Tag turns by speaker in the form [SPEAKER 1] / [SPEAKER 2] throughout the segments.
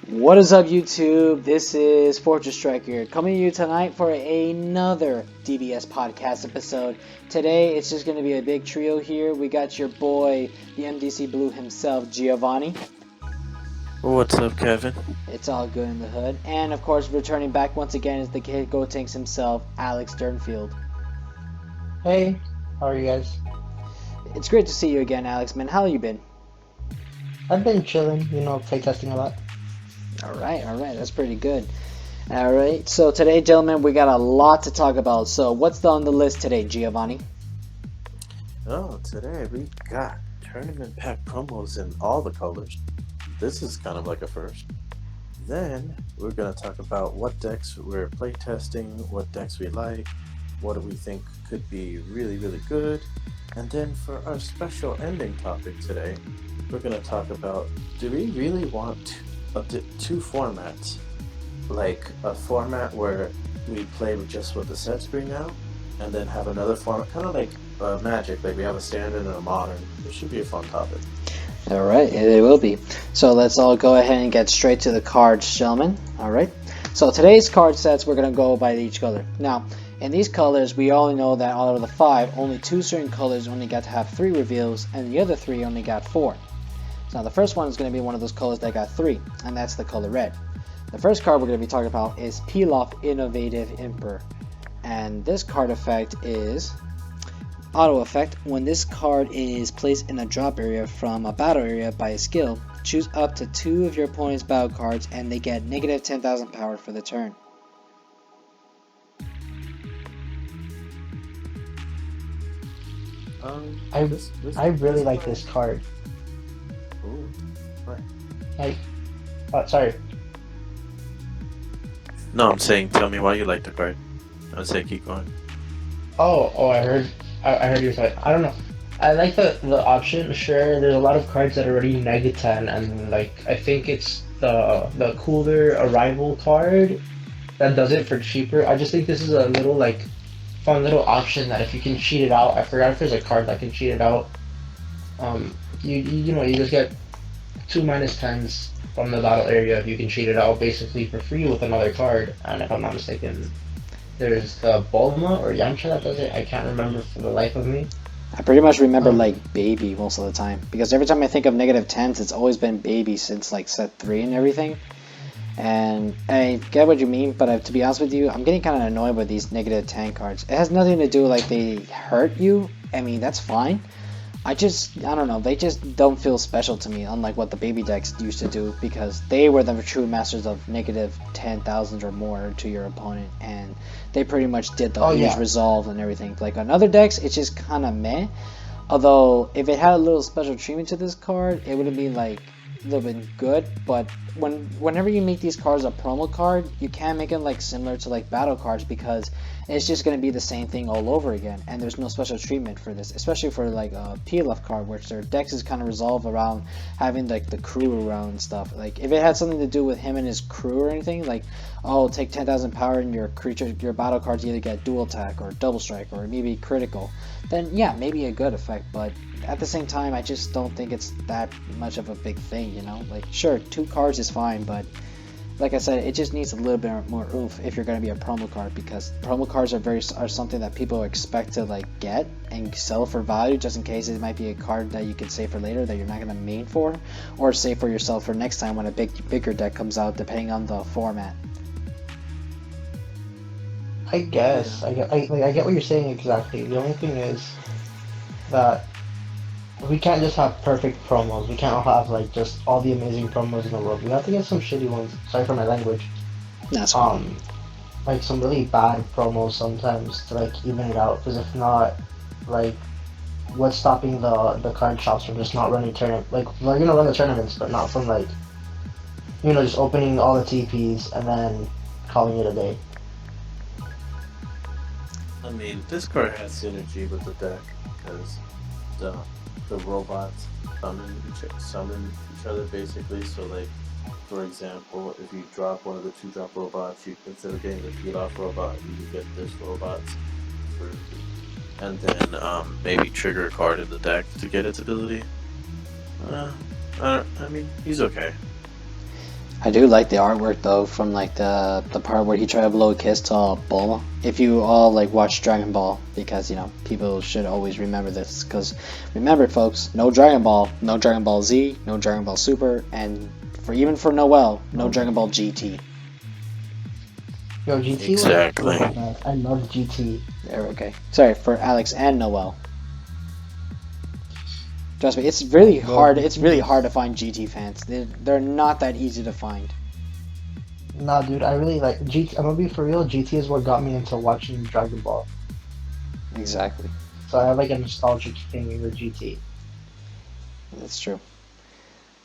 [SPEAKER 1] What is up, YouTube? This is Fortress Striker coming to you tonight for another DBS podcast episode. Today, it's just going to be a big trio here. We got your boy, the MDC Blue himself, Yeovani.
[SPEAKER 2] What's up, Kevin?
[SPEAKER 1] It's all good in the hood. And of course, returning back once again is the kid Gotenks himself, Alex Dernfield.
[SPEAKER 3] Hey, how are you guys?
[SPEAKER 1] It's great to see you again, Alex, man. How you been?
[SPEAKER 3] I've been chilling, playtesting a lot.
[SPEAKER 1] Alright, that's pretty good. Alright, so today, gentlemen, we got a lot to talk about. So, what's on the list today, Yeovani?
[SPEAKER 2] Oh, today we got tournament pack promos in all the colors. This is kind of like a first. Then, we're going to talk about what decks we're playtesting, what decks we like, what do we think could be really, really good. And then for our special ending topic today, we're going to talk about, do we really want two formats? Like a format where we play just what the sets bring out, and then have another format, kind of like Magic, like we have a standard and a modern. It should be a fun topic.
[SPEAKER 1] Alright, it will be. So let's all go ahead and get straight to the cards, gentlemen. Alright, so today's card sets, we're going to go by each color. Now, in these colors, we all know that out of the 5, only 2 certain colors only got to have 3 reveals, and the other 3 only got 4. So now the first one is going to be one of those colors that got 3, and that's the color red. The first card we're going to be talking about is Pilaf Innovative Emperor. And this card effect is auto effect. When this card is placed in a drop area from a battle area by a skill, choose up to 2 of your opponent's battle cards and they get negative 10,000 power for the turn.
[SPEAKER 3] I really like this card.
[SPEAKER 2] Ooh,
[SPEAKER 3] Like, sorry.
[SPEAKER 2] No, I'm saying, tell me why you like the card. I would say keep going.
[SPEAKER 3] I heard your side. I don't know. I like the option. Sure, there's a lot of cards that are already negative 10, and like I think it's the cooler arrival card that does it for cheaper. I just think this is a little fun little option that if you can cheat it out. I forgot if there's a card that can cheat it out. You just get 2 -10s from the battle area if you can cheat it out basically for free with another card. And if I'm not mistaken, there's the Bulma or Yamcha that does it. I can't remember for the life of me.
[SPEAKER 1] I pretty much remember like Baby most of the time, because every time I think of negative 10s, it's always been Baby since like set 3 and everything. And I get what you mean, but to be honest with you, I'm getting kind of annoyed with these negative 10 cards. It has nothing to do like they hurt you. I mean, that's fine. I don't know, they just don't feel special to me, unlike what the baby decks used to do, because they were the true masters of negative 10,000 or more to your opponent, and they pretty much did the huge resolve and everything. Like on other decks, it's just kind of meh. Although, if it had a little special treatment to this card, it would have been like a little bit good. But whenever you make these cards a promo card, you can't make it like similar to like battle cards, because it's just going to be the same thing all over again, and there's no special treatment for this, especially for like a Pilaf card, which their decks is kind of resolved around having like the crew around and stuff. Like if it had something to do with him and his crew or anything, like take 10,000 power and your battle cards either get dual attack or double strike or maybe critical, then yeah, maybe a good effect. But at the same time, I just don't think it's that much of a big thing, like sure, 2 cards is fine, but like I said, it just needs a little bit more oomph if you're going to be a promo card, because promo cards are something that people expect to like get and sell for value, just in case it might be a card that you could save for later that you're not going to main for, or save for yourself for next time when a bigger deck comes out, depending on the format.
[SPEAKER 3] I guess I get what you're saying exactly. The only thing is that we can't just have perfect promos. We can't have like just all the amazing promos in the world. We have to get some shitty ones. Sorry for my language.
[SPEAKER 1] That's fine.
[SPEAKER 3] Like some really bad promos sometimes to like even it out. Because if not, like, what's stopping the card shops from just not running tournament? Like we're gonna run the tournaments, but not from like, just opening all the TPs and then calling it a day.
[SPEAKER 2] I mean, this card has synergy with the deck, because the robots summon each other basically. So like, for example, if you drop one of the 2-drop robots, you, instead of getting the Pilaf robot, you can get this robot and then maybe trigger a card in the deck to get its ability. I mean, he's okay.
[SPEAKER 1] I do like the artwork though, from like the part where he tried to blow a kiss to Bulma. If you all like watch Dragon Ball, because you know people should always remember this, because remember folks, no Dragon Ball, no Dragon Ball Z, no Dragon Ball Super, and even for Noel, no Dragon Ball GT.
[SPEAKER 3] Yo, GT
[SPEAKER 2] Exactly.
[SPEAKER 3] was nice. I love GT.
[SPEAKER 1] Okay, sorry for Alex and Noel. Trust me, it's really hard. It's really hard to find GT fans. They're not that easy to find.
[SPEAKER 3] Nah, dude, I really like GT. I'm gonna be for real. GT is what got me into watching Dragon Ball.
[SPEAKER 1] Exactly.
[SPEAKER 3] So I have like a nostalgic thing with GT.
[SPEAKER 1] That's true.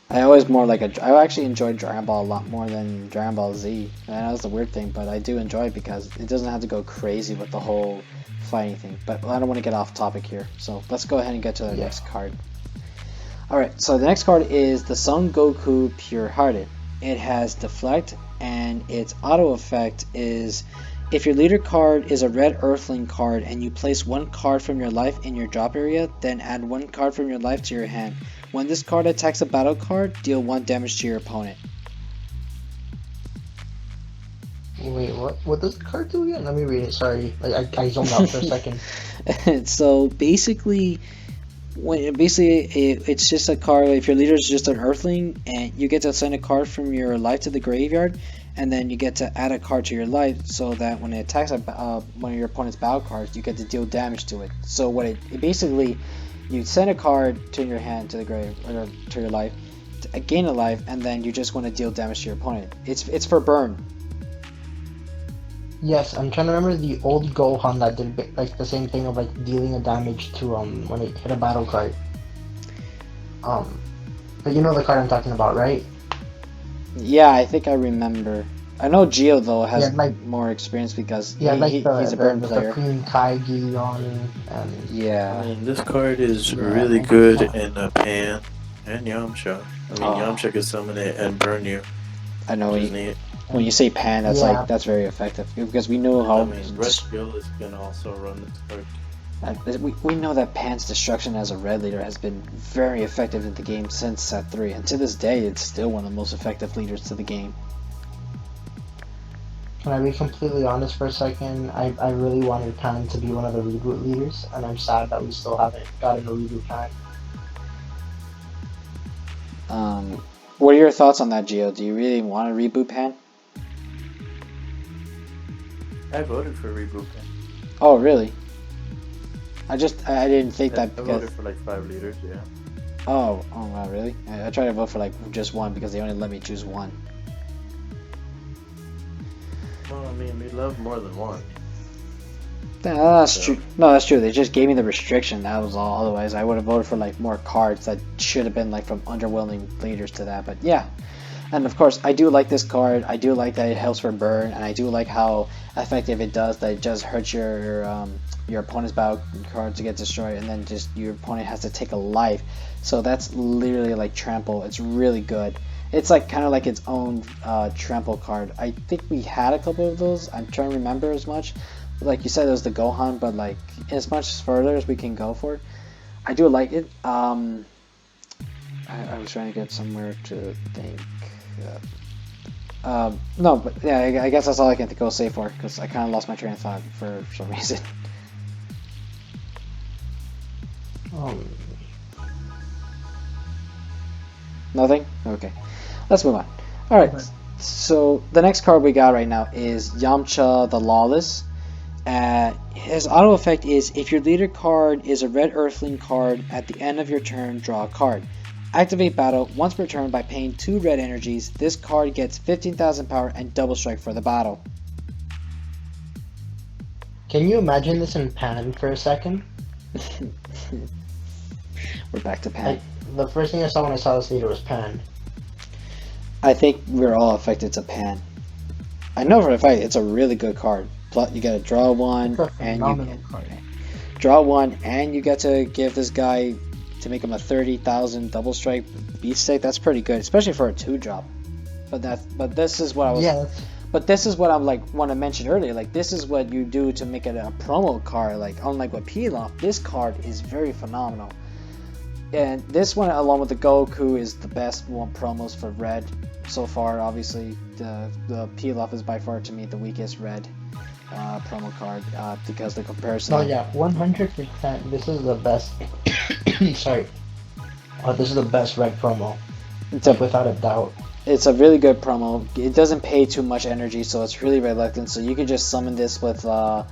[SPEAKER 1] I always more like I actually enjoyed Dragon Ball a lot more than Dragon Ball Z. And I know it's the weird thing, but I do enjoy it because it doesn't have to go crazy with the whole fighting thing. But I don't want to get off topic here, so let's go ahead and get to the next card. Alright, so the next card is the Son Goku Pure Hearted. It has Deflect, and its auto effect is if your leader card is a red Earthling card and you place one card from your life in your drop area, then add one card from your life to your hand. When this card attacks a battle card, deal 1 damage to your opponent.
[SPEAKER 3] Wait, what? What does the card do again? Let me read it. Sorry, I zoned out for a second.
[SPEAKER 1] So basically, it's just a card. If your leader is just an Earthling, and you get to send a card from your life to the graveyard, and then you get to add a card to your life, so that when it attacks one of your opponent's battle cards, you get to deal damage to it. So what it basically, you send a card to your hand to the grave or to your life, to gain a life, and then you just want to deal damage to your opponent. It's for burn.
[SPEAKER 3] Yes, I'm trying to remember the old Gohan that did like the same thing of like dealing a damage to when it hit a battle card. But you know the card I'm talking about, right?
[SPEAKER 1] Yeah, I think I remember. I know Geo though has
[SPEAKER 3] like,
[SPEAKER 1] more experience because
[SPEAKER 3] he's
[SPEAKER 1] a burn player.
[SPEAKER 3] The Queen Kaigi on, and
[SPEAKER 1] yeah.
[SPEAKER 2] I mean, this card is really good in Pan and Yamcha. I mean, Yamcha can summon it and burn you.
[SPEAKER 1] I know when you say Pan, that's that's very effective because we know how.
[SPEAKER 2] I mean, Red Skill can also run this card.
[SPEAKER 1] We know that Pan's destruction as a red leader has been very effective in the game since set 3, and to this day it's still one of the most effective leaders to the game.
[SPEAKER 3] Can I be completely honest for a second? I really wanted Pan to be one of the reboot leaders, and I'm sad that we still haven't gotten a reboot Pan.
[SPEAKER 1] What are your thoughts on that, Geo? Do you really want to reboot Pan?
[SPEAKER 2] I voted for reboot Pan.
[SPEAKER 1] Oh, really? I didn't think that because...
[SPEAKER 2] I voted for like 5 leaders, yeah.
[SPEAKER 1] Oh wow, really? I tried to vote for like just one because they only let me choose one.
[SPEAKER 2] Well, I mean, we love more than one.
[SPEAKER 1] No, that's true. No, that's true. They just gave me the restriction. That was all. Otherwise, I would have voted for like more cards that should have been like from underwhelming leaders to that. But yeah, and of course, I do like this card. I do like that it helps for burn, and I do like how effective it does. That it just hurts your opponent's battle card to get destroyed, and then just your opponent has to take a life. So that's literally like trample. It's really good. It's like kind of like its own trample card. I think we had a couple of those. I'm trying to remember as much. Like you said, it was the Gohan, but like as much further as we can go for it, I do like it. I was trying to get somewhere to think. No, but yeah, I guess that's all I can go say for it because I kind of lost my train of thought for some reason. Nothing? Okay. Let's move on. Alright, so the next card we got right now is Yamcha the Lawless. His auto effect is if your leader card is a red Earthling card, at the end of your turn, draw a card. Activate battle once per turn by paying 2 red energies. This card gets 15,000 power and double strike for the battle.
[SPEAKER 3] Can you imagine this in Pan for a second?
[SPEAKER 1] We're back to Pan.
[SPEAKER 3] The first thing I saw when I saw this leader was Pan.
[SPEAKER 1] I think we're all affected to Pan. I know for a fact it's a really good card. Plus, you get to draw one, and you get to give this guy to make him a 30,000 double strike beast stick. That's pretty good, especially for a 2-drop. But this is what I was.
[SPEAKER 3] Yeah.
[SPEAKER 1] But this is what I'm like want to mention earlier. Like this is what you do to make it a promo card. Like unlike with Pilaf, this card is very phenomenal. And this one, along with the Goku, is the best one promos for red. so far. Obviously, the Pilaf is by far to me the weakest red promo card because the comparison.
[SPEAKER 3] No, yeah, 100%. This is the best. Sorry. This is the best red promo. Without a doubt.
[SPEAKER 1] It's a really good promo. It doesn't pay too much energy, so it's really reluctant. So you could just summon this with the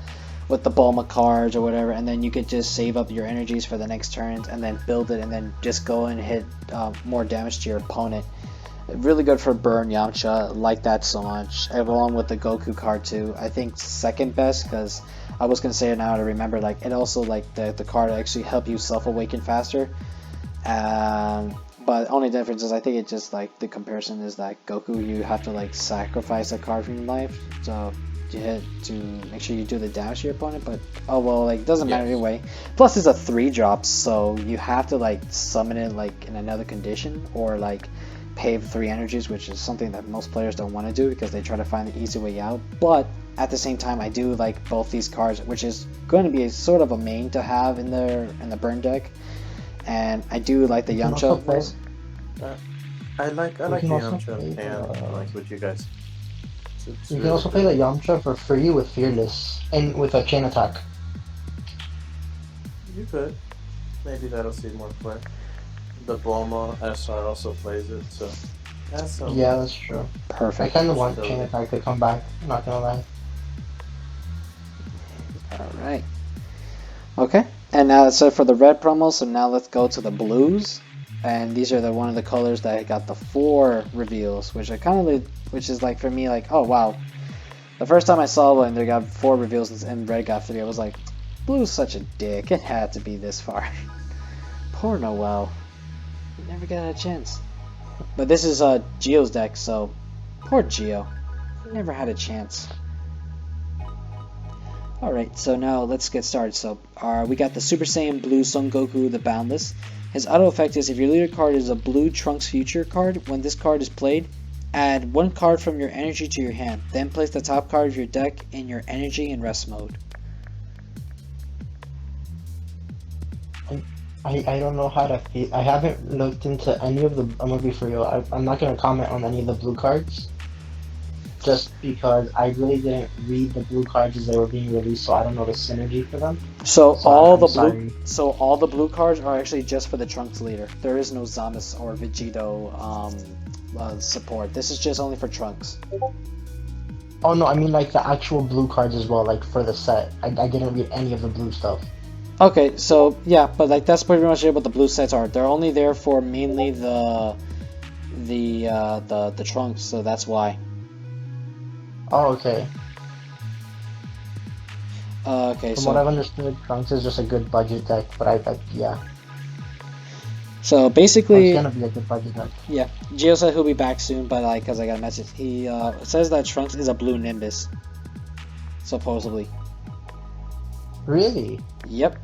[SPEAKER 1] Bulma cards or whatever, and then you could just save up your energies for the next turn, and then build it, and then just go and hit more damage to your opponent. Really good for burn Yamcha. Like that so much. Along with the Goku card too. I think second best, because I was gonna say it now to remember. Like it also like the card actually help you self awaken faster. But only difference is I think it just like the comparison is that Goku, you have to like sacrifice a card from your life so you hit to make sure you do the damage to your opponent, but oh well, like doesn't matter either way. Plus it's a 3-drop, so you have to like summon it like in another condition or like pay 3 energies, which is something that most players don't want to do because they try to find the easy way out. But at the same time, I do like both these cards, which is going to be a sort of a main to have in the burn deck. And I do like the Yamcha.
[SPEAKER 2] I like the Yamcha, and like what you guys.
[SPEAKER 3] You can also play the Yamcha for free with Fearless and with a chain attack.
[SPEAKER 2] You could. Maybe that'll see more play. The Bulma SR also plays it, so that's
[SPEAKER 3] yeah, that's true.
[SPEAKER 1] Perfect.
[SPEAKER 3] I kind of want chain attack to come back. I'm not gonna lie.
[SPEAKER 1] All right. Okay. And now that's it for the red promo, so now let's go to the blues. And these are one of the colors that got the 4 reveals, which which is like for me like, oh wow. The first time I saw one, they got 4 reveals and red got 3. I was like, blue's such a dick. It had to be this far. Poor Noel. He never got a chance. But this is Geo's deck, so poor Geo. He never had a chance. Alright, so now let's get started. So we got the Super Saiyan Blue Son Goku the Boundless. His auto effect is if your leader card is a blue Trunks Future card, when this card is played, add 1 card from your energy to your hand. Then place the top card of your deck in your energy and rest mode.
[SPEAKER 3] I don't know how to feel. I haven't looked into any of the. I'm gonna be for real. I'm not gonna comment on any of the blue cards. Just because I really didn't read the blue cards as they were being released, so I don't know the synergy for them.
[SPEAKER 1] So all the blue cards are actually just for the Trunks leader. There is no Zamasu or Vegito support. This is just only for Trunks.
[SPEAKER 3] Oh no, I mean like the actual blue cards as well, like for the set. I didn't read any of the blue stuff.
[SPEAKER 1] Okay, so yeah, but like that's pretty much what the blue sets are. They're only there for mainly the Trunks, so that's why.
[SPEAKER 3] Oh, okay.
[SPEAKER 1] Okay,
[SPEAKER 3] From what I've understood, Trunks is just a good budget deck, but yeah.
[SPEAKER 1] So basically,
[SPEAKER 3] it's gonna be a good budget deck.
[SPEAKER 1] Yeah, Geo said he'll be back soon, but like, cause I got a message, he says that Trunks is a blue Nimbus, supposedly.
[SPEAKER 3] Really?
[SPEAKER 1] Yep.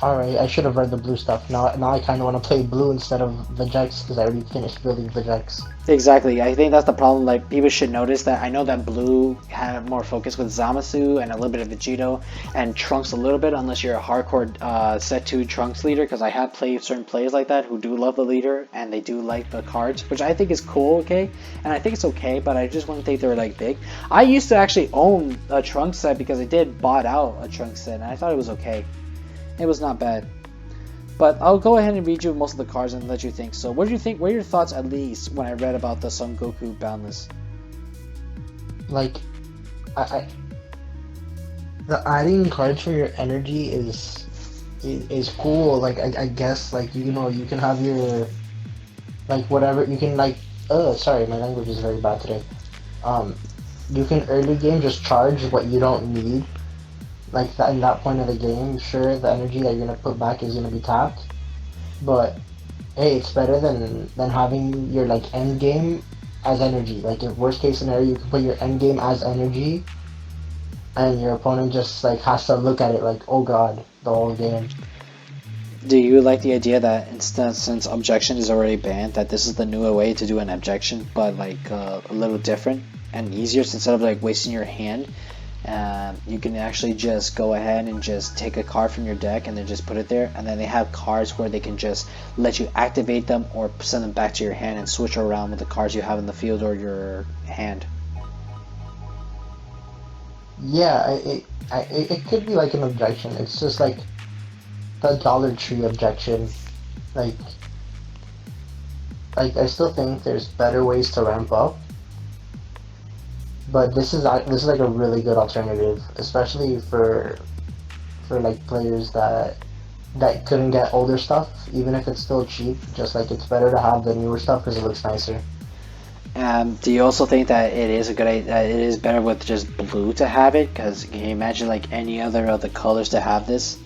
[SPEAKER 3] Alright, I should have read the blue stuff. Now I kind of want to play blue instead of Vegex because I already finished building Vegex.
[SPEAKER 1] Exactly. I think that's the problem. Like, people should notice that. I know that blue had more focus with Zamasu and a little bit of Vegito and Trunks a little bit, unless you're a hardcore set 2 Trunks leader, because I have played certain players like that who do love the leader and they do like the cards, which I think is cool, okay? And I think it's okay, but I just wouldn't think they were like big. I used to actually own a Trunks set because I did bought out a Trunks set and I thought it was okay. It was not bad. But I'll go ahead and read you most of the cards and let you think. So what do you think? What are your thoughts, at least, when I read about the Son Goku Boundless?
[SPEAKER 3] Like, the adding cards for your energy is cool. Like, I guess, like, you know, you can have your, like, whatever, you can, like, sorry, my language is very bad today. You can early game just charge what you don't need. Like, that, in that point of the game, sure, the energy that you're gonna put back is gonna be tapped, but hey, it's better than having your like end game as energy. Like, in worst case scenario, you can put your end game as energy, and your opponent just like has to look at it like, oh god, the whole game.
[SPEAKER 1] Do you like the idea that since objection is already banned, that this is the newer way to do an objection, but like a little different and easier, so instead of like wasting your hand You can actually just go ahead and just take a card from your deck and then just put it there, and then they have cards where they can just let you activate them or send them back to your hand and switch around with the cards you have in the field or your hand.
[SPEAKER 3] Yeah, it could be like an objection. It's just like the Dollar Tree objection. Like, I still think there's better ways to ramp up, but this is like a really good alternative, especially for like players that couldn't get older stuff, even if it's still cheap. Just like it's better to have the newer stuff because it looks nicer.
[SPEAKER 1] Do you also think that it is a good idea? It is better with just blue to have it? Because can you imagine like any other of the colors to have this?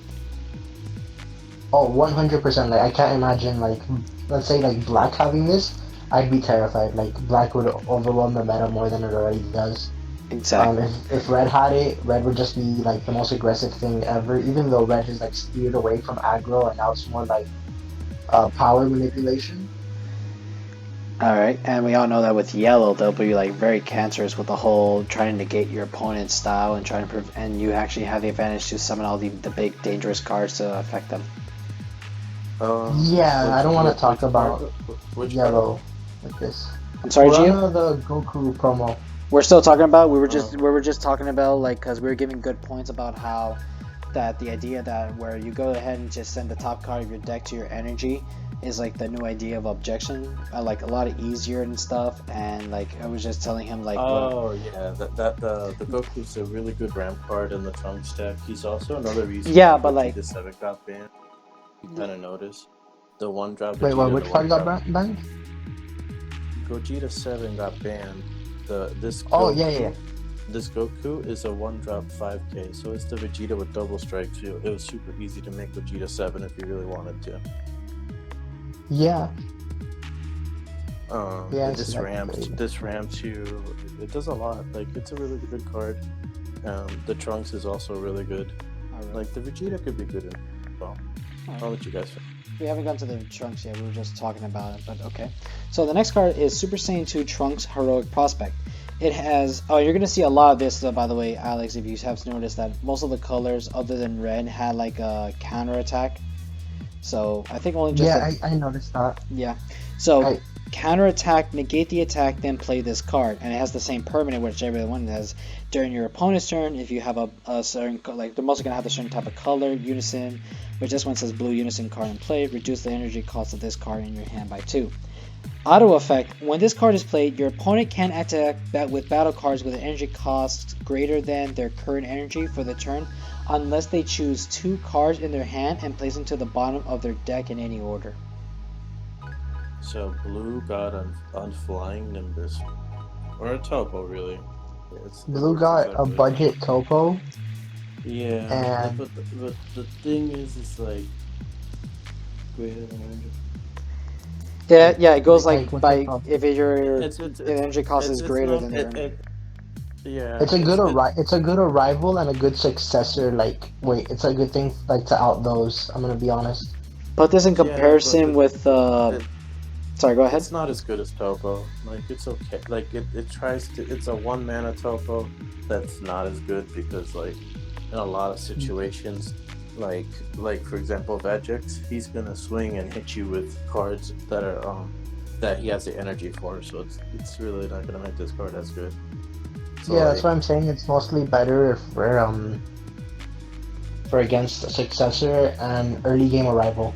[SPEAKER 3] Oh, 100%. Like I can't imagine like, let's say like black having this. I'd be terrified. Like black would overwhelm the meta more than it already does.
[SPEAKER 1] Exactly.
[SPEAKER 3] If red had it, red would just be like the most aggressive thing ever. Even though red has like steered away from aggro and now it's more like power manipulation.
[SPEAKER 1] Alright, and we all know that with yellow, they'll be like very cancerous with the whole trying to negate your opponent's style and trying to and you actually have the advantage to summon all the big dangerous cards to affect them.
[SPEAKER 3] Yeah, I don't want to talk about
[SPEAKER 2] which
[SPEAKER 3] yellow like this.
[SPEAKER 1] I'm sorry,
[SPEAKER 3] We're
[SPEAKER 1] Gio?
[SPEAKER 3] on the Goku promo.
[SPEAKER 1] We're still talking about. We were just talking about like because we were giving good points about how that the idea that where you go ahead and just send the top card of your deck to your energy is like the new idea of objection, like a lot easier and stuff. And like I was just telling him like,
[SPEAKER 2] yeah, the Goku's a really good ramp card in the Trunks deck. He's also another reason.
[SPEAKER 1] Yeah, but like
[SPEAKER 2] the 7 got banned. You kind of noticed the one drop.
[SPEAKER 3] Wait, what? Which card got banned?
[SPEAKER 2] Gogeta 7 got banned. This Goku is a 1-drop 5k, so it's the Vegeta with double strike too. It was super easy to make Vegeta 7 if you really wanted to.
[SPEAKER 3] Yeah.
[SPEAKER 2] This ramps you. It does a lot. Like it's a really good card. The Trunks is also really good.
[SPEAKER 1] Right.
[SPEAKER 2] Like the Vegeta could be good in well. I'll let you guys finish.
[SPEAKER 1] We haven't gone to the Trunks yet, we were just talking about it, but okay. So the next card is Super Saiyan 2 Trunks Heroic Prospect. It has, you're going to see a lot of this, by the way, Alex, if you have noticed that most of the colors other than red had like a counter attack. So I think only just...
[SPEAKER 3] Yeah, I noticed that.
[SPEAKER 1] Yeah. So counter attack, negate the attack, then play this card. And it has the same permanent, whichever one it has. During your opponent's turn, if you have a certain, like they're mostly going to have a certain type of color, unison, which this one says blue unison card in play, reduce the energy cost of this card in your hand by 2. Auto effect, when this card is played, your opponent can attack with battle cards with an energy cost greater than their current energy for the turn, unless they choose 2 cards in their hand and place them to the bottom of their deck in any order.
[SPEAKER 2] So blue got on Flying Nimbus, or a Topo really.
[SPEAKER 3] Blue got a budget Topo.
[SPEAKER 2] Yeah, and but the thing is like greater than energy.
[SPEAKER 1] Yeah, it goes like by if your energy cost is greater than their.
[SPEAKER 2] Yeah,
[SPEAKER 3] it's a good arrival and a good successor. Like, wait, it's a good thing like to out those. I'm gonna be honest.
[SPEAKER 1] Put this in comparison with. Sorry, go ahead.
[SPEAKER 2] It's not as good as Topo. Like, it's okay. Like, it tries to. It's a 1-mana Topo that's not as good because, like, in a lot of situations, like for example, Vegeta, he's gonna swing and hit you with cards that are that he has the energy for. So it's really not gonna make this card as good. So,
[SPEAKER 3] yeah, that's what I'm saying. It's mostly better for against a successor and early game arrival.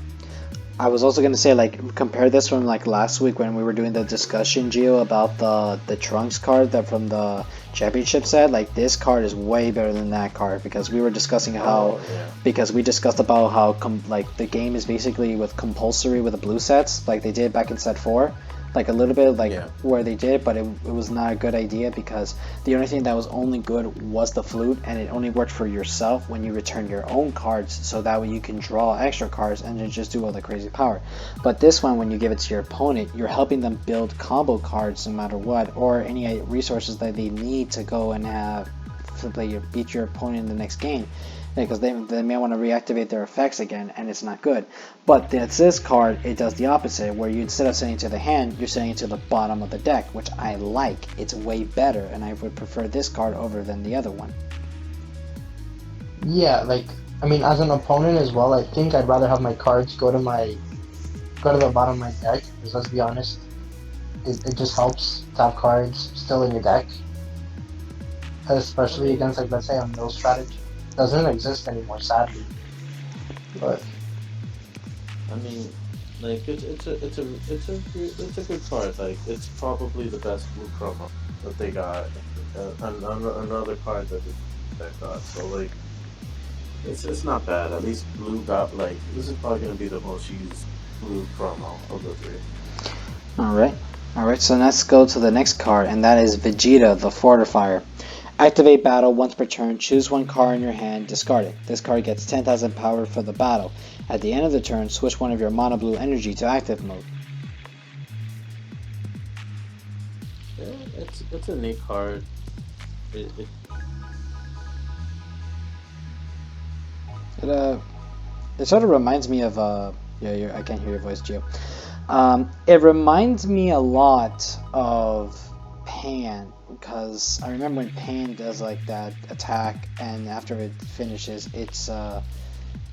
[SPEAKER 1] I was also going to say, like, compare this from like last week when we were doing the discussion, Gio, about the Trunks card that from the championship set. Like, this card is way better than that card because we were discussing how because we discussed about how like the game is basically with compulsory with the blue sets like they did back in set 4. Like a little bit like where they did, but it was not a good idea because the only thing that was only good was the flute, and it only worked for yourself when you return your own cards, so that way you can draw extra cards and then just do all the crazy power. But this one, when you give it to your opponent, you're helping them build combo cards no matter what, or any resources that they need to go and have to beat your opponent in the next game. Because they may want to reactivate their effects again, and it's not good. But this card, it does the opposite, where you instead of sending it to the hand, you're sending it to the bottom of the deck, which I like. It's way better, and I would prefer this card over than the other one.
[SPEAKER 3] Yeah, like I mean, as an opponent as well, I think I'd rather have my cards go to the bottom of my deck. Because let's be honest, it just helps to have cards still in your deck,
[SPEAKER 2] I
[SPEAKER 3] especially
[SPEAKER 2] mean,
[SPEAKER 3] against like let's say a mill strategy. Doesn't exist anymore, sadly. But
[SPEAKER 2] I mean, like it's a good card. Like it's probably the best blue promo that they got, and another card that that got. So like it's not bad. At least blue got like this is probably gonna be the most used blue promo of the three.
[SPEAKER 1] Alright. Alright, so let's go to the next card, and that is Vegeta the Fortifier. Activate battle once per turn, choose one card in your hand, discard it. This card gets 10,000 power for the battle. At the end of the turn, switch one of your mono blue energy to active mode.
[SPEAKER 2] Yeah, it's a neat card. It
[SPEAKER 1] It it sort of reminds me of yeah, I can't hear your voice, Gio. It reminds me a lot of Pan, because I remember when Pan does like that attack, and after it finishes, it's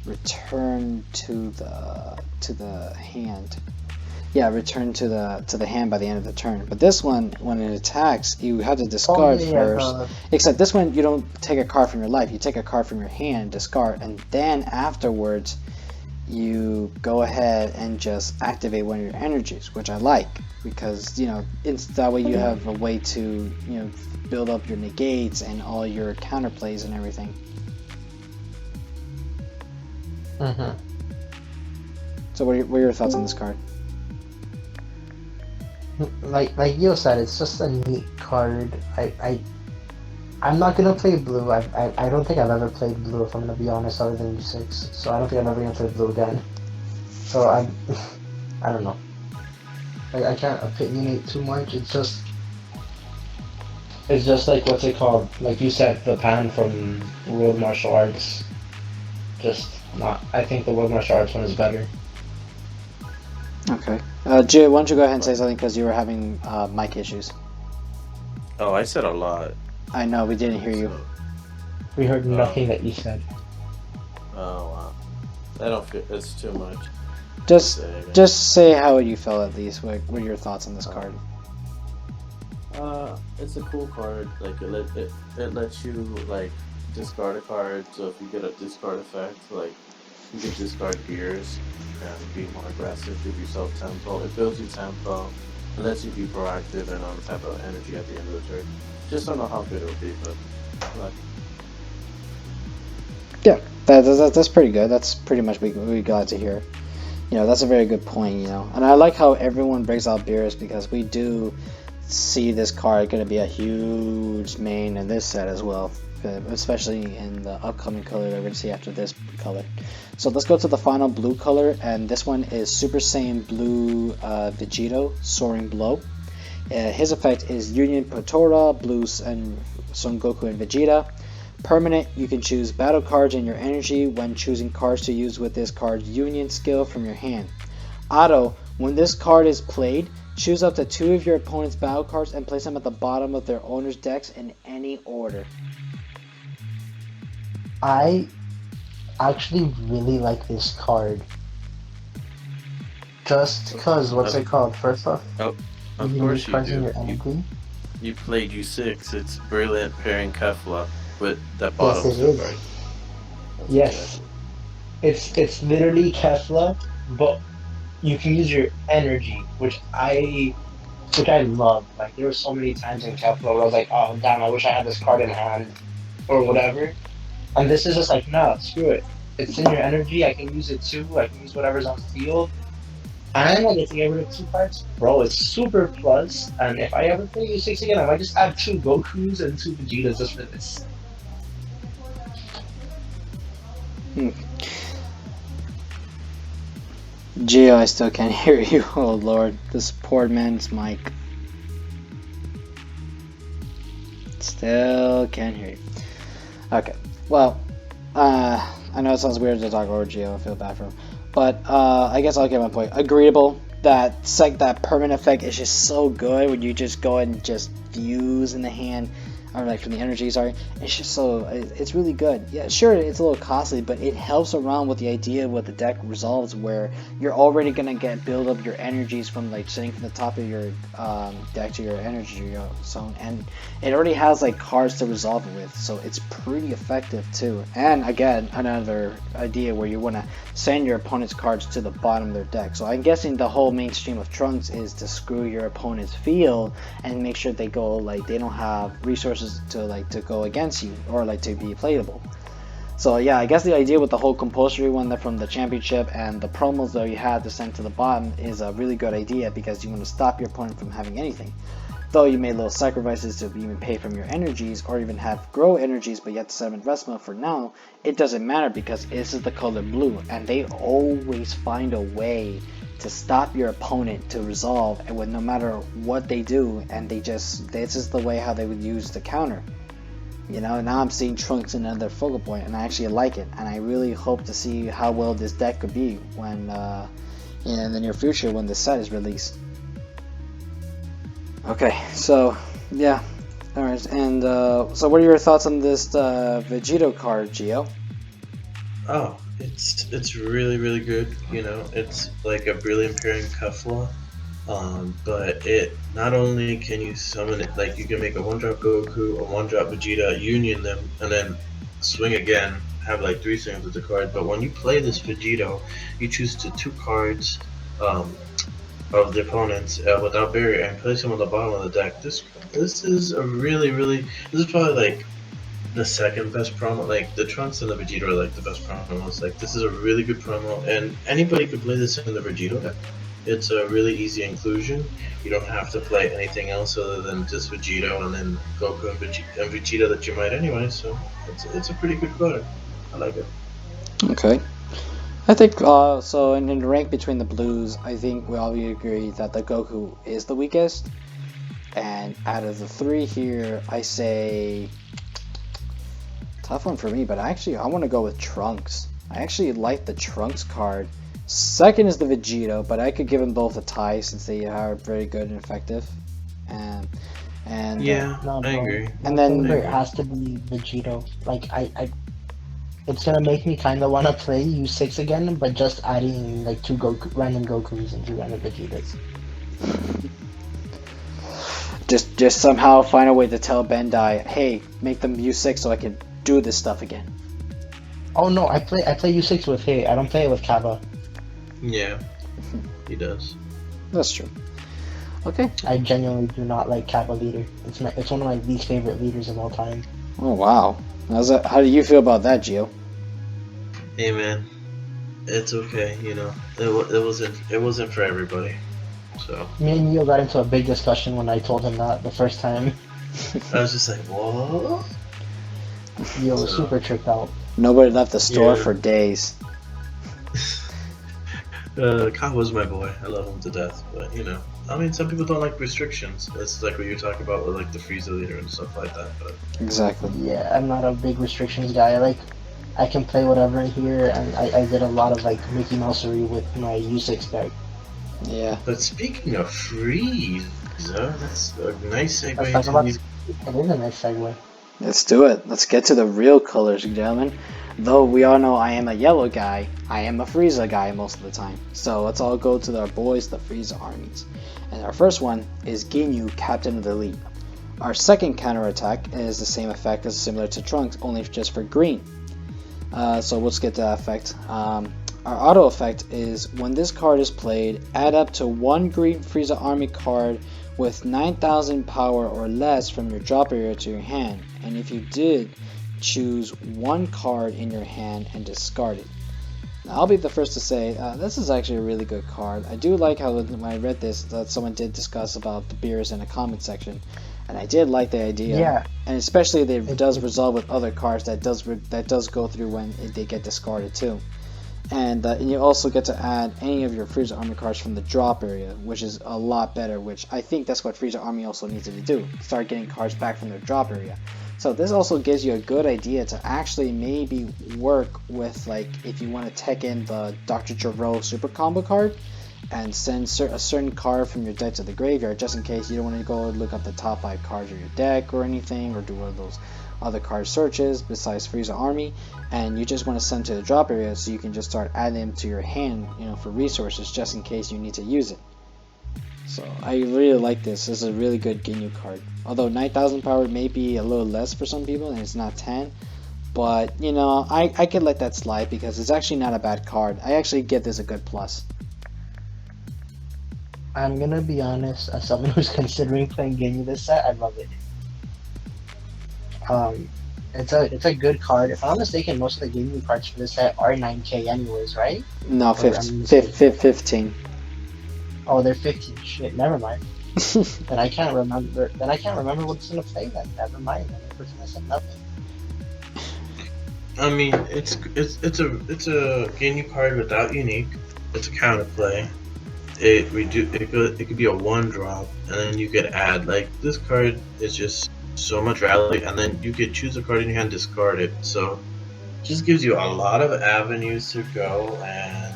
[SPEAKER 1] return to the hand. Yeah, return to the hand by the end of the turn. But this one, when it attacks, you have to
[SPEAKER 3] oh
[SPEAKER 1] discard
[SPEAKER 3] yeah,
[SPEAKER 1] first. Except this one, you don't take a card from your life. You take a card from your hand, discard, and then afterwards, you go ahead and just activate one of your energies, which I like, because it's that way you have a way to build up your negates and all your counterplays and everything.
[SPEAKER 3] mm-hmm.
[SPEAKER 1] So what are your thoughts on this card?
[SPEAKER 3] Like you said, it's just a neat card. I'm not gonna play blue. I don't think I've ever played blue, if I'm gonna be honest, other than U6. So I don't think I'm ever gonna play blue again. So I don't know. I can't opinionate too much. It's just like what's it called? Like you said, the pan from World Martial Arts. Just not. I think the World Martial Arts one is better.
[SPEAKER 1] Okay. Jay, why don't you go ahead and say something, because you were having mic issues.
[SPEAKER 2] Oh, I said a lot.
[SPEAKER 1] I know, we didn't hear you.
[SPEAKER 2] So,
[SPEAKER 3] We heard nothing that you said.
[SPEAKER 2] oh wow. I don't feel it's too much.
[SPEAKER 1] Just say how you felt at least. What are your thoughts on this card?
[SPEAKER 2] It's a cool card. Like it lets you like discard a card. So if you get a discard effect, like you can discard gears and be more aggressive. Give yourself tempo. It builds you tempo. It lets you be proactive and on type of energy at the end of the turn. Just don't know how good it'll be, but like.
[SPEAKER 1] Yeah, that's pretty good. That's pretty much what we glad to hear. That's a very good point. And I like how everyone breaks out Beerus, because we do see this card going to be a huge main in this set as well, especially in the upcoming color that we're going to see after this color. So let's go to the final blue color, and this one is Super Saiyan Blue Vegito Soaring Blow. His effect is Union Potora, Blues, and Son Goku and Vegeta. Permanent, you can choose battle cards in your energy when choosing cards to use with this card's Union skill from your hand. Auto, when this card is played, choose up to 2 of your opponent's battle cards and place them at the bottom of their owner's decks in any order.
[SPEAKER 3] I actually really like this card. Just because, what's it called? First off,
[SPEAKER 2] Oh,
[SPEAKER 3] you
[SPEAKER 2] of
[SPEAKER 3] can
[SPEAKER 2] course
[SPEAKER 3] use
[SPEAKER 2] you
[SPEAKER 3] cards in
[SPEAKER 2] do.
[SPEAKER 3] your energy.
[SPEAKER 2] You played U6. It's brilliant pairing Kefla with that
[SPEAKER 3] Yes,
[SPEAKER 2] bottom
[SPEAKER 3] it
[SPEAKER 2] two
[SPEAKER 3] is.
[SPEAKER 2] card. That's
[SPEAKER 3] Yes, it's literally Kefla, but you can use your energy, which I love. Like there were so many times in Kefla where I was like, oh damn, I wish I had this card in hand or whatever. And this is just like, no, screw it. It's in your energy. I can use it too. I can use whatever's on field. And I get to get rid of 2 cards. Bro, it's super plus. And if I ever play U6 again, I might just add 2 Gokus and 2 Vegetas just for this.
[SPEAKER 1] Gio, I still can't hear you. Oh lord, this poor man's mic. Still can't hear you. Okay, well, I know it sounds weird to talk over Gio. I feel bad for him, but I guess I'll get my point. Agreeable. That permanent effect is just so good when you just go and just fuse in the hand. or like from the energy, sorry. It's just so, it's really good. Yeah, sure, it's a little costly, but it helps around with the idea what the deck resolves, where you're already gonna build up your energies from like sitting from the top of your deck to your energy zone, and it already has like cards to resolve it with, so it's pretty effective too. And again, another idea where you want to send your opponent's cards to the bottom of their deck. So I'm guessing the whole mainstream of Trunks is to screw your opponent's field and make sure they go like they don't have resources to go against you or like to be playable. So yeah, I guess the idea with the whole compulsory one from the championship and the promos that you had to send to the bottom is a really good idea, because you want to stop your opponent from having anything. Though you made little sacrifices to even pay from your energies or even have grow energies, but you have to set them in rest mode for now, it doesn't matter because this is the color blue, and they always find a way to stop your opponent to resolve, and with no matter what they do, and this is the way how they would use the counter. You know, now I'm seeing Trunks in another focal point, and I actually like it, and I really hope to see how well this deck could be when in the near future when this set is released. Okay, so yeah, alright, and so what are your thoughts on this Vegeta card, Gio?
[SPEAKER 4] Oh, it's really good. You know, it's like a brilliant pairing Kefla. But it not only can you summon it, like you can make a 1-drop Goku, a 1-drop Vegeta, union them, and then swing again, have like 3 swings with the card. But when you play this Vegito, you choose to 2 cards of the opponents without barrier and place them on the bottom of the deck. This is a this is probably like the second best promo. Like the Trunks and the Vegeta are like the best promos. Like this is a really good promo, and anybody could play this in the Vegito deck. It's a really easy inclusion. You don't have to play anything else other than just Vegito and then Goku and Vegeta that you might anyway. So it's a pretty good card. I like it.
[SPEAKER 1] Okay. I think so in the rank between the blues, I think we all agree that the Goku is the weakest. And out of the 3 here, I say tough one for me, but I want to go with Trunks. I actually like the Trunks card. Second is the Vegito, but I could give them both a tie since they are very good and effective. And
[SPEAKER 4] yeah, I agree.
[SPEAKER 3] And then it has to be Vegito. Like it's gonna make me kind of want to play U6 again, but just adding like 2 random Gokus and 2 random Vegetas.
[SPEAKER 1] Just somehow find a way to tell Bandai, hey, make them U6 so I can do this stuff again.
[SPEAKER 3] Oh no, I play U6 with Hey. I don't play it with Kappa.
[SPEAKER 4] Yeah, he does.
[SPEAKER 1] That's true. Okay.
[SPEAKER 3] I genuinely do not like Kappa leader. It's one of my least favorite leaders of all time.
[SPEAKER 1] Oh wow. How do you feel about that, Gio?
[SPEAKER 4] Hey man, it's okay. You know, it wasn't for everybody. So
[SPEAKER 3] me and Neo got into a big discussion when I told him that the first time.
[SPEAKER 4] I was just like, what?
[SPEAKER 3] Neo was super tricked out.
[SPEAKER 1] Nobody left the store for days.
[SPEAKER 4] Kyle was my boy. I love him to death. But, you know, I mean, some people don't like restrictions. That's like what you're talking about with, like, the Frieza leader and stuff like that. But
[SPEAKER 1] exactly.
[SPEAKER 3] Yeah, I'm not a big restrictions guy. I can play whatever in here, and I did a lot of, like, Mickey Mousery with my U6 deck.
[SPEAKER 1] Yeah.
[SPEAKER 4] But speaking of Frieza, that's a nice segue.
[SPEAKER 3] It is a nice segue.
[SPEAKER 1] Let's do it. Let's get to the real colors, gentlemen. Though we all know I am a yellow guy, I am a Frieza guy most of the time. So let's all go to our boys, the Frieza armies. And our first one is Ginyu, Captain of the Elite. Our second counterattack is the same effect as similar to Trunks, only just for green. So let's get to that effect. Our auto effect is when this card is played, add up to 1 green Frieza army card with 9,000 power or less from your drop area to your hand. And if you did, choose 1 card in your hand and discard it. Now, I'll be the first to say this is actually a really good card. I do like how when I read this that someone did discuss about the beers in a comment section, and I did like the idea.
[SPEAKER 3] Yeah.
[SPEAKER 1] And especially it does resolve with other cards that does go through when they get discarded too. And you also get to add any of your Frieza Army cards from the drop area, which is a lot better, which I think that's what Frieza Army also needs to do. Start getting cards back from their drop area. So this also gives you a good idea to actually maybe work with, like, if you want to tech in the Dr. Gero super combo card, and send a certain card from your deck to the graveyard, just in case you don't want to go look up the top 5 cards of your deck or anything, or do one of those other card searches besides Frieza Army, and you just want to send to the drop area so you can just start adding them to your hand, for resources, just in case you need to use it. So I really like this. This is a really good Ginyu card. Although 9,000 power may be a little less for some people, and it's not 10. But, I could let that slide because it's actually not a bad card. I actually give this a good plus.
[SPEAKER 3] I'm gonna be honest, as someone who's considering playing Ginyu this set, I love it. It's a good card. If I'm not mistaken, most of the Ginyu cards for this set are 9k anyways, right?
[SPEAKER 1] No, 15.
[SPEAKER 3] Oh, they're 15. Shit, never mind. Then I can't remember. What's gonna play. Then never mind. Then the person said nothing.
[SPEAKER 4] I mean, it's a Ginyu card without unique. It's a counterplay. It could be a 1-drop, and then you could add, like, this card is just so much rally, and then you could choose a card in your hand, discard it. So it just gives you a lot of avenues to go, and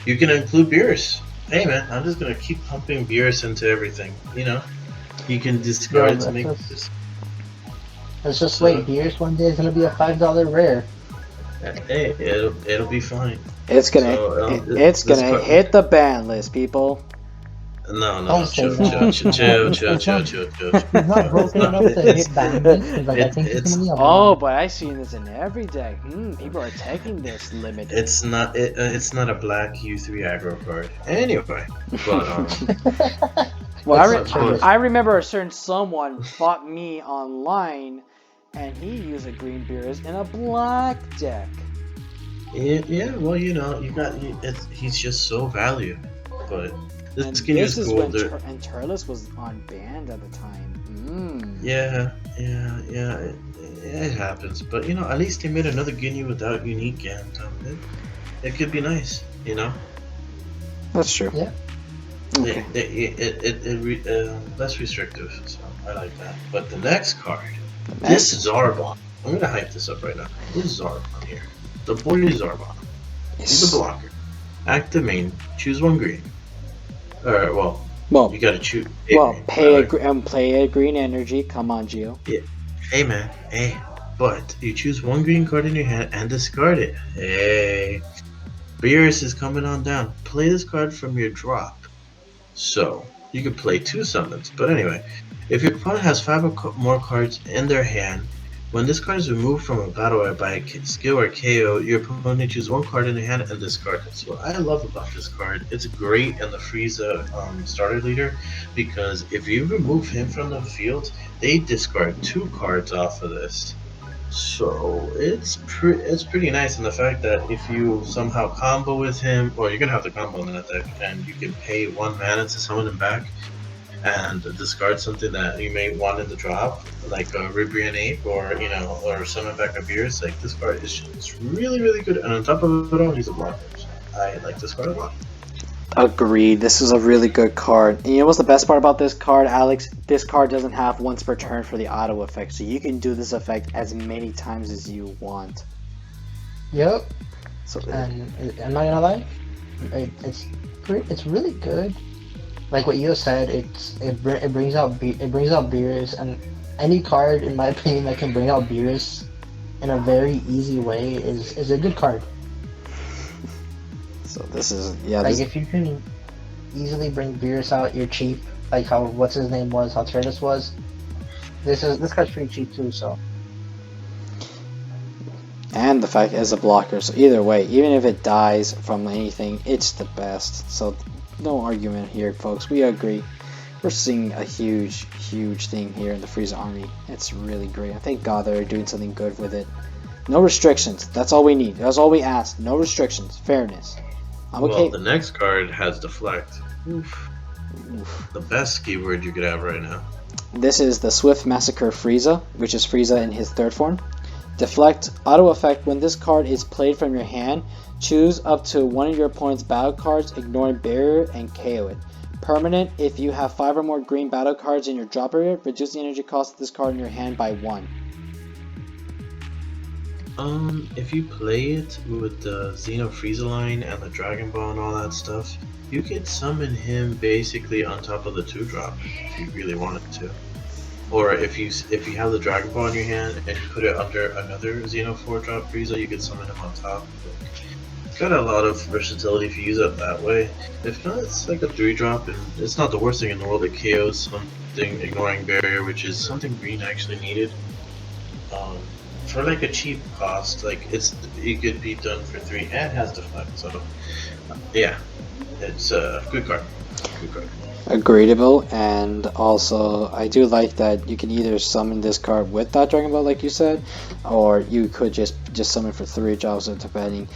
[SPEAKER 4] you can include Beerus. Hey man, I'm just gonna keep pumping Beerus into everything. You can discard it to make this.
[SPEAKER 3] Let's just wait. Beerus one day is gonna be a $5 rare.
[SPEAKER 4] Hey, it'll be fine.
[SPEAKER 1] It's gonna hit the ban list, people.
[SPEAKER 4] No, chill.
[SPEAKER 3] He's not broken enough to hit ban list. Like, I think it's gonna be a
[SPEAKER 1] but I've seen this in every deck. People are taking this limit.
[SPEAKER 4] It's not a black U3 aggro card. Anyway, but
[SPEAKER 1] well, I remember a certain someone fought me online, and he used a green Beerus in a black deck.
[SPEAKER 4] Yeah. Well, he's just so valued, but.
[SPEAKER 1] This is when Turles was unbanned at the time.
[SPEAKER 4] Yeah, it happens. But at least they made another Ginyu without unique, and it could be nice.
[SPEAKER 1] That's true.
[SPEAKER 3] Yeah.
[SPEAKER 1] Okay.
[SPEAKER 4] Less restrictive, so I like that. But the next card, this Zarbon. I'm gonna hype this up right now. This Zarbon here, the boy Zarbon. He's a blocker. Active main. Choose 1 green. Well, you gotta choose.
[SPEAKER 1] Play a green energy. Come on, Gio.
[SPEAKER 4] Yeah. Hey, man. Hey. But you choose 1 green card in your hand and discard it. Hey. Beerus is coming on down. Play this card from your drop. So, you can play 2 summons. But anyway, if your opponent has 5 or more cards in their hand, when this card is removed from a battle area by a skill or KO, your opponent chooses 1 card in their hand and discard it. So what I love about this card, it's great in the Frieza starter leader, because if you remove him from the field, they discard 2 cards off of this. So it's pretty nice in the fact that if you somehow combo with him, well, you're gonna have to combo in that deck, and you can pay 1 mana to summon him back and discard something that you may want in the drop, like a Ribrian Ape, or summon back a Beerus. Like, this card is just really, really good, and on top of it all, he's a blocker. So I like this card a lot.
[SPEAKER 1] Agreed. This is a really good card. And you know what's the best part about this card, Alex? This card doesn't have once per turn for the auto effect, so you can do this effect as many times as you want.
[SPEAKER 3] Yep.
[SPEAKER 1] So,
[SPEAKER 3] and am I gonna lie? It's really good. Like what you said, it brings out Beerus, and any card, in my opinion, that can bring out Beerus in a very easy way is a good card.
[SPEAKER 1] So this is
[SPEAKER 3] if you can easily bring Beerus out, you're cheap. Like how what's his name was, how Turles was. This card's pretty cheap too. So.
[SPEAKER 1] And the fact is a blocker. So either way, even if it dies from anything, it's the best. So. No argument here, folks. We agree. We're seeing a huge thing here in the Frieza army. It's really great. I thank God they're doing something good with it. No restrictions. That's all we need. That's all we ask. No restrictions. Fairness. I'm okay.
[SPEAKER 4] Well, the next card has Deflect. Oof. The best keyword you could have right now.
[SPEAKER 1] This is the Swift Massacre Frieza, which is Frieza in his 3rd form. Deflect, auto effect. When this card is played from your hand, choose up to one of your opponent's battle cards, ignoring barrier, and KO it. Permanent, if you have 5 or more green battle cards in your drop area, reduce the energy cost of this card in your hand by 1.
[SPEAKER 4] If you play it with the Xeno Frieza line and the Dragon Ball and all that stuff, You could summon him basically on top of the 2-drop if you really wanted to. Or if you have the Dragon Ball in your hand and you put it under another Xeno 4-drop Frieza, you could summon him on top. Like, it's got a lot of versatility if you use it that way. If not, it's like a 3-drop, and it's not the worst thing in the world. It KOs something, ignoring barrier, which is something green actually needed. For like a cheap cost, like it could be done for 3 and has deflect. So yeah, it's a good card. Good card.
[SPEAKER 1] Agreeable, and also I do like that you can either summon this card with that Dragon Ball like you said, or you could just summon for 3 drops depending.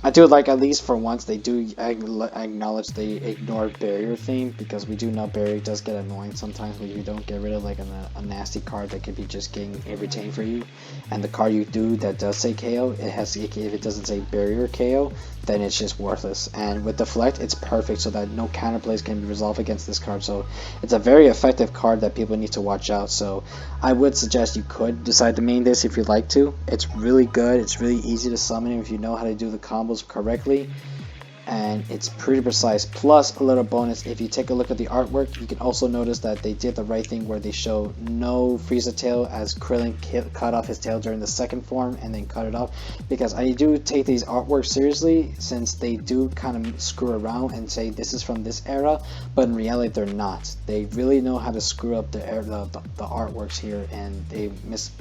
[SPEAKER 1] I do like, at least for once, they do acknowledge the ignore barrier theme, because we do know barrier does get annoying sometimes when you don't get rid of like a nasty card that could be just getting irritating for you. And the card you do that does say KO, if it doesn't say barrier KO, then it's just worthless. And with deflect, it's perfect so that no counterplays can be resolved against this card. So it's a very effective card that people need to watch out. So I would suggest you could decide to main this if you'd like to. It's really good. It's really easy to summon if you know how to do the combos correctly, and it's pretty precise. Plus a little bonus, if you take a look at the artwork, you can also notice that they did the right thing where they show no Frieza tail, as Krillin cut off his tail during the second form and then cut it off, because I do take these artworks seriously, since they do kind of screw around and say this is from this era, but in reality they're not. They really know how to screw up the artworks here, and they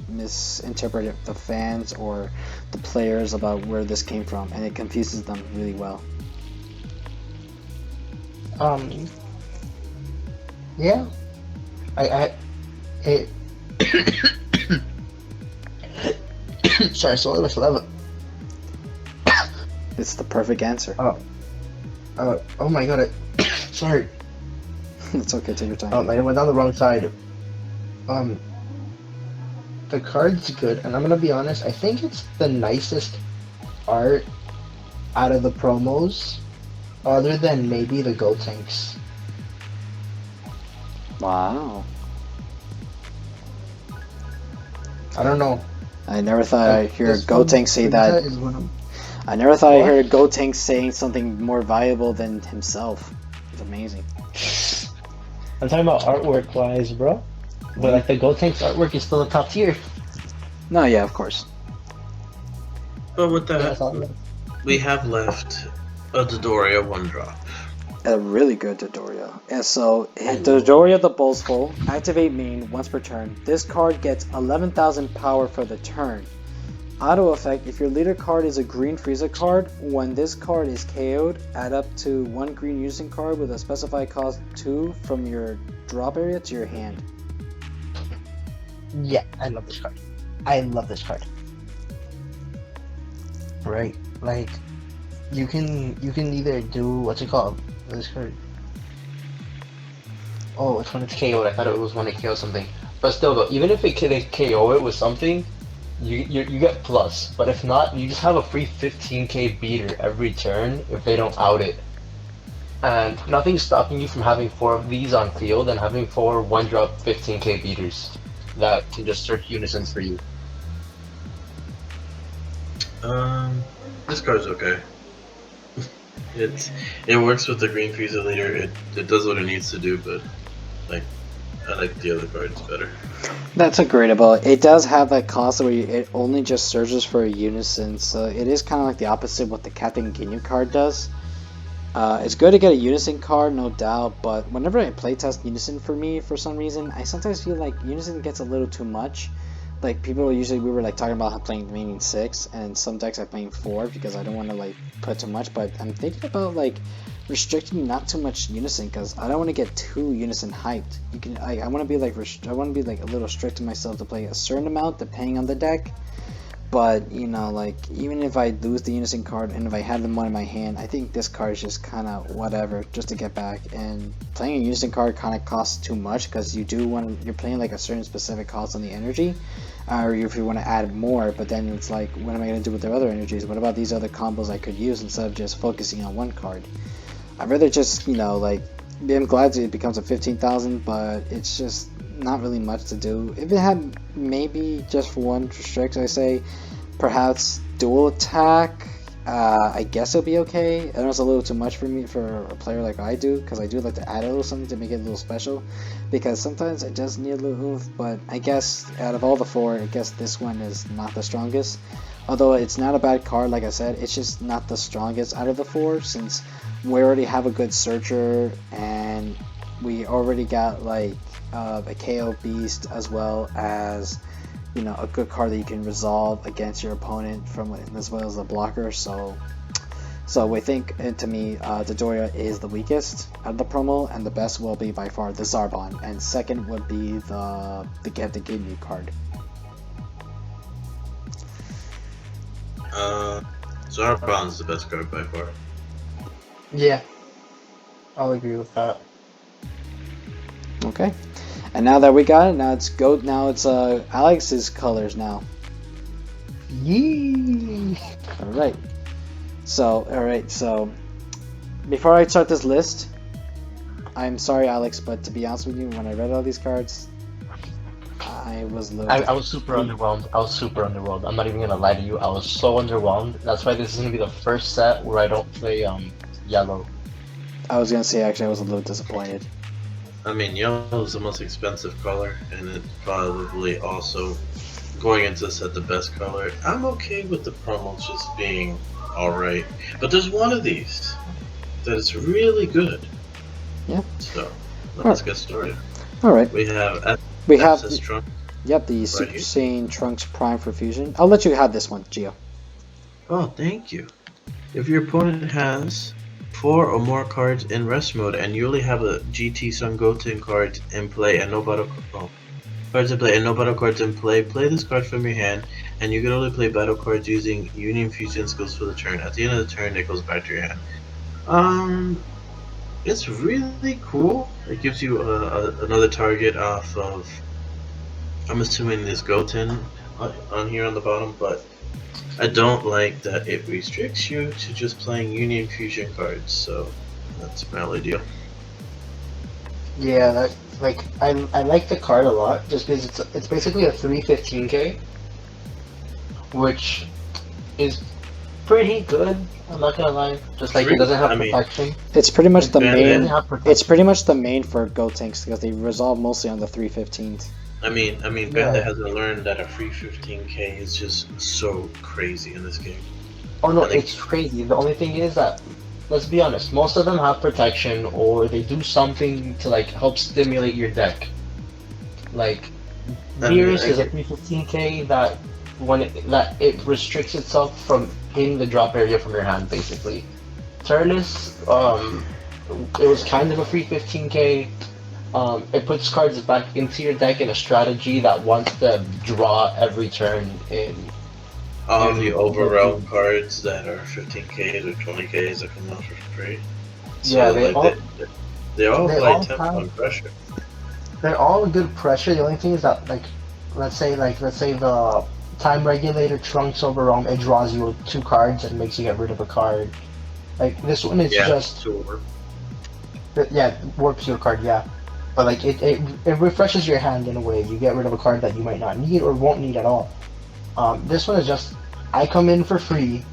[SPEAKER 1] misinterpreted the fans or the players about where this came from, and it confuses them really well.
[SPEAKER 3] Yeah, it. Sorry, so I love it.
[SPEAKER 1] It's the perfect answer.
[SPEAKER 3] Oh my god, sorry.
[SPEAKER 1] It's okay, take your time.
[SPEAKER 3] I went down the wrong side. The card's good, and I'm gonna be honest, I think it's the nicest art out of the promos, other than maybe the Gotenks.
[SPEAKER 1] Wow.
[SPEAKER 3] I don't know.
[SPEAKER 1] I never thought I'd hear
[SPEAKER 3] This
[SPEAKER 1] Gotenks say
[SPEAKER 3] Frieza
[SPEAKER 1] that.
[SPEAKER 3] is one of-
[SPEAKER 1] I never thought I'd
[SPEAKER 3] What?
[SPEAKER 1] hear Gotenks saying something more valuable than himself. It's amazing.
[SPEAKER 3] I'm talking about artwork wise, bro. But like the Gotenks artwork is still a top tier.
[SPEAKER 1] No, yeah, of course.
[SPEAKER 4] But with
[SPEAKER 3] Yeah,
[SPEAKER 4] that,
[SPEAKER 3] that's all.
[SPEAKER 4] we have left a Dodoria 1-drop.
[SPEAKER 1] A really good Dodoria. And so, Dodoria the Boastful, activate main once per turn. This card gets 11,000 power for the turn. Auto effect, if your leader card is a green Frieza card, when this card is KO'd, add up to 1 green using card with a specified cost 2 from your drop area to your hand.
[SPEAKER 3] Yeah, I love this card. I love this card. Right, like you can either do what's it called? This card. Oh, it's when it's KO'd. I thought it was when it KO something. But still, though, even if they KO it with something, you get plus. But if not, you just have a free 15k beater every turn if they don't out it. And nothing's stopping you from having 4 of these on field and having 4 1-drop 15k beaters that can just search unisons for you.
[SPEAKER 4] This card's okay. It works with the green Frieza leader. It does what it needs to do, but like I like the other cards better.
[SPEAKER 1] That's agreeable. It does have that cost where it only just searches for a unison, so it is kind of like the opposite of what the Captain Ginyu card does. It's good to get a unison card, no doubt, but whenever I playtest unison for me, for some reason, I sometimes feel like unison gets a little too much. Like we were like talking about playing maining 6, and some decks I'm playing 4 because I don't want to like put too much, but I'm thinking about like restricting not too much unison, because I don't want to get too unison hyped. I want to be like a little strict to myself to play a certain amount depending on the deck. But you know, like even if I lose the unison card and if I have the one in my hand, I think this card is just kind of whatever, just to get back. And playing a unison card kind of costs too much, because you're playing like a certain specific cost on the energy, or if you want to add more. But then it's like, what am I going to do with the other energies? What about these other combos I could use instead of just focusing on one card? I'd rather just, you know, like, I'm glad it becomes a 15,000, but it's just not really much to do. If it had maybe just for one restrict, I say perhaps dual attack, I guess it'll be okay. I know it's a little too much for me, for a player like I do, because I do like to add a little something to make it a little special, because sometimes I just need a little oomph. But I guess out of all the four, I guess this one is not the strongest. Although it's not a bad card, like I said, it's just not the strongest out of the four, since we already have a good searcher, and we already got like a KO beast, as well as, you know, a good card that you can resolve against your opponent from, as well as a blocker. So we think, and to me, Dodoria is the weakest out of the promo, and the best will be by far the Zarbon, and second would be the Get the Ginyu card.
[SPEAKER 4] Zarbon's the best card by far.
[SPEAKER 3] Yeah, I'll agree with that.
[SPEAKER 1] Okay, and now that we got it, now it's Alex's colors now.
[SPEAKER 3] Yee!
[SPEAKER 1] All right. So before I start this list, I'm sorry, Alex, but to be honest with you, when I read all these cards, I was
[SPEAKER 3] I was super underwhelmed. I'm not even gonna lie to you. I was so underwhelmed. That's why this is gonna be the first set where I don't play yellow.
[SPEAKER 1] I was gonna say, actually, I was a little disappointed.
[SPEAKER 4] I mean, yellow is the most expensive color, and it's probably also going into the set the best color. I'm okay with the promos just being alright, but there's one of these that is really good.
[SPEAKER 1] Yeah.
[SPEAKER 4] So let's get started.
[SPEAKER 1] All right.
[SPEAKER 4] We have
[SPEAKER 1] the
[SPEAKER 4] Trunks.
[SPEAKER 1] Yep, the Super Saiyan Trunks Prime for Fusion. I'll let you have this one, Gio.
[SPEAKER 4] Oh, thank you. If your opponent has 4 or more cards in rest mode, and you only have a GT Son Goten card in play and no battle cards in play and no battle cards in play this card from your hand, and you can only play battle cards using Union Fusion skills for the turn. At the end of the turn, it goes back to your hand. It's really cool. It gives you another target off of, I'm assuming this Goten on here on the bottom, but I don't like that it restricts you to just playing Union Fusion cards, so that's my only deal.
[SPEAKER 3] Yeah, I like the card a lot, just because it's basically a 315k, which is pretty good. I'm not gonna lie. Just like it doesn't have protection.
[SPEAKER 1] It's pretty much the main.
[SPEAKER 3] It's
[SPEAKER 1] It's pretty much the main for Gotenks, because they resolve mostly on the 315s.
[SPEAKER 4] I mean, Banda hasn't learned that a free 15k is just so crazy in this game.
[SPEAKER 3] Oh no, it's crazy. The only thing is that, let's be honest, most of them have protection, or they do something to like help stimulate your deck. Like, Beerus is a 315k that it restricts itself from hitting the drop area from your hand, basically. Turles, it was kind of a free 15k. It puts cards back into your deck in a strategy that wants to draw every turn in.
[SPEAKER 4] All the Overrealm cards that are 15ks or 20ks that come out for free. So
[SPEAKER 3] yeah,
[SPEAKER 4] they all play temp on pressure.
[SPEAKER 3] They're all good pressure. The only thing is that, like, let's say the time regulator Trunks Overrealm, it draws you 2 cards and makes you get rid of a card. Like, this one is just
[SPEAKER 4] warp.
[SPEAKER 3] Warps your card, yeah. But like it refreshes your hand in a way. You get rid of a card that you might not need or won't need at all. This one is just, I come in for free,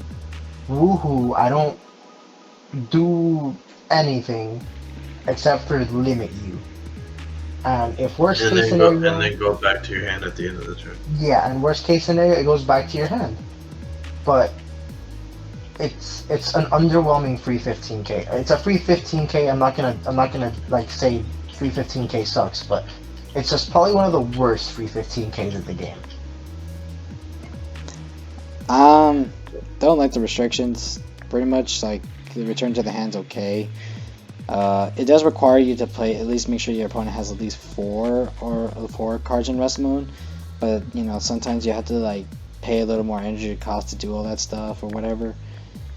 [SPEAKER 3] woohoo, I don't do anything except for limit you. And if worst case scenario,
[SPEAKER 4] and then go back to your hand at the end of the turn.
[SPEAKER 3] Yeah, and worst case scenario, it goes back to your hand. But it's an underwhelming free 15k. It's a free 15k. I'm not gonna like say free 15k sucks, but it's just probably one of the worst free 15ks in the game.
[SPEAKER 1] Don't like the restrictions. Pretty much like the return to the hand's okay. It does require you to play, at least make sure your opponent has at least 4 cards in rest mode, but you know, sometimes you have to like pay a little more energy cost to do all that stuff or whatever.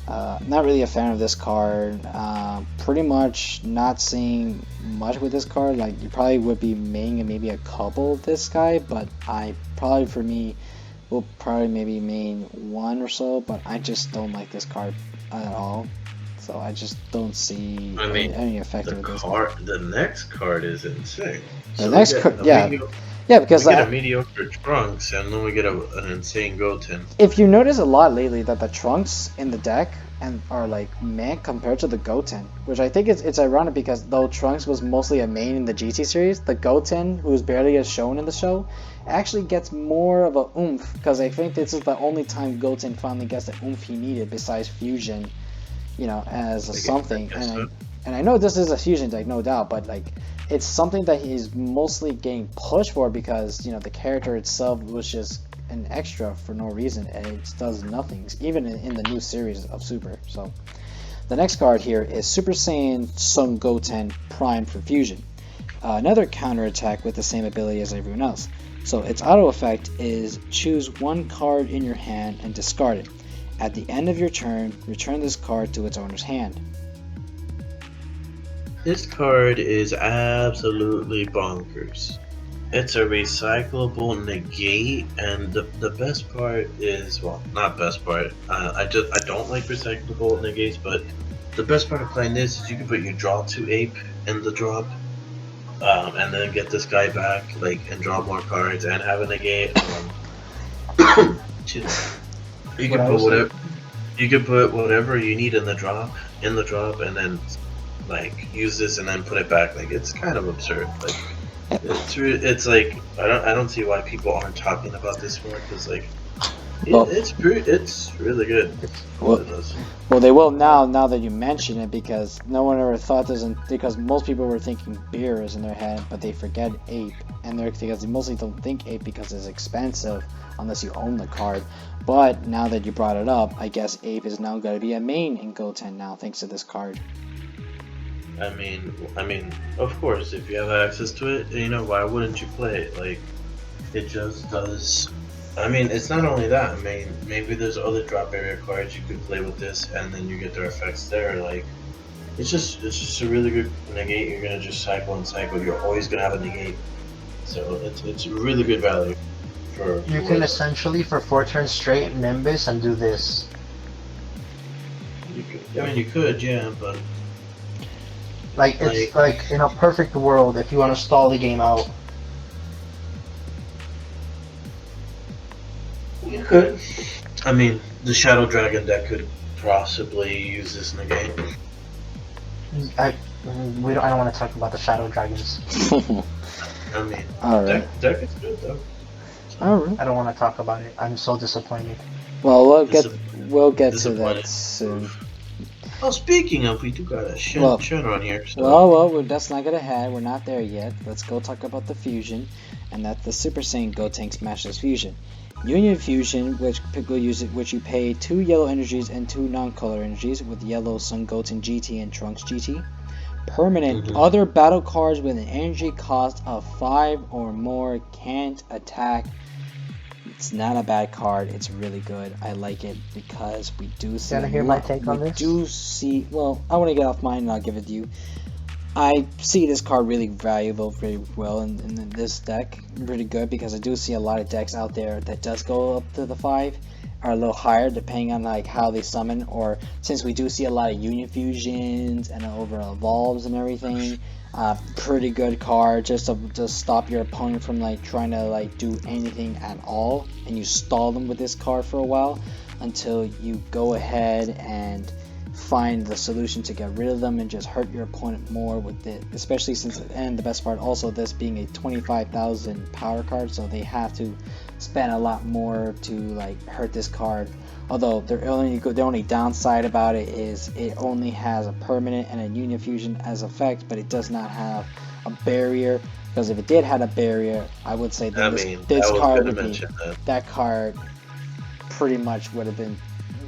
[SPEAKER 1] Not really a fan of this card. Pretty much not seeing much with this card. Like, you probably would be maining maybe a couple of this guy, but for me will probably maybe main 1 or so, but I just don't like this card at all. So I just don't see any effect of this.
[SPEAKER 4] The next card is insane.
[SPEAKER 1] The next card, yeah. Yeah, because
[SPEAKER 4] We get a mediocre Trunks, and then we get an insane Goten.
[SPEAKER 1] if you notice a lot lately that the Trunks in the deck and are like meh compared to the Goten, which I think it's ironic because though Trunks was mostly a main in the GT series, the Goten, who's barely as shown in the show, actually gets more of a oomph because I think this is the only time Goten finally gets the oomph he needed besides fusion, as a something. And I know this is a fusion deck, no doubt, but like it's something that he's mostly getting pushed for because the character itself was just an extra for no reason and it does nothing, even in the new series of Super. So the next card here is Super Saiyan Son Goten Prime for Fusion. Another counter attack with the same ability as everyone else. So its auto effect is choose one card in your hand and discard it. At the end of your turn, return this card to its owner's hand.
[SPEAKER 4] This card is absolutely bonkers. It's a recyclable negate, and the best part is, well, not best part. I don't like recyclable negates, but the best part of playing this is you can put your draw 2 ape in the drop, and then get this guy back, and draw more cards and have a negate. You can put whatever. You can put whatever you need in the drop, and then use this and then put it back. It's kind of absurd. It's like I don't see why people aren't talking about this more because it's really good.
[SPEAKER 1] Well, they will now that you mention it because no one ever thought because most people were thinking beer is in their head, but they forget ape, and because they mostly don't think ape because it's expensive unless you own the card. But now that you brought it up, I guess ape is now going to be a main in Goten now thanks to this card.
[SPEAKER 4] I mean, of course, if you have access to it, why wouldn't you play it? It just does. I mean, it's not only that. I mean, maybe there's other drop area cards you could play with this, and then you get their effects there. It's just a really good negate. You're gonna just cycle and cycle. You're always gonna have a negate, so it's really good value.
[SPEAKER 3] You can essentially for 4 turns straight Nimbus and do this.
[SPEAKER 4] You could, yeah, but.
[SPEAKER 3] It's like in a perfect world if you want to stall the game out.
[SPEAKER 4] You could. I mean, the Shadow Dragon deck could possibly use this negate.
[SPEAKER 3] I don't want to talk about the Shadow Dragons.
[SPEAKER 4] I mean,
[SPEAKER 1] alright.
[SPEAKER 4] Deck is good though.
[SPEAKER 1] Alright.
[SPEAKER 3] I don't want to talk about it. I'm so disappointed.
[SPEAKER 1] Well, we'll get to that soon.
[SPEAKER 4] Oh, speaking of, we do got a Shenron here. So.
[SPEAKER 1] Well, that's not gonna happen. We're not there yet. Let's go talk about the fusion, and that's the Super Saiyan Gotenks Masters Fusion. Union Fusion, which you pay 2 yellow energies and 2 non-color energies, with yellow Son Goten GT and Trunks GT. Permanent, other battle cards with an energy cost of 5 or more can't attack. It's not a bad card. It's really good. I like it because we do see.
[SPEAKER 3] You wanna hear my take on this?
[SPEAKER 1] Well, I want to get off mine and I'll give it to you. I see this card really valuable, pretty well in this deck. Pretty good because I do see a lot of decks out there that does go up to the 5 or a little higher depending on how they summon, or since we do see a lot of Union Fusions and over evolves and everything. Pretty good card just to stop your opponent from trying to do anything at all, and you stall them with this card for a while until you go ahead and find the solution to get rid of them and just hurt your opponent more with it, especially since, and the best part also, this being a 25,000 power card, so they have to spend a lot more to hurt this card. Although the only downside about it is it only has a permanent and a Union Fusion as effect, but it does not have a barrier. Because if it did have a barrier, I would say that this card would be that card pretty much would have been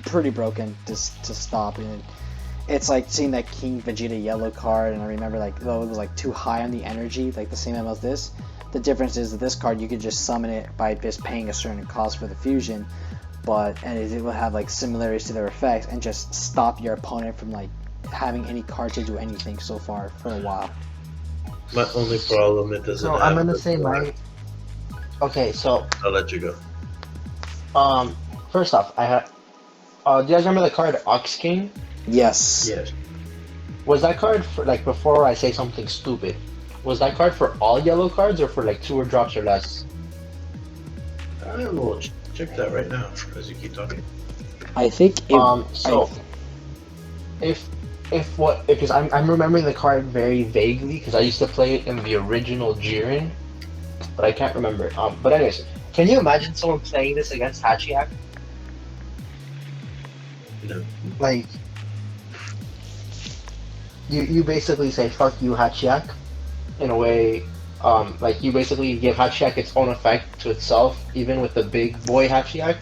[SPEAKER 1] pretty broken to stop. And it's like seeing that King Vegeta yellow card, and I remember though it was too high on the energy, the same amount as this. The difference is that this card you could just summon it by just paying a certain cost for the fusion. And it will have similarities to their effects and just stop your opponent from having any card to do anything so far for a while.
[SPEAKER 4] My only problem, it doesn't.
[SPEAKER 3] So I'm gonna say my. Okay, so
[SPEAKER 4] I'll let you go.
[SPEAKER 3] First off, I had. Do you guys remember the card Ox King?
[SPEAKER 1] Yes.
[SPEAKER 4] Yes.
[SPEAKER 3] Was that card for before I say something stupid? Was that card for all yellow cards or for like 2 drops or less?
[SPEAKER 4] I will check that right now as you keep talking.
[SPEAKER 1] I think it.
[SPEAKER 3] So if what because I'm remembering the card very vaguely because I used to play it in the original Jiren, but I can't remember. But anyways, can you imagine someone playing this against Hachiak?
[SPEAKER 4] No.
[SPEAKER 3] Like, you basically say fuck you Hachiak, in a way. Like you basically give Hachiak its own effect to itself, even with the big boy Hachiak.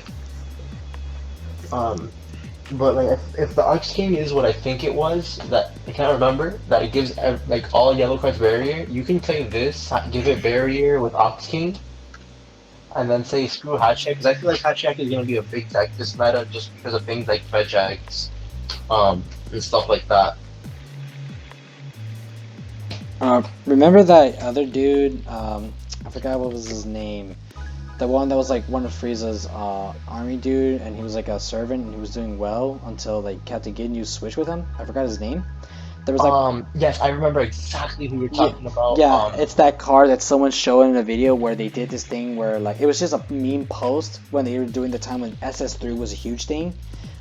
[SPEAKER 3] But like if the Ox King is what I think it was, that I can't remember, that it gives like all yellow cards barrier, you can play this, give it barrier with Ox King, and then say screw Hachiak, because I feel like Hachiak is gonna be a big deck this meta just because of things like Vegex, and stuff like that.
[SPEAKER 1] Remember that other dude? I forgot what was his name. The one that was like one of Frieza's army dude, and he was like a servant, and he was doing well until they kept to Ginyu switch with him. I forgot his name. There was like
[SPEAKER 3] Yes, I remember exactly who you're talking about.
[SPEAKER 1] yeah, it's that card that someone showed in a video where they did this thing where like it was just a meme post when they were doing the time when SS3 was a huge thing.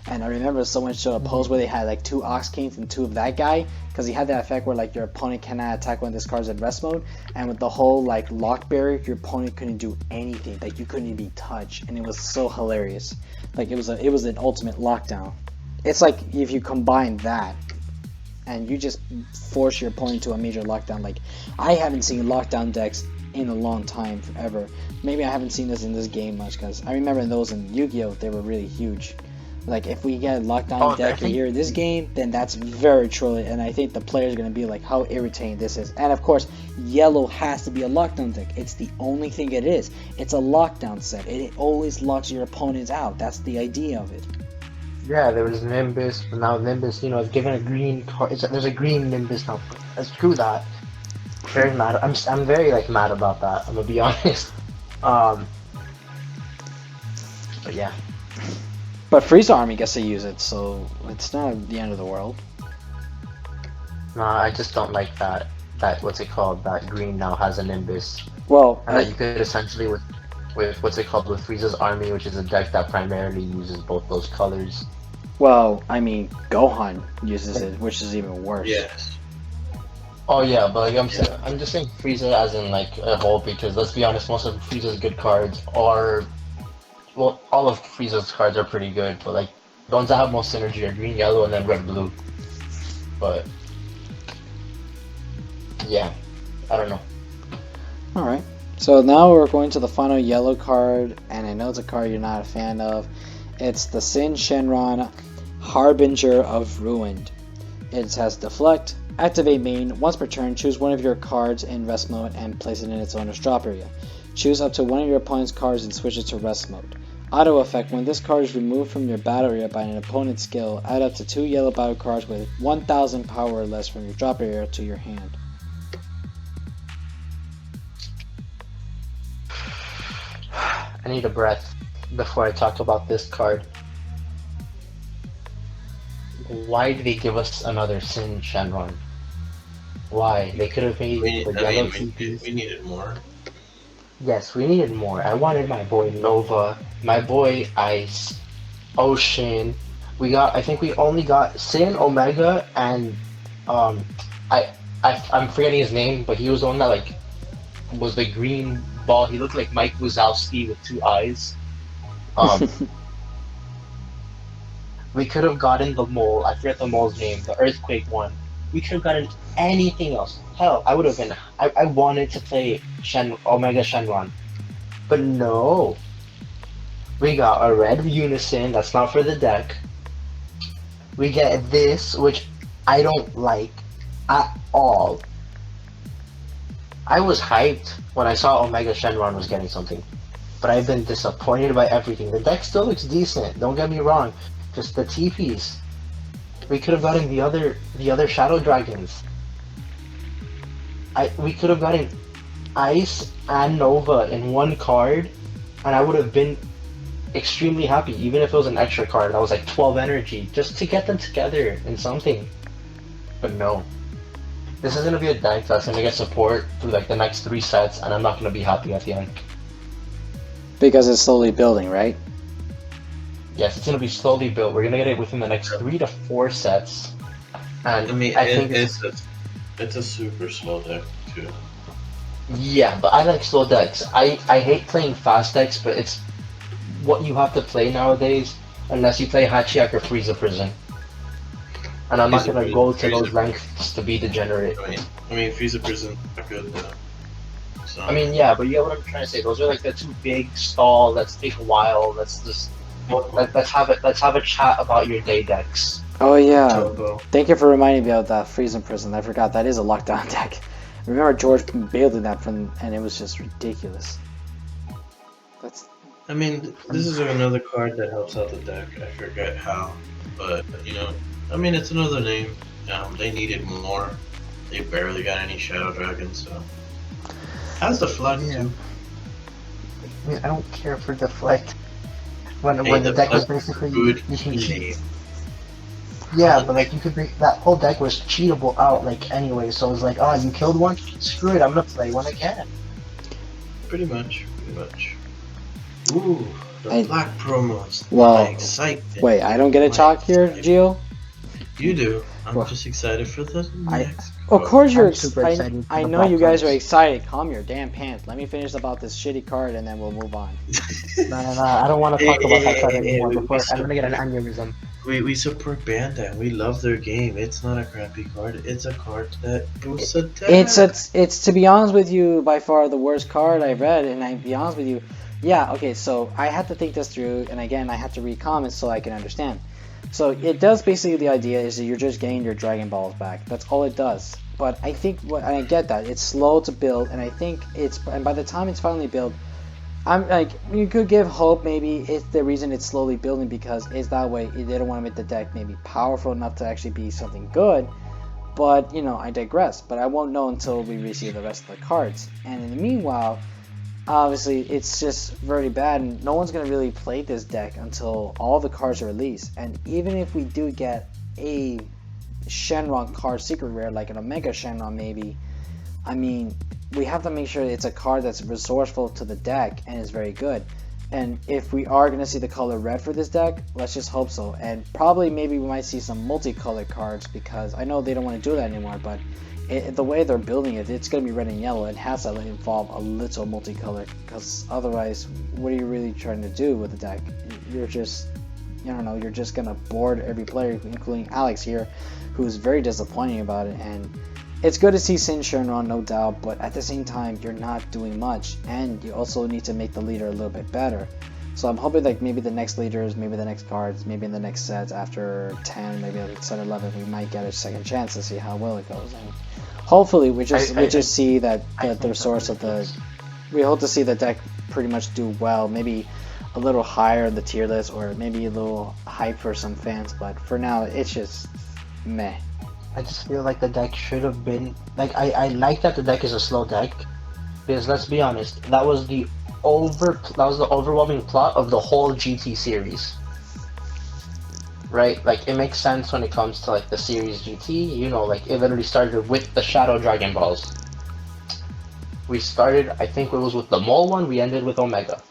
[SPEAKER 1] And I remember someone showed a post where they had like 2 Ox Kings and 2 of that guy, because he had that effect where like your opponent cannot attack when this card's in rest mode, and with the whole like lock barrier, your opponent couldn't do anything, like you couldn't even be touched, and it was so hilarious. Like it was an ultimate lockdown. It's like if you combine that and you just force your opponent to a major lockdown. Like I haven't seen lockdown decks in a long time ever. Maybe I haven't seen this in this game much, because I remember those in Yu-Gi-Oh! They were really huge. Like, if we get a lockdown deck here in this game, then that's very trolly, and I think the players are going to be like, how irritating this is. And of course, yellow has to be a lockdown deck. It's the only thing it is. It's a lockdown set. It always locks your opponents out. That's the idea of it.
[SPEAKER 3] Yeah, there was Nimbus, but now Nimbus, is given a green card. There's a green Nimbus now. Screw that. Very mad. I'm very, like, mad about that, I'm going to be honest. But yeah.
[SPEAKER 1] But Frieza Army gets to use it, so it's not the end of the world.
[SPEAKER 3] Nah, I just don't like that what's it called, that green now has a Nimbus.
[SPEAKER 1] Well,
[SPEAKER 3] and that you could essentially with what's it called, with Frieza's Army, which is a deck that primarily uses both those colors.
[SPEAKER 1] Well, I mean, Gohan uses it, which is even worse.
[SPEAKER 4] Yes.
[SPEAKER 3] Oh yeah, but like I'm just saying Frieza as in like a whole, because let's be honest, most of Frieza's good cards are, well, all of Frieza's cards are pretty good, but like the ones that have most synergy are green, yellow, and then red, blue. But yeah, I don't know.
[SPEAKER 1] Alright, so now we're going to the final yellow card, and I know it's a card you're not a fan of. It's the Sin Shenron Harbinger of Ruined. It has Deflect, activate main, once per turn, choose one of your cards in rest mode and place it in its owner's drop area. Choose up to one of your opponent's cards and switch it to rest mode. Auto effect, when this card is removed from your battle area by an opponent's skill, add up to 2 yellow battle cards with 1000 power or less from your drop area to your hand.
[SPEAKER 3] I need a breath before I talk about this card. Why did they give us another Sin Shenron? Why? They could have made the yellow TPs.
[SPEAKER 4] We needed more.
[SPEAKER 3] Yes, we needed more. I wanted my boy Nova, my boy Ice, Ocean. I think we only got Sin, Omega, and I'm forgetting his name, but he was the one that like was the green ball. He looked like Mike Wazowski with 2 eyes. We could have gotten the mole. I forget the mole's name. The earthquake one. We could have gotten anything else. Hell, I would have been. I wanted to play Omega Shenron, but no. We got a red Unison. That's not for the deck. We get this, which I don't like at all. I was hyped when I saw Omega Shenron was getting something, but I've been disappointed by everything. The deck still looks decent. Don't get me wrong. Just the TPs. We could have gotten the other Shadow Dragons. We could have gotten Ice and Nova in one card, and I would have been extremely happy, even if it was an extra card that was like 12 energy, just to get them together in something. But no. This is gonna be a deck that's gonna get support through like the next 3 sets, and I'm not gonna be happy at the end.
[SPEAKER 1] Because it's slowly building, right?
[SPEAKER 3] Yes, it's gonna be slowly built. We're gonna get it within the next 3 to 4 sets, and
[SPEAKER 4] I mean,
[SPEAKER 3] I think it's
[SPEAKER 4] it's a super slow deck too.
[SPEAKER 3] yeah. But I like slow decks. I hate playing fast decks, but it's what you have to play nowadays, unless you play Hachiak or Frieza Prison. And I'm not
[SPEAKER 4] Frieza
[SPEAKER 3] gonna go to
[SPEAKER 4] Frieza
[SPEAKER 3] those lengths to be degenerate.
[SPEAKER 4] I mean, Frieza Prison not good though. So,
[SPEAKER 3] I mean, yeah, but you get what I'm trying to say. Those are like the 2 big stall. Let's take a while. Let's just let's have it. Let's have a chat about your day decks.
[SPEAKER 1] Oh yeah.
[SPEAKER 4] Turbo.
[SPEAKER 1] Thank you for reminding me of that Freezing Prison. I forgot that is a lockdown deck. Remember George building that from, and it was just ridiculous. That's
[SPEAKER 4] I mean, this is another card that helps out the deck. I forget how, but you know, I mean, it's another name. They needed more. They barely got any Shadow Dragons, so. How's the Flood too?
[SPEAKER 3] I mean, I don't care for deflect. When
[SPEAKER 4] Hey,
[SPEAKER 3] the
[SPEAKER 4] the
[SPEAKER 3] deck was
[SPEAKER 4] Flood
[SPEAKER 3] basically
[SPEAKER 4] good
[SPEAKER 3] you can cheat.
[SPEAKER 4] name.
[SPEAKER 3] Yeah, but like you could bring that whole deck was cheatable out like anyway. So it was like, oh, you killed one, screw it, I'm gonna play one again.
[SPEAKER 4] Pretty much. Ooh, the
[SPEAKER 1] I-
[SPEAKER 4] black promos.
[SPEAKER 1] Well,
[SPEAKER 4] My excitement.
[SPEAKER 1] wait, I don't get a
[SPEAKER 4] My
[SPEAKER 1] chalk here,
[SPEAKER 4] excitement.
[SPEAKER 1] Gio?
[SPEAKER 4] You do. I'm
[SPEAKER 1] Well,
[SPEAKER 4] just excited for the
[SPEAKER 1] I-
[SPEAKER 4] next.
[SPEAKER 1] Of course you're
[SPEAKER 3] I'm super excited for
[SPEAKER 1] I
[SPEAKER 3] the
[SPEAKER 1] know
[SPEAKER 3] Black
[SPEAKER 1] you guys are
[SPEAKER 3] Cards.
[SPEAKER 1] excited. Calm your damn pants. Let me finish about this shitty card and then we'll move on.
[SPEAKER 3] No, I don't want to talk about that card anymore
[SPEAKER 4] we
[SPEAKER 3] before I'm
[SPEAKER 4] still-
[SPEAKER 3] gonna get an aneurysm.
[SPEAKER 4] We support Bandai. We love their game. It's not a crappy card. It's a card that boosts attack.
[SPEAKER 1] It's to be honest with you, by far the worst card I've read, and I be honest with you, yeah, okay, so I had to think this through, and again I had to read comments so I can understand. So it does basically, the idea is that you're just getting your Dragon Balls back. That's all it does. But I think and I get that it's slow to build, and I think and by the time it's finally built, I'm like, you could give hope maybe it's the reason it's slowly building because it's that way they don't want to make the deck maybe powerful enough to actually be something good. But you know, I digress. But I won't know until we receive the rest of the cards. And in the meanwhile, obviously it's just very bad, and no one's gonna really play this deck until all the cards are released. And even if we do get a Shenron card secret rare, like an Omega Shenron maybe, I mean, we have to make sure it's a card that's resourceful to the deck and is very good. And if we are going to see the color red for this deck, let's just hope so. And probably maybe we might see some multicolored cards, because I know they don't want to do that anymore, but the way they're building it, it's going to be red and yellow. It has to involve a little multicolored, because otherwise, what are you really trying to do with the deck? You're just, I don't know, you're just going to board every player, including Alex here, who's very disappointing about it. And it's good to see Sin Shenron, no doubt, but at the same time, you're not doing much, and you also need to make the leader a little bit better. So I'm hoping like maybe the next leaders, maybe the next cards, maybe in the next sets after 10, maybe at set 11, we might get a second chance to see how well it goes. And hopefully we just see that the source of the, we hope to see the deck pretty much do well, maybe a little higher in the tier list, or maybe a little hype for some fans. But for now, it's just meh.
[SPEAKER 3] I just feel like the deck should have been like I like that the deck is a slow deck, because let's be honest, that was the overwhelming plot of the whole GT series. Right? Like it makes sense when it comes to like the series GT, you know, like it literally started with the Shadow Dragon Balls. We started, I think it was with the Mole one, we ended with Omega.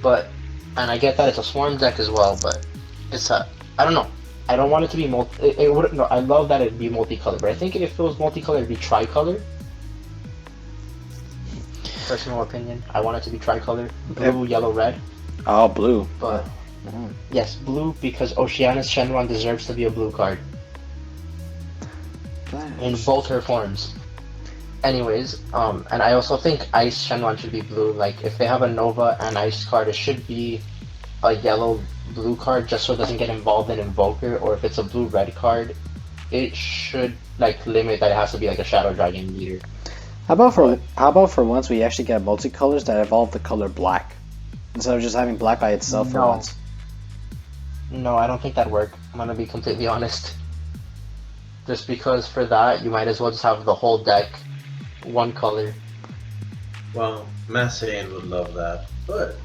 [SPEAKER 3] But, and I get that it's a Swarm deck as well, but it's I don't know. I don't want it to be it wouldn't. No, I love that it'd be multicolored, but I think if it was multicolored, it'd be tricolor. Personal opinion. I want it to be tricolor: blue, yellow, red.
[SPEAKER 1] Oh, blue.
[SPEAKER 3] But yes, blue, because Oceanus Shenron deserves to be a blue card in both her forms. Anyways, and I also think Ice Shenron should be blue. Like if they have a Nova and Ice card, it should be a yellow blue card, just so it doesn't get involved in Invoker. Or if it's a blue red card, it should like limit that it has to be like a Shadow Dragon leader.
[SPEAKER 1] How about for once we actually get multicolors that evolve the color black, instead of just having black by itself for once?
[SPEAKER 3] No, I don't think that'd work. I'm gonna be completely honest. Just because for that, you might as well just have the whole deck one color.
[SPEAKER 4] Well, Massacre would love that, but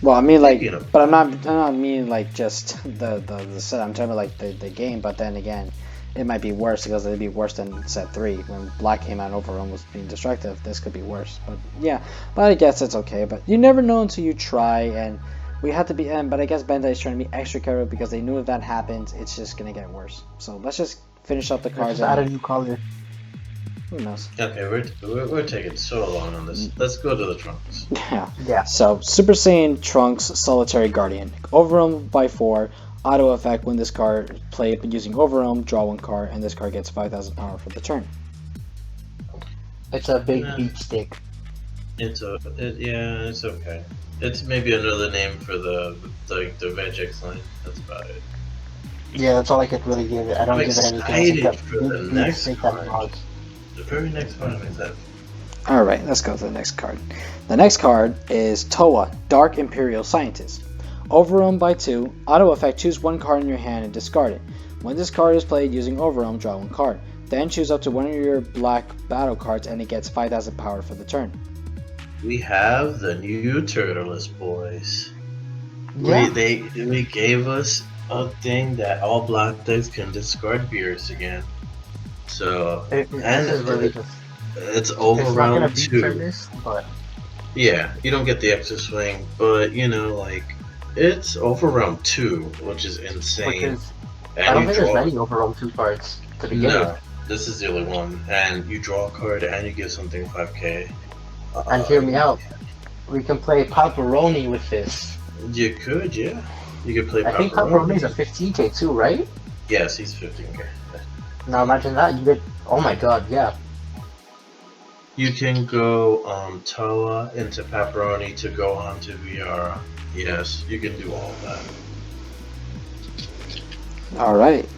[SPEAKER 1] Well, I mean like,
[SPEAKER 4] you know.
[SPEAKER 1] but I'm not meaning like just the set. I'm talking about like the game. But then again, it might be worse because it'd be worse than set 3 when Black came out and Overrun was being destructive. This could be worse, but yeah, but I guess it's okay. But you never know until you try, and we had to be. But I guess Bandai is trying to be extra careful because they knew if that happens, it's just gonna get worse. So let's just finish up the cards.
[SPEAKER 3] Just add a new color.
[SPEAKER 1] Who knows?
[SPEAKER 4] Okay, we're taking so long on this. Let's go to the Trunks.
[SPEAKER 1] Yeah. So Super Saiyan Trunks Solitary Guardian. Overwhelm by 4. Auto effect when this card played using Overwhelm, draw 1 card, and this card gets 5,000 power for the turn.
[SPEAKER 3] It's a big beat stick.
[SPEAKER 4] It's okay. It's maybe another name for the Vegix line. That's about it.
[SPEAKER 3] Yeah, that's all I could really give it. I don't give it anything
[SPEAKER 4] excited for the
[SPEAKER 3] big
[SPEAKER 4] next
[SPEAKER 3] stick
[SPEAKER 4] card.
[SPEAKER 3] that mods.
[SPEAKER 4] The very next one is that.
[SPEAKER 1] Alright, let's go to the next card. The next card is Toa, Dark Imperial Scientist. Overwhelm by 2, auto effect, choose 1 card in your hand and discard it. When this card is played using Overwhelm, draw 1 card. Then choose up to 1 of your black battle cards and it gets 5,000 power for the turn.
[SPEAKER 4] We have the new Turtleless boys.
[SPEAKER 3] Yeah.
[SPEAKER 4] We gave us a thing that all black decks can discard beers again. So
[SPEAKER 3] This is really just.
[SPEAKER 4] it's
[SPEAKER 3] It's not
[SPEAKER 4] Overwhelm
[SPEAKER 3] gonna beat
[SPEAKER 4] 2.
[SPEAKER 3] for this, but
[SPEAKER 4] Yeah, you don't get the extra swing, but it's Overwhelm 2, which is insane.
[SPEAKER 3] which is.
[SPEAKER 4] And
[SPEAKER 3] I don't
[SPEAKER 4] you
[SPEAKER 3] think there's
[SPEAKER 4] draw-
[SPEAKER 3] many Overwhelm 2 cards to begin
[SPEAKER 4] No,
[SPEAKER 3] with.
[SPEAKER 4] this is the only one, and you draw a card and you give something 5k.
[SPEAKER 3] And hear me out. We can play Pepperoni with this.
[SPEAKER 4] You could, yeah. You could play
[SPEAKER 3] I think Pepperoni's a 15k too, right?
[SPEAKER 4] Yes, he's 15k.
[SPEAKER 3] Now imagine that. You get. Oh my god, yeah.
[SPEAKER 4] You can go Toa into Pepperoni to go on to Viara. Yes, you can do all of that.
[SPEAKER 1] Alright.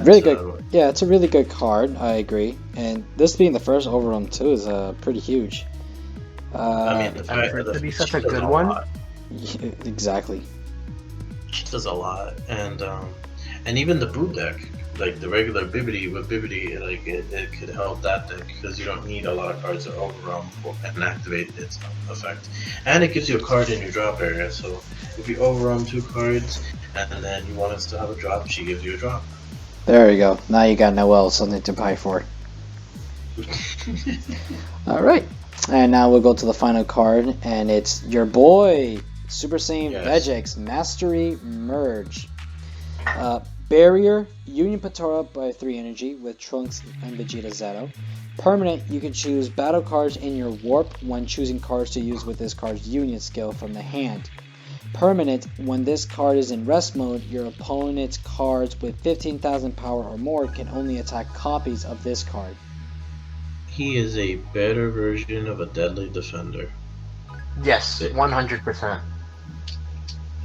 [SPEAKER 1] Really good.
[SPEAKER 4] So,
[SPEAKER 1] Yeah, it's a really good card, I agree. And this being the first Overwhelm 2 is pretty huge.
[SPEAKER 4] I mean, the fact
[SPEAKER 3] for it
[SPEAKER 4] that
[SPEAKER 3] to be
[SPEAKER 4] she
[SPEAKER 3] such a
[SPEAKER 4] does
[SPEAKER 3] good one?
[SPEAKER 4] lot.
[SPEAKER 1] exactly.
[SPEAKER 4] She does a lot, and even the boot deck, like the regular Bibbidi with Bibbidi, like it could help that deck because you don't need a lot of cards to Overwhelm and activate its effect, and it gives you a card in your drop area. So if you Overwhelm 2 cards and then you want us to have a drop, she gives you a drop.
[SPEAKER 1] There you go. Now you got Noel something to buy for. Alright. And now we'll go to the final card, and it's your boy, Super Saiyan
[SPEAKER 4] Yes.
[SPEAKER 1] Vegix Mastery Merge. Barrier, Union Patora by 3 energy with Trunks and Vegeta Zero. Permanent, you can choose battle cards in your warp when choosing cards to use with this card's Union skill from the hand. Permanent, when this card is in rest mode, your opponent's cards with 15,000 power or more can only attack copies of this card.
[SPEAKER 4] He is a better version of a Deadly Defender.
[SPEAKER 3] Yes, 100%.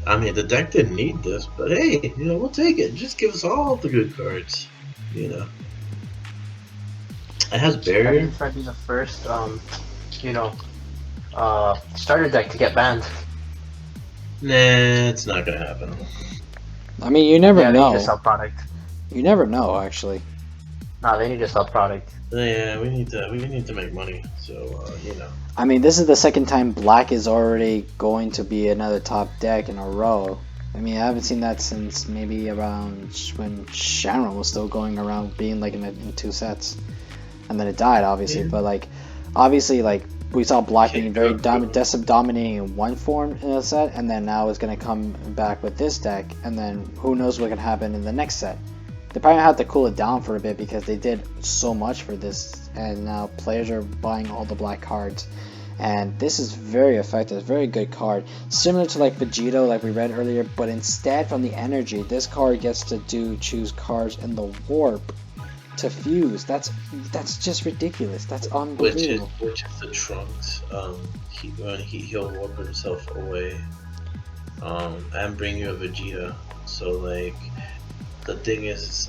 [SPEAKER 4] I mean, the deck didn't need this, but hey, we'll take it. Just give us all the good cards, It has
[SPEAKER 3] I think
[SPEAKER 4] Barrier.
[SPEAKER 3] this might be the first, starter deck to get banned.
[SPEAKER 4] Nah, it's not gonna happen.
[SPEAKER 1] I mean, you never
[SPEAKER 3] Yeah, they
[SPEAKER 1] know.
[SPEAKER 3] need to sell product.
[SPEAKER 1] You never know, actually.
[SPEAKER 3] Nah, they need to sell product.
[SPEAKER 4] Yeah, we need to make money. So
[SPEAKER 1] I mean, this is the second time Black is already going to be another top deck in a row. I mean, I haven't seen that since maybe around when Shenron was still going around being like in 2 sets. And then it died, obviously.
[SPEAKER 4] Yeah.
[SPEAKER 1] But obviously, we saw Black being very
[SPEAKER 4] Goku.
[SPEAKER 1] dominating in one form in a set, and then now it's going to come back with this deck, and then who knows what can happen in the next set. They probably have to cool it down for a bit because they did so much for this, and now players are buying all the black cards. And this is very effective, very good card. Similar to Vegeta, like we read earlier, but instead from the energy, this card gets to choose cards in the warp to fuse. That's just ridiculous. That's unbelievable.
[SPEAKER 4] which is the Trunks. He'll warp himself away, and bring you a Vegeta. So the thing is,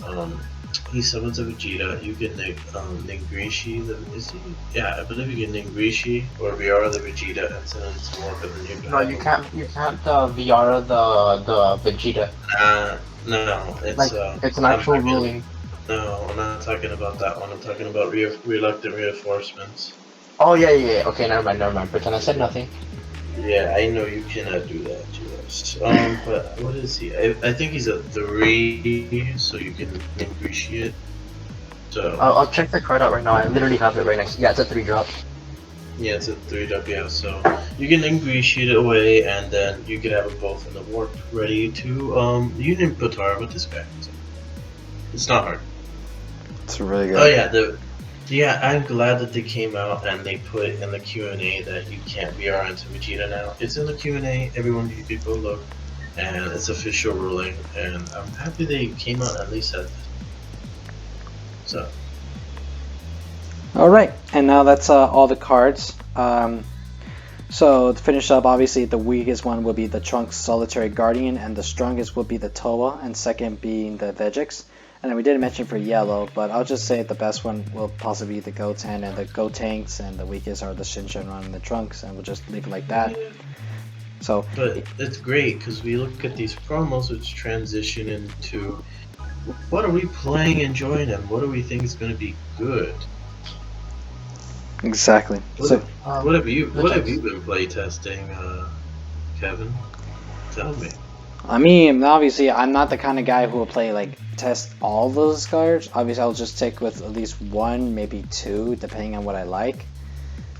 [SPEAKER 4] he summons a Vegeta. You can Ningrishi. I believe you can Ningrishi or Viara the Vegeta and send him to warp and then you
[SPEAKER 3] No, you can't. You can't Viara the Vegeta.
[SPEAKER 4] No,
[SPEAKER 3] It's an actual ruling.
[SPEAKER 4] No, I'm not talking about that one. I'm talking about reluctant reinforcements.
[SPEAKER 3] Oh yeah. Okay, never mind. Pretend I said nothing.
[SPEAKER 4] Yeah, I know you cannot do that to us. But what is he? I think he's a 3, so you can ingratiate. So
[SPEAKER 3] I'll check the card out right now. I literally have it right next. Yeah, it's a 3-drop.
[SPEAKER 4] yeah, it's a 3 W. So you can ingratiate it away, and then you can have it both in the warp ready to you can Potara with this guy. So it's not hard.
[SPEAKER 1] It's really good.
[SPEAKER 4] Oh yeah, I'm glad that they came out and they put in the Q&A that you can't VR into Vegeta now. It's in the Q&A. Everyone, you could go look, and it's official ruling. And I'm happy they came out and at least said that. So
[SPEAKER 1] All right, and now that's all the cards. So to finish up, obviously the weakest one will be the Trunks Solitary Guardian, and the strongest will be the Toa, and second being the Vegeks. And then we didn't mention for yellow, but I'll just say the best one will possibly be the Goten and the Gotenks, and the weakest are the Shenron and the Trunks, and we'll just leave it like that. So,
[SPEAKER 4] but it's great because we look at these promos which transition into what are we playing, enjoying, and what do we think is going to be good.
[SPEAKER 1] exactly.
[SPEAKER 4] What have you been playtesting, Kevin? Tell me.
[SPEAKER 1] I mean, obviously, I'm not the kind of guy who will play, like, test all those cards. Obviously, I'll just stick with at least one, maybe two, depending on what I like.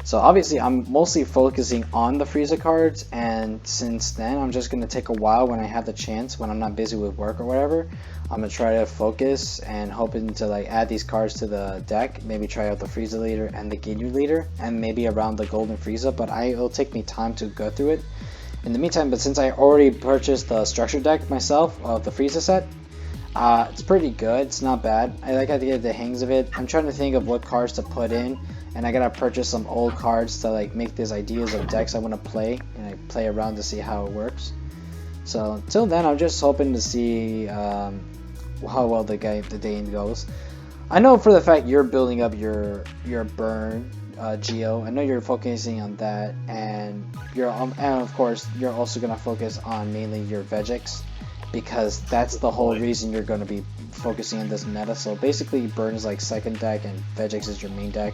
[SPEAKER 1] So, obviously, I'm mostly focusing on the Frieza cards, and since then, I'm just going to take a while when I have the chance, when I'm not busy with work or whatever. I'm going to try to focus and hoping to, like, add these cards to the deck, maybe try out the Frieza leader and the Ginyu leader, and maybe around the Golden Frieza, but it'll take me time to go through it. In the meantime, but since I already purchased the structure deck myself of the Frieza set, it's pretty good. It's not bad. I like how to get the hangs of it. I'm trying to think of what cards to put in, and I gotta purchase some old cards to like make these ideas of decks I want to play, and I play around to see how it works. So until then, I'm just hoping to see how well the game goes. I know for the fact you're building up your burn. Geo. I know you're focusing on that, and and of course you're also gonna focus on mainly your Vegeks, because that's the whole reason you're gonna be focusing on this meta. So basically, Burn is like second deck, and Vegeks is your main deck,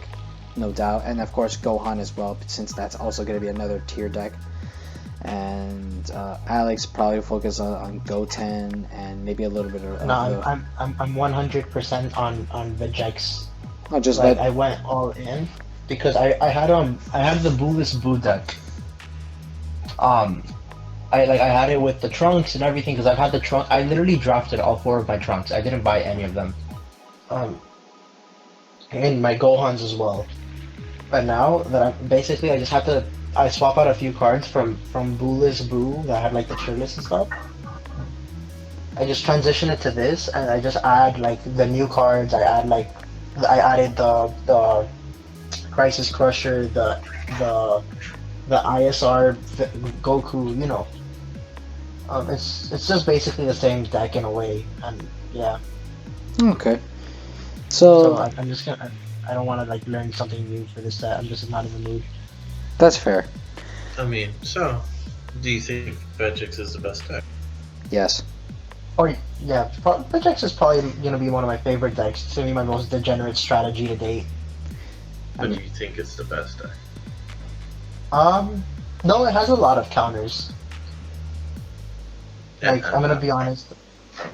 [SPEAKER 1] no doubt, and of course Gohan as well, since that's also gonna be another tier deck. And Alex probably focus on Goten and maybe a little bit of.
[SPEAKER 3] No, I'm 100% on Vegeks.
[SPEAKER 1] Oh, just
[SPEAKER 3] like I went all in. Because I had the Bootless Boo deck. I had it with the Trunks and everything, because I've had the Trunks. I literally drafted all 4 of my Trunks. I didn't buy any of them. And my Gohans as well. But now that I just have to swap out a few cards from Bootless Boo that had like the shirtless and stuff. I just transition it to this, and I just add like the new cards. I added the Crisis Crusher, the ISR Goku, you know. It's just basically the same deck in a way, and yeah.
[SPEAKER 1] Okay. So
[SPEAKER 3] I'm just gonna. I don't want to like learn something new for this set. I'm just not in the mood.
[SPEAKER 1] That's fair.
[SPEAKER 4] I mean, so do you think Vegeks is the best deck?
[SPEAKER 1] Yes.
[SPEAKER 3] Or yeah, Vegeks is probably gonna be one of my favorite decks. It's gonna be my most degenerate strategy to date.
[SPEAKER 4] But do you think it's the best deck?
[SPEAKER 3] No, it has a lot of counters. Like, I'm gonna be honest.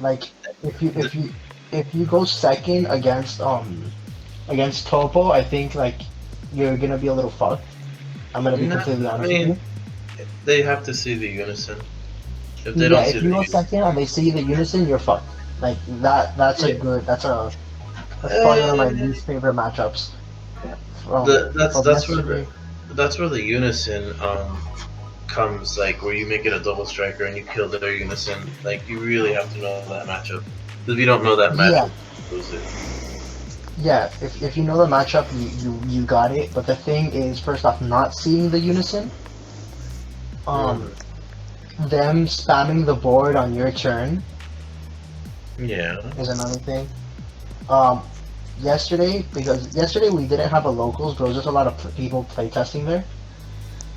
[SPEAKER 3] Like, if you go second against Topo, I think like you're gonna be a little fucked. I'm gonna be completely honest with you.
[SPEAKER 4] They have to see the unison. If they
[SPEAKER 3] Yeah,
[SPEAKER 4] don't
[SPEAKER 3] if
[SPEAKER 4] see
[SPEAKER 3] you
[SPEAKER 4] the
[SPEAKER 3] go second and they see the unison, you're fucked. Like that's probably one of my least favorite matchups.
[SPEAKER 4] That's where the unison comes, like where you make it a double striker and you kill their unison. Like you really have to know that matchup. If you don't know that matchup, you lose it.
[SPEAKER 3] Yeah, if you know the matchup, you got it. But the thing is, first off, not seeing the unison, them spamming the board on your turn, is another thing. Yesterday we didn't have a locals, but there was just a lot of people playtesting there.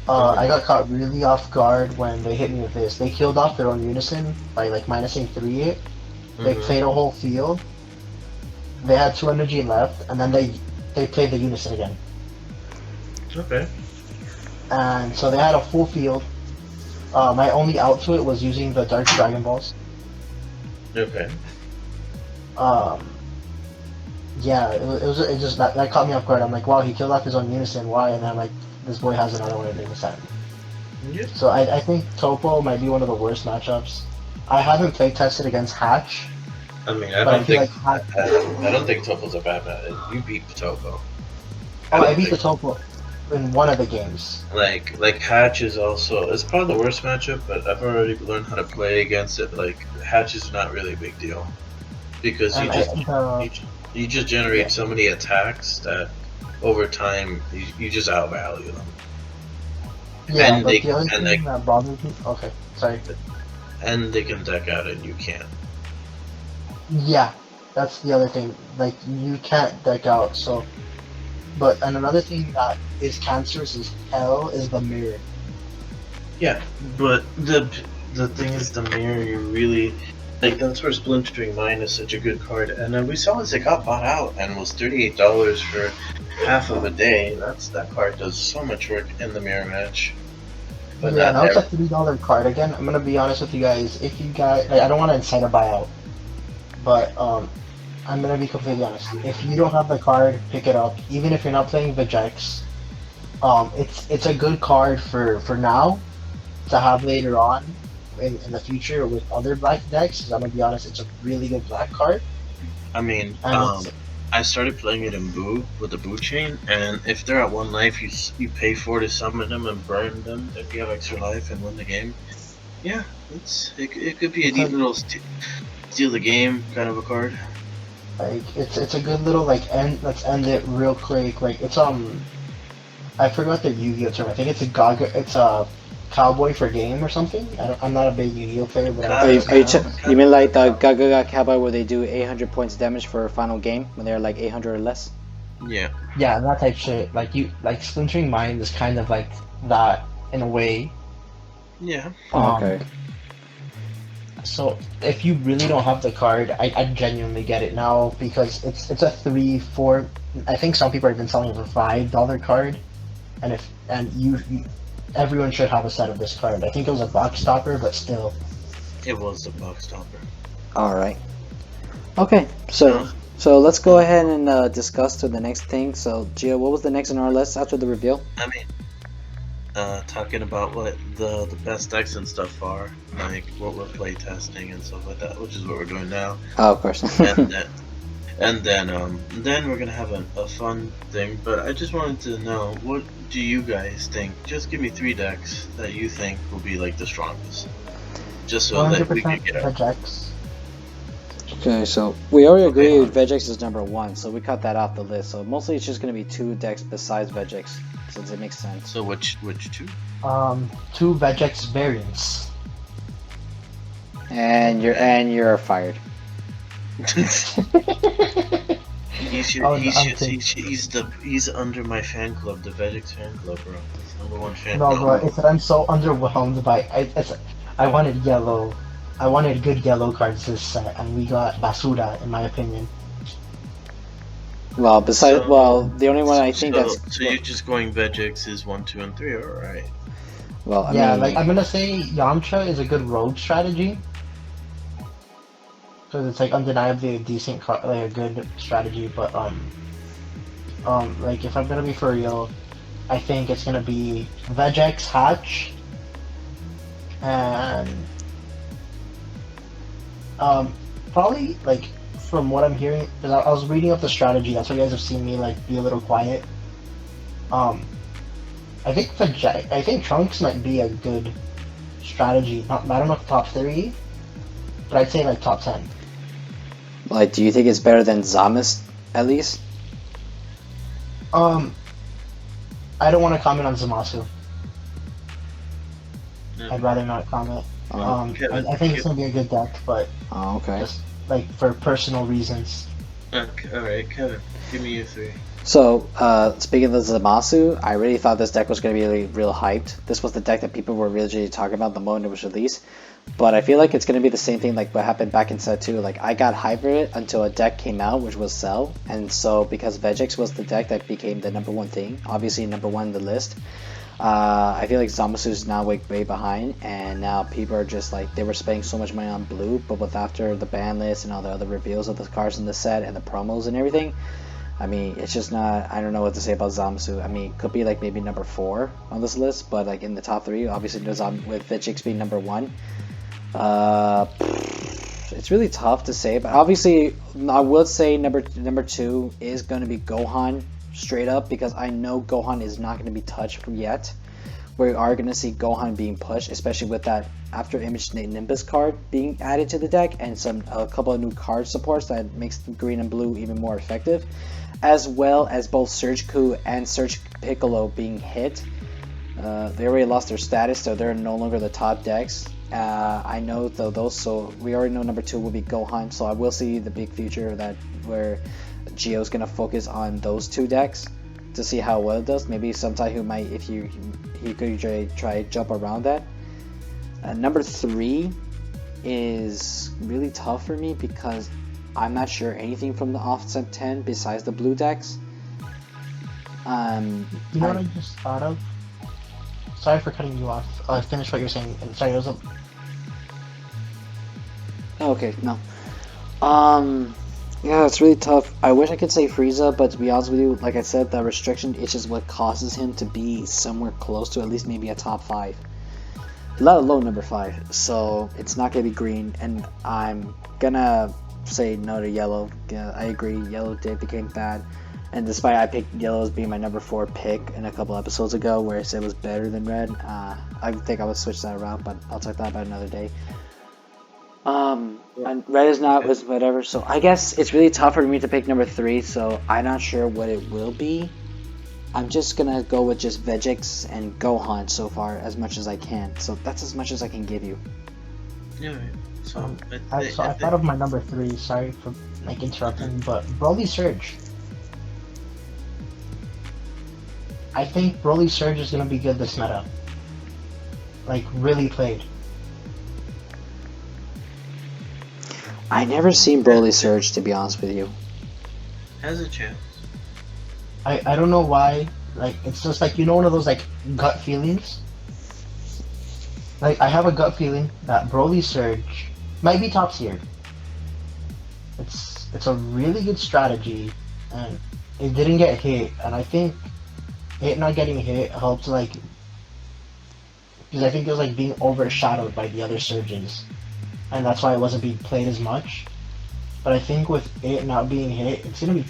[SPEAKER 3] I got caught really off guard when they hit me with this. They killed off their own unison by like minusing 3 it. They played a whole field. They had 2 energy left, and then they played the unison again.
[SPEAKER 4] Okay.
[SPEAKER 3] and so they had a full field. My only out to it was using the Dark Dragon Balls.
[SPEAKER 4] Okay.
[SPEAKER 3] Um, yeah, it just that caught me off guard. I'm like, wow, he killed off his own unison. Why? And then I'm like, this boy has another one in unison.
[SPEAKER 4] Yeah.
[SPEAKER 3] So I think Topo might be one of the worst matchups. I haven't play tested against Hatch,
[SPEAKER 4] I mean, I
[SPEAKER 3] but I
[SPEAKER 4] don't
[SPEAKER 3] feel
[SPEAKER 4] think
[SPEAKER 3] like Hatch.
[SPEAKER 4] I don't think Topo's a bad man. You beat Topo.
[SPEAKER 3] Oh, I
[SPEAKER 4] don't
[SPEAKER 3] beat the
[SPEAKER 4] think-
[SPEAKER 3] Topo in one of the games.
[SPEAKER 4] Like Hatch is also it's probably the worst matchup, but I've already learned how to play against it. Like Hatch is not really a big deal because
[SPEAKER 3] And
[SPEAKER 4] you just generate
[SPEAKER 3] yeah.
[SPEAKER 4] so many attacks that over time you just outvalue them.
[SPEAKER 3] Yeah,
[SPEAKER 4] and
[SPEAKER 3] but
[SPEAKER 4] they-
[SPEAKER 3] the other
[SPEAKER 4] and
[SPEAKER 3] thing
[SPEAKER 4] they-
[SPEAKER 3] that bothers me. Okay, sorry.
[SPEAKER 4] And they can deck out and you can't.
[SPEAKER 3] Yeah, that's the other thing. Like you can't deck out. So, but and another thing that is cancerous as hell is the mirror.
[SPEAKER 4] Yeah, but the thing is, the mirror you really like. That's where Splintering Mind is such a good card, and we saw as it got bought out and was $38 for half of a day. That card does so much work in the mirror match. But
[SPEAKER 3] Yeah, now
[SPEAKER 4] not
[SPEAKER 3] it's a $3 card again. I'm gonna be honest with you guys. If you guys, like, I don't want to incite a buyout, but I'm gonna be completely honest. If you don't have the card, pick it up. Even if you're not playing Vegex, it's a good card for now to have later on in the future with other black decks. Because I'm gonna be honest, it's a really good black card.
[SPEAKER 4] I mean,
[SPEAKER 3] And it's,
[SPEAKER 4] I started playing it in Boo with the Boo chain, and if they're at 1 life, you pay 4 to summon them and burn them if you have extra life and win the game. Yeah, it could be a
[SPEAKER 3] It's
[SPEAKER 4] neat
[SPEAKER 3] a-
[SPEAKER 4] little steal the game kind of a card.
[SPEAKER 3] like it's a good little like end. Let's end it real quick. Like it's I forgot the Yu-Gi-Oh term. I think it's a It's a cowboy for game or something. I'm not a big Yu-Gi-Oh player, but
[SPEAKER 1] Are you, you mean like the Gaga Cowboy where they do 800 points damage for a final game when they're like 800 or less?
[SPEAKER 4] Yeah.
[SPEAKER 3] yeah, that type shit. Like Splintering Mind is kind of like that in a way.
[SPEAKER 4] Yeah.
[SPEAKER 1] Okay.
[SPEAKER 3] So if you really don't have the card, I genuinely get it now because it's a 3, 4. I think some people have been selling it for $5 card, and you everyone should have a set of this card. I think it was a box stopper, but still.
[SPEAKER 4] It was the box stopper.
[SPEAKER 1] All right. Okay. So let's go ahead and discuss to the next thing. So Gio, what was the next on our list after the reveal?
[SPEAKER 4] I mean, talking about what the best decks and stuff are, like what we're play testing and stuff like that, which is what we're doing now.
[SPEAKER 1] Oh, of course.
[SPEAKER 4] and then we're gonna have a fun thing. But I just wanted to know, what do you guys think? Just give me 3 decks that you think will be like the strongest, just so that we can
[SPEAKER 3] 100%
[SPEAKER 4] get our.
[SPEAKER 3] Vegex.
[SPEAKER 1] Okay, so we already agreed Vegex is number 1, so we cut that off the list. So mostly it's just going to be 2 decks besides Vegex, since it makes sense.
[SPEAKER 4] So which 2?
[SPEAKER 3] 2 Vegex variants.
[SPEAKER 1] And you're fired.
[SPEAKER 4] He's under my fan club, the Vegix fan club, bro. He's #1 fan.
[SPEAKER 3] No, bro, it's that I'm so underwhelmed by I wanted yellow. I wanted good yellow cards this set, and we got basura, in my opinion.
[SPEAKER 1] Well, the only one I think that's
[SPEAKER 4] So you're just going Vegix is 1, 2, and 3, alright.
[SPEAKER 1] well. I
[SPEAKER 3] Yeah,
[SPEAKER 1] mean,
[SPEAKER 3] like I'm gonna say Yamcha is a good road strategy. Because it's like undeniably a decent like a good strategy, but like if I'm gonna be for real, I think it's gonna be Vegex Hatch and probably like from what I'm hearing, because I was reading up the strategy, that's why you guys have seen me like be a little quiet. I think Trunks might be a good strategy. I don't know if top 3, but I'd say like top 10.
[SPEAKER 1] like, do you think it's better than Zamas at least?
[SPEAKER 3] I don't want to comment on Zamasu.
[SPEAKER 4] No.
[SPEAKER 3] I'd rather not comment.
[SPEAKER 4] Kevin,
[SPEAKER 3] I think it's gonna be a good deck, but
[SPEAKER 1] Oh, okay.
[SPEAKER 3] just like for personal reasons.
[SPEAKER 4] Okay, alright, Kevin, give me your 3.
[SPEAKER 1] So, speaking of the Zamasu, I really thought this deck was going to be really, real hyped. This was the deck that people were really talking about the moment it was released. But I feel like it's going to be the same thing like what happened back in set 2. Like, I got hyped for it until a deck came out, which was Cell. And so, because Vegex was the deck that became the #1 thing, obviously #1 in the list, I feel like Zamasu is now like way behind, and now people are just like they were spending so much money on blue, but with after the ban list and all the other reveals of the cars in the set and the promos and everything, I mean it's just not. I don't know what to say about Zamasu. I mean, it could be like maybe number 4 on this list, but like in the top 3, obviously with Vegix being number 1. It's really tough to say, but obviously I would say number 2 is going to be Gohan straight up, because I know Gohan is not going to be touched yet. We are going to see Gohan being pushed, especially with that After Image Nimbus card being added to the deck and a couple of new card supports that makes green and blue even more effective, as well as both Surge Ku and Surge Piccolo being hit. They already lost their status, so they're no longer the top decks. I know though those, so we already know number 2 will be Gohan, so I will see the big future of that where Geo's gonna focus on those 2 decks to see how well it does. Maybe sometime he could try jump around that. Number 3 is really tough for me because I'm not sure anything from the offset 10 besides the blue decks.
[SPEAKER 3] You know what I just thought of? Sorry for cutting you off. Finish what you're saying. Sorry, it was a...
[SPEAKER 1] Okay, no. Yeah, it's really tough. I wish I could say Frieza, but to be honest with you, like I said, that restriction is just what causes him to be somewhere close to at least maybe a top 5. Let alone number 5. So it's not gonna be green, and I'm gonna say no to yellow. Yeah, I agree. Yellow did became bad, and despite I picked yellow as being my number 4 pick in a couple episodes ago, where I said it was better than red, I think I would switch that around, but I'll talk about another day. And red is not was whatever, so I guess it's really tough for me to pick number 3, so I'm not sure what it will be. I'm just gonna go with just Vegix and Gohan so far as much as I can, so that's as much as I can give you.
[SPEAKER 4] Yeah. So
[SPEAKER 3] I thought of my number 3. Sorry for like interrupting, but Broly Surge. I think Broly Surge is gonna be good this meta. Like really played.
[SPEAKER 1] I never seen Broly Surge, to be honest with you.
[SPEAKER 4] Has a chance.
[SPEAKER 3] I don't know why. Like it's just like, you know, one of those like gut feelings. Like I have a gut feeling that Broly Surge might be top tier. It's a really good strategy, and it didn't get hit, and I think it not getting hit helped, like, because I think it was like being overshadowed by the other surges, and that's why it wasn't being played as much. But I think with it not being hit, it's gonna be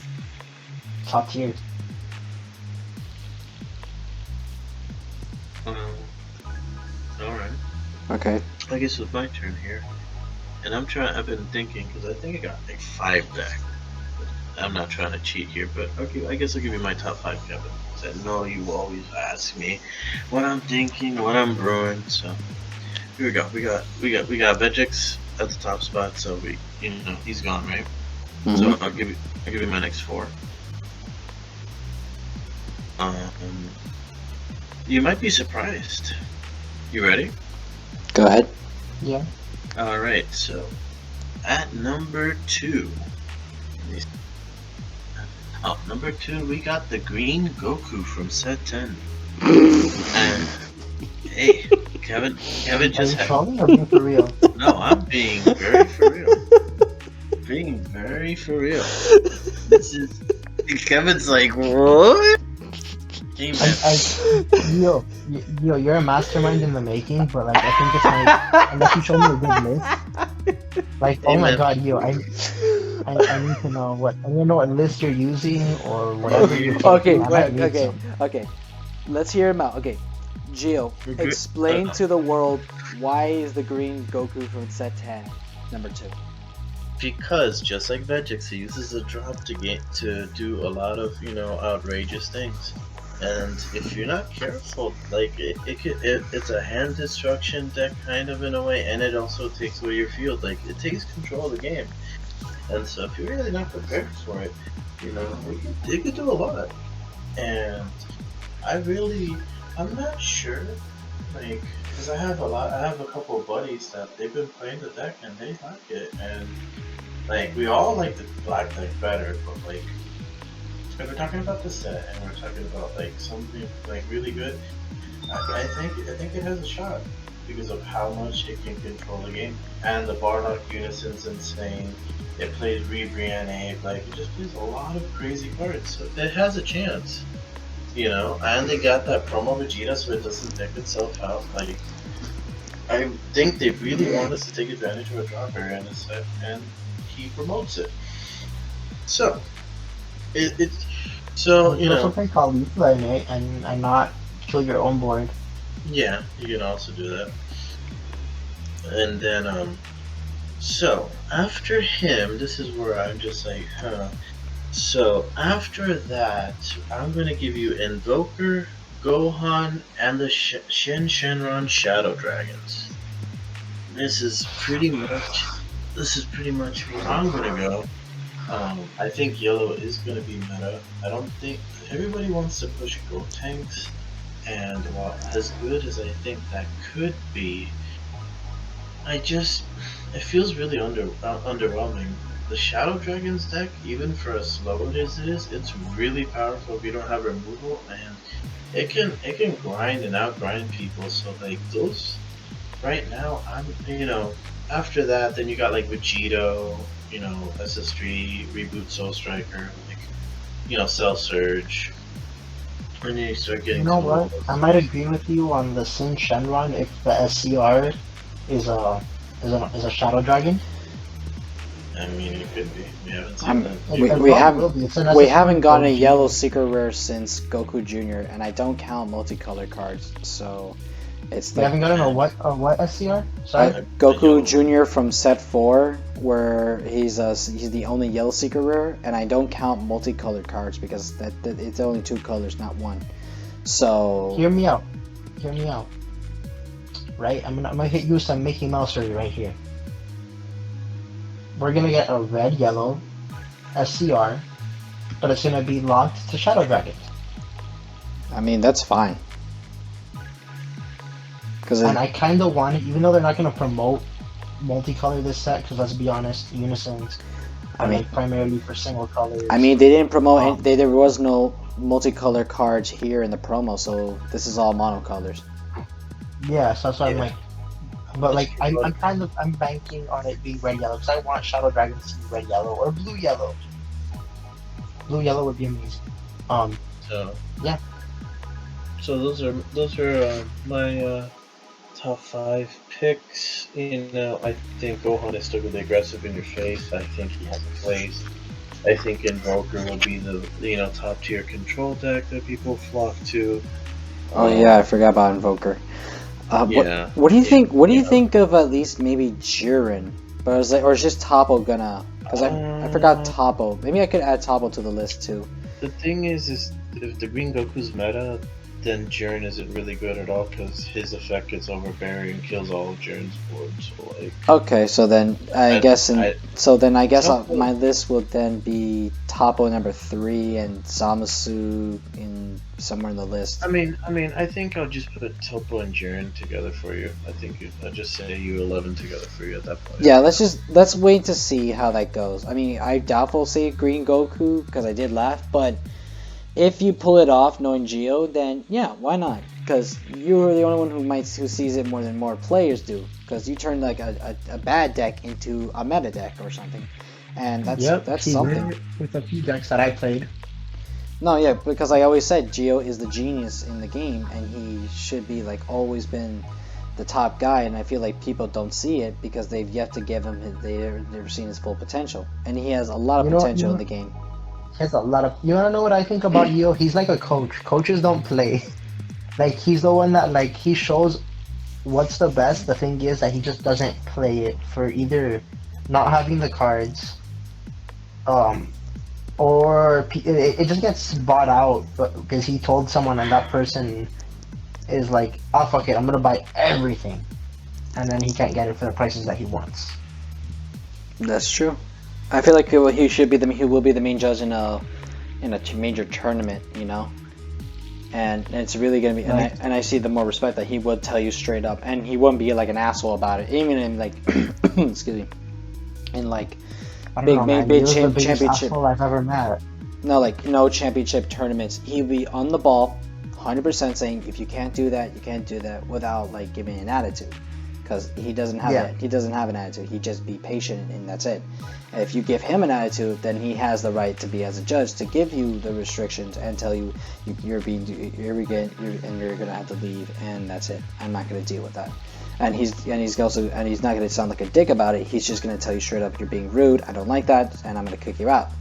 [SPEAKER 3] top tier.
[SPEAKER 4] Alright.
[SPEAKER 1] Okay.
[SPEAKER 4] I guess it's my turn here. And I've been thinking, because I think I got like 5 decks. I'm not trying to cheat here, but okay, I guess I'll give you my top 5, Kevin. Because I know you always ask me what I'm thinking, what I'm brewing, so here we go. We got Vegix at the top spot, so he's gone, right?
[SPEAKER 1] Mm-hmm.
[SPEAKER 4] So I'll give you my next 4. You might be surprised. You ready?
[SPEAKER 1] Go ahead.
[SPEAKER 3] Yeah.
[SPEAKER 4] Alright, so at number 2. Number 2, we got the green Goku from set 10. And hey, Kevin just
[SPEAKER 3] had. Are you trolling or being for real?
[SPEAKER 4] No, I'm being very for real. Being very for real. This is Kevin's like, what?
[SPEAKER 3] Yo, you're a mastermind in the making, but like I think it's like, unless you show me a good list, like oh my god, I need to know what list you're using or whatever you're taking.
[SPEAKER 1] Okay. Let's hear him out. Okay, Gio, explain to the world why is the green Goku from set 10 number 2?
[SPEAKER 4] Because just like Vegix, he uses a drop to do a lot of outrageous things. And if you're not careful, like it's a hand destruction deck kind of in a way, and it also takes away your field. Like it takes control of the game, and so if you're really not prepared for it, it could do a lot. And I'm not sure, like, because I have a couple of buddies that they've been playing the deck and they like it, and like we all like the black deck better, but like if we're talking about the set and we're talking about like something like really good, I think it has a shot because of how much it can control the game. And the Bardock Unison's insane. It plays Rebrianate, like it just plays a lot of crazy cards. So it has a chance. You know, and they got that promo Vegeta so it doesn't deck itself out. Like I think they really want us to take advantage of a dropper in the set, and he promotes it. So it's so you
[SPEAKER 3] also
[SPEAKER 4] know,
[SPEAKER 3] play Khalifa in it and not kill your own board.
[SPEAKER 4] yeah, you can also do that. And then so after him, this is where I'm just like, huh. So after that, I'm gonna give you Invoker, Gohan, and the Shenron Shadow Dragons. This is pretty much where I'm gonna go. I think yellow is gonna be meta. I don't think everybody wants to push Gotenks, and while as good as I think that could be, it feels really underwhelming. The Shadow Dragons deck, even for as slow as it is, it's really powerful if you don't have removal, and it can grind and outgrind people. So like those right now, after that, then you got like Vegito, SS3, Reboot Soul Striker, like Cell Surge, and then you start getting.
[SPEAKER 3] You know what? I might agree with you on the Sin Shenron if the SCR is a Shadow Dragon.
[SPEAKER 4] I mean, it could be. We haven't seen
[SPEAKER 3] that.
[SPEAKER 1] We haven't gotten a yellow secret rare since Goku Jr. and I don't count multicolored cards, so it's
[SPEAKER 3] We haven't gotten a what SCR? Sorry?
[SPEAKER 1] Goku Jr. from set 4, where he's the only yellow secret rare, and I don't count multicolored cards because that it's only 2 colors, not 1. So
[SPEAKER 3] Hear me out. Right? I'm gonna hit you some Mickey Mouse right here. We're gonna get a red yellow SCR, but it's gonna be locked to Shadow Dragon.
[SPEAKER 1] I mean, that's fine.
[SPEAKER 3] And I kind of want it, even though they're not gonna promote multicolor this set, because let's be honest, Unisons are like primarily for single colors.
[SPEAKER 1] I mean, they didn't promote. There was no multicolor cards here in the promo, so this is all monocolors.
[SPEAKER 3] Yeah, so that's why I'm like, but like I'm banking on it being red yellow because I want Shadow Dragons to be red yellow or blue yellow. Blue yellow would be amazing.
[SPEAKER 4] So
[SPEAKER 3] yeah.
[SPEAKER 4] So those are my top 5 picks. I think Gohan is still really aggressive in your face. I think he has a place. I think Invoker will be the top tier control deck that people flock to.
[SPEAKER 1] Oh yeah, I forgot about Invoker.
[SPEAKER 4] Yeah.
[SPEAKER 1] What do you think? What do you think of at least maybe Jiren? But I was like, or is just Toppo gonna? Because I forgot Toppo. Maybe I could add Toppo to the list too.
[SPEAKER 4] The thing is if the Green Goku's meta, then Jiren isn't really good at all because his effect gets overbearing and kills all of Jiren's boards. So like.
[SPEAKER 1] Okay, so then I guess my list will then be Toppo number 3 and Zamasu in somewhere in the list.
[SPEAKER 4] I mean, I think I'll just put Toppo and Jiren together for you. I think I'll just say U11 together for you at that point.
[SPEAKER 1] Yeah, let's wait to see how that goes. I mean, I doubt we'll see Green Goku because I did laugh, but if you pull it off knowing Geo, then yeah, why not? Because you're the only one who sees it more than more players do. Because you turn like a bad deck into a meta deck or something, and that's something.
[SPEAKER 3] With a few decks that I played.
[SPEAKER 1] No, yeah, because I always said Geo is the genius in the game, and he should be like always been the top guy. And I feel like people don't see it because they've yet to give him they've seen his full potential, and he has a lot of potential in the game.
[SPEAKER 3] He has a lot of. You wanna know what I think about Geo? He's like a coach. Coaches don't play. Like he's the one that like he shows what's the best. The thing is that he just doesn't play it for either not having the cards, or it just gets bought out because he told someone and that person is like, oh fuck it, I'm gonna buy everything, and then he can't get it for the prices that he wants.
[SPEAKER 1] That's true. I feel like he will be the main judge in a major tournament, and it's really gonna be. And I see the more respect that he would tell you straight up, and he wouldn't be like an asshole about it, even in like, excuse me, in like big championship.
[SPEAKER 3] Asshole I've ever met.
[SPEAKER 1] no championship tournaments. He'll be on the ball, 100% saying if you can't do that, you can't do that, without like giving an attitude, because he doesn't have that. He doesn't have an attitude. He just be patient and that's it. And if you give him an attitude, then he has the right to be as a judge to give you the restrictions and tell you you're gonna have to leave, and that's it. I'm not gonna deal with that. And he's not gonna sound like a dick about it. He's just gonna tell you straight up, you're being rude. I don't like that, and I'm gonna kick you out.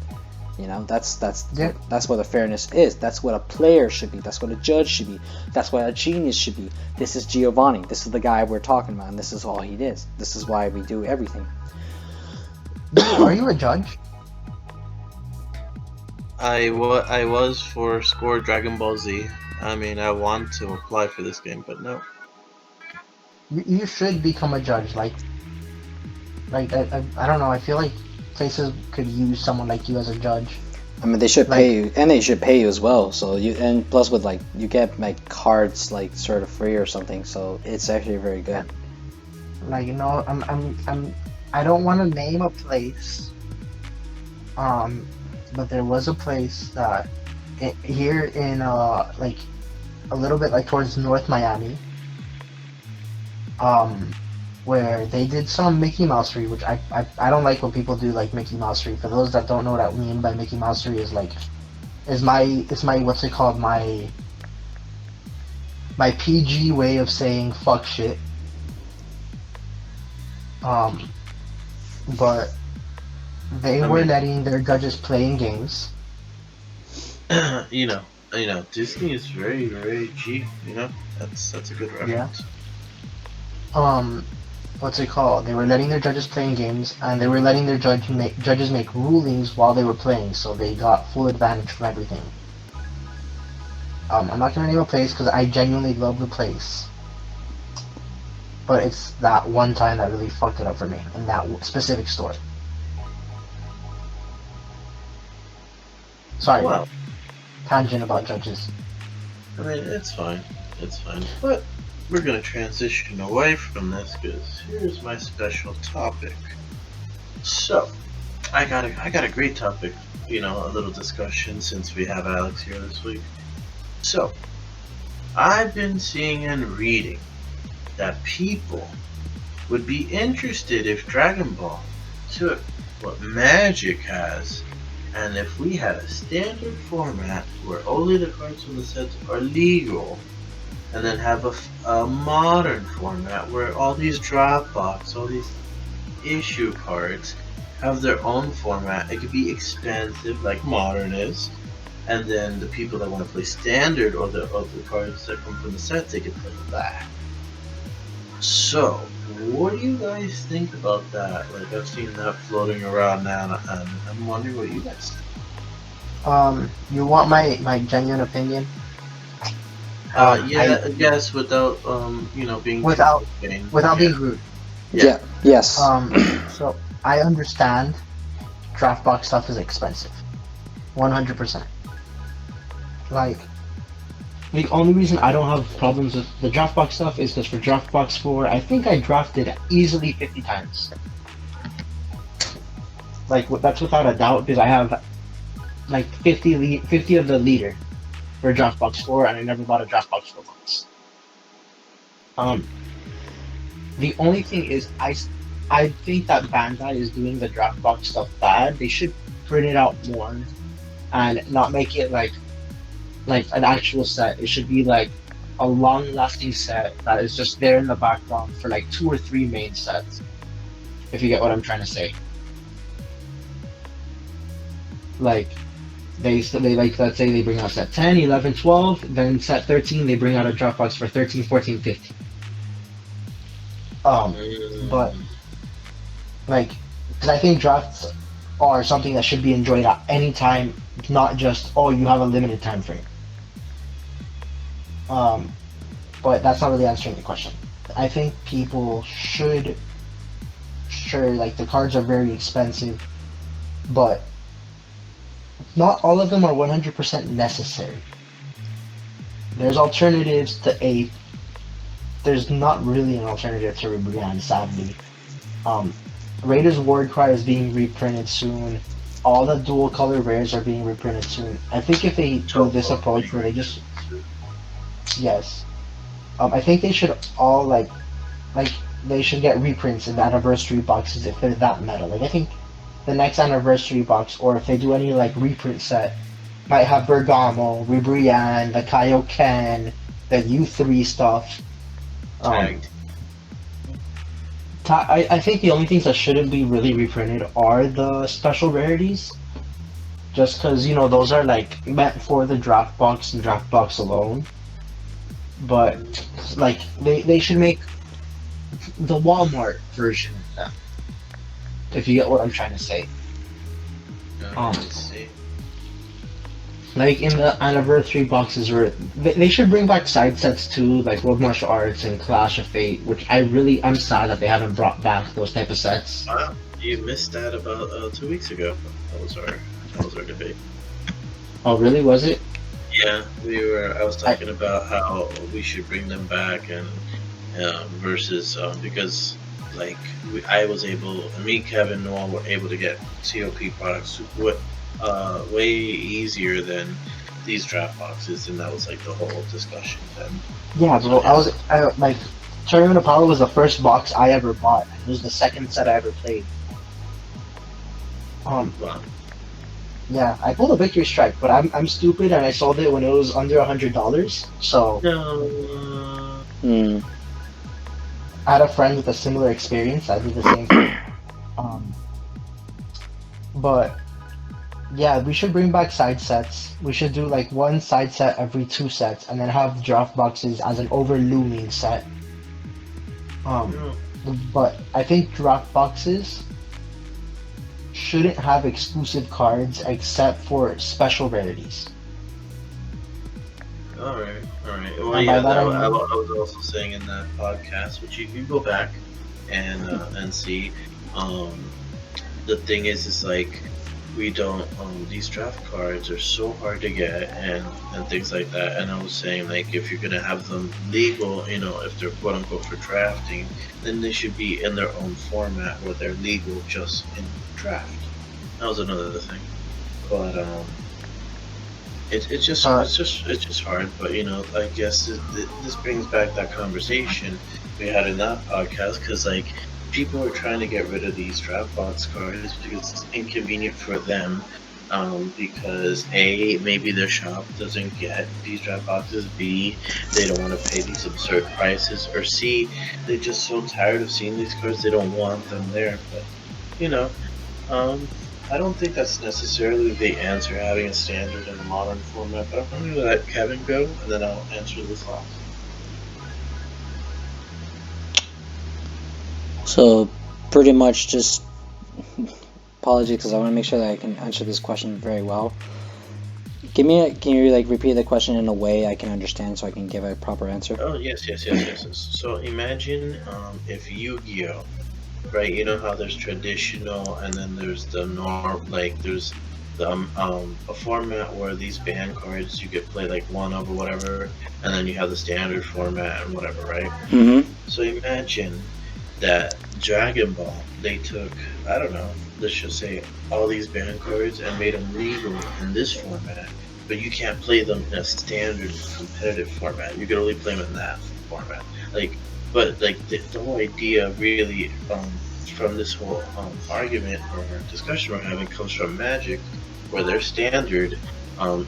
[SPEAKER 1] You know, that's what the fairness is. That's what a player should be. That's what a judge should be. That's what a genius should be. This is Yeovani. This is the guy we're talking about, and this is all he is. This is why we do everything.
[SPEAKER 3] Are you a judge?
[SPEAKER 4] I was for Score Dragon Ball Z. I mean, I want to apply for this game, but no.
[SPEAKER 3] You should become a judge. Like I don't know. I feel like places could use someone like you as a judge.
[SPEAKER 1] I mean, they should pay you, and they should pay you as well. So and plus with you get cards sort of free or something. So it's actually very good.
[SPEAKER 3] I don't want to name a place. But there was a place that here in a little bit towards North Miami. Where they did some Mickey Mousery, which I don't like when people do Mickey Mousery. For those that don't know what I mean by Mickey Mousery is my what's it called, my PG way of saying fuck shit. But they were letting their judges play in games.
[SPEAKER 4] you know, Disney is very, very cheap. You know, that's a good reference.
[SPEAKER 3] Yeah. What's it called? They were letting their judges play in games, and they were letting their judges make rulings while they were playing, so they got full advantage from everything. I'm not gonna name a place because I genuinely love the place, but it's that one time that really fucked it up for me in that specific store. Sorry,
[SPEAKER 4] Well,
[SPEAKER 3] tangent about judges.
[SPEAKER 4] I mean, it's fine, but we're gonna transition away from this because here's my special topic. So, I got a great topic. You know, a little discussion since we have Alex here this week. So, I've been seeing and reading that people would be interested if Dragon Ball took what Magic has, and if we had a standard format where only the cards from the sets are legal, and then have a modern format where all these Dropbox, all these issue cards have their own format. It could be expensive like modern is, and then the people that want to play standard or the cards that come from the set, they can play that. So, what do you guys think about that? I've seen that floating around now, and I'm wondering what you guys think.
[SPEAKER 3] You want my genuine opinion?
[SPEAKER 4] Yes, without being
[SPEAKER 3] being rude.
[SPEAKER 1] Yeah. Yes.
[SPEAKER 3] So I understand draft box stuff is expensive, 100%. The only reason I don't have problems with the draft box stuff is because for draft box 4, I think I drafted easily 50 times. That's without a doubt, because I have 50 of the leader for draft box 4, and I never bought a draft box 4 once. The only thing is, I think that Bandai is doing the draft box stuff bad. They should print it out more and not make it like an actual set. It should be a long-lasting set that is just there in the background for 2 or 3 main sets. If you get what I'm trying to say. Let's say they bring out set 10, 11, 12, then set 13 they bring out a draft box for 13, 14, 15. But because I think drafts are something that should be enjoyed at any time, not just you have a limited time frame. But that's not really answering the question. I think people should, the cards are very expensive, but not all of them are 100% necessary. There's alternatives to 8. There's not really an alternative to Rebrand, sadly. Raiders Ward Cry is being reprinted soon. all the dual color rares are being reprinted soon. I think if they do this approach where they just yes, I think they should all like they should get reprints in the anniversary boxes if they're that meta. Like I think the next anniversary box, or if they do any like reprint set, might have Bergamo, Ribrianne, the Kaioken, the U3 stuff.
[SPEAKER 4] Tagged.
[SPEAKER 3] I think the only things that shouldn't be really reprinted are the special rarities. Just because, you know, those are like meant for the draft box and draft box alone. But, like, they should make the Walmart version of them. If you get what I'm trying to say.
[SPEAKER 4] Let's see.
[SPEAKER 3] Like in the anniversary boxes, where they should bring back side sets too, like World Martial Arts and Clash of Fate, which I'm sad that they haven't brought back those type of sets.
[SPEAKER 4] Wow, you missed that about 2 weeks ago. That was our debate.
[SPEAKER 3] Oh, really? Was it?
[SPEAKER 4] Yeah, I was talking about how we should bring them back and versus because like me, Kevin, Noah were able to get COP products way easier than these draft boxes, and that was like the whole discussion then.
[SPEAKER 3] Yeah, bro. I like Tournament of Power was the first box I ever bought. It was the second set I ever played.
[SPEAKER 4] Wow.
[SPEAKER 3] Yeah, I pulled a Victory Strike, but I'm stupid and I sold it when it was under $100. So
[SPEAKER 4] No.
[SPEAKER 3] I had a friend with a similar experience. I did the same thing. But yeah, we should bring back side sets. We should do like one side set every 2 sets, and then have draft boxes as an overlooming set. But I think draft boxes shouldn't have exclusive cards except for special rarities.
[SPEAKER 4] Alright. Well,
[SPEAKER 3] And
[SPEAKER 4] yeah,
[SPEAKER 3] by that
[SPEAKER 4] I
[SPEAKER 3] I mean-
[SPEAKER 4] was also saying in that podcast, which you can go back and see. The thing is like we don't. These draft cards are so hard to get and things like that. And I was saying like if you're gonna have them legal, you know, if they're quote unquote for drafting, then they should be in their own format where they're legal just in draft. That was another thing, but it's just hard. But you know, I guess this brings back that conversation we had in that podcast because like people are trying to get rid of these draft box cards because it's inconvenient for them. Because A, maybe their shop doesn't get these draft boxes, B, they don't want to pay these absurd prices, or C, they're just so tired of seeing these cards they don't want them there. But you know, I don't think that's necessarily the answer, having a standard and a modern format, but I'm going to let Kevin go, and then I'll answer this last.
[SPEAKER 1] So, pretty much just apologies because I want to make sure that I can answer this question very well. Can you like repeat the question in a way I can understand so I can give a proper answer?
[SPEAKER 4] Oh, yes. So imagine if Yu-Gi-Oh! Right, you know how there's traditional and then there's the norm, like there's the a format where these band cards you could play like one of or whatever, and then you have the standard format and whatever, right?
[SPEAKER 1] Mm-hmm.
[SPEAKER 4] So imagine that Dragon Ball, they took, I don't know, let's just say all these band cards and made them legal in this format, but you can't play them in a standard competitive format. You can only play them in that format. But the whole idea really from this whole argument or discussion we're having comes from Magic, where their standard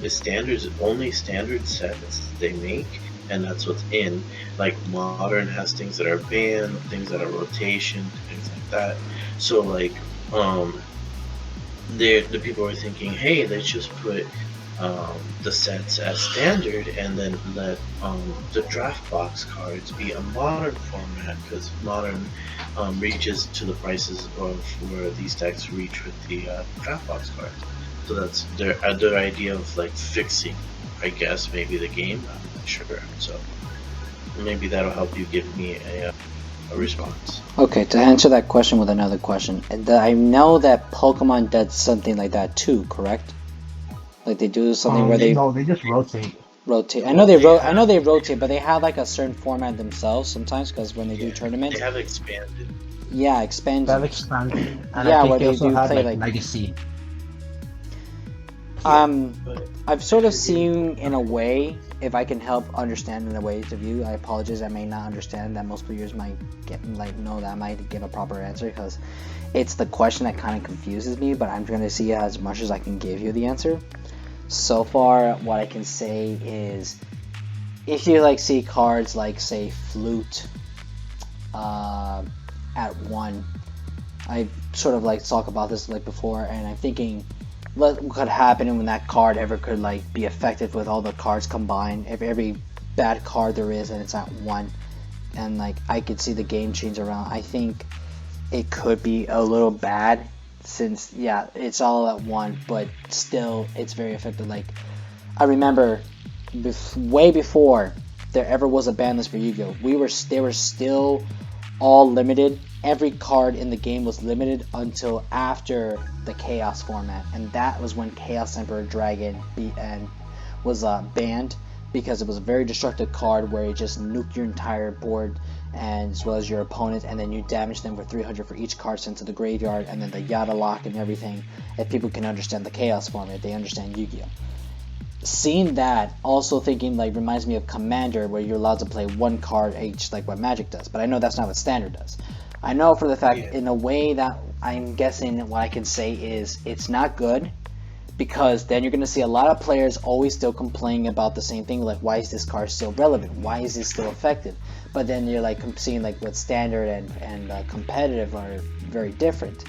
[SPEAKER 4] is standards, only standard sets they make, and that's what's in. Like Modern has things that are banned, things that are rotation, things like that. So like the people are thinking, hey, let's just put the sets as standard and then let the draft box cards be a modern format, because modern reaches to the prices of where these decks reach with the draft box cards. So that's their idea of like fixing, I guess, maybe the game. I'm not sure. So maybe that'll help you give me a response.
[SPEAKER 1] Okay, to answer that question with another question, I know that Pokemon does something like that too, correct? Like they do something where they
[SPEAKER 3] just rotate.
[SPEAKER 1] I know they rotate, but they have like a certain format themselves sometimes, because when they do tournaments,
[SPEAKER 4] They have expanded.
[SPEAKER 1] yeah, expand.
[SPEAKER 3] That expanded. And
[SPEAKER 1] Yeah,
[SPEAKER 3] I think
[SPEAKER 1] where
[SPEAKER 3] they
[SPEAKER 1] they
[SPEAKER 3] also
[SPEAKER 1] do
[SPEAKER 3] have
[SPEAKER 1] play,
[SPEAKER 3] like
[SPEAKER 1] like-
[SPEAKER 3] Legacy.
[SPEAKER 1] I've sort of seen in a way, if I can help understand in a way to view. I apologize, I may not understand that most viewers might get know that I might give a proper answer because it's the question that kind of confuses me. But I'm going to see as much as I can give you the answer. So far, what I can say is, if you see cards like say Flute at 1, I sort of talk about this before, and I'm thinking what could happen when that card ever could be effective with all the cards combined. If every bad card there is and it's at 1, and I could see the game change around. I think it could be a little bad since it's all at 1, but still it's very effective. I remember way before there ever was a ban list for Yu-Gi-Oh! They were still all limited. Every card in the game was limited until after the Chaos format, and that was when Chaos Emperor Dragon was banned, because it was a very destructive card where it just nuked your entire board and as well as your opponent, and then you damage them for 300 for each card sent to the graveyard, and then the Yada lock and everything. If people can understand the Chaos format, they understand Yu-Gi-Oh! Seeing that, also thinking reminds me of Commander, where you're allowed to play 1 card each, like what Magic does, but I know that's not what Standard does. I know for the fact, in a way, that I'm guessing what I can say is it's not good, because then you're going to see a lot of players always still complaining about the same thing, why is this card still relevant? Why is this still effective? But then you're seeing what Standard and competitive are very different.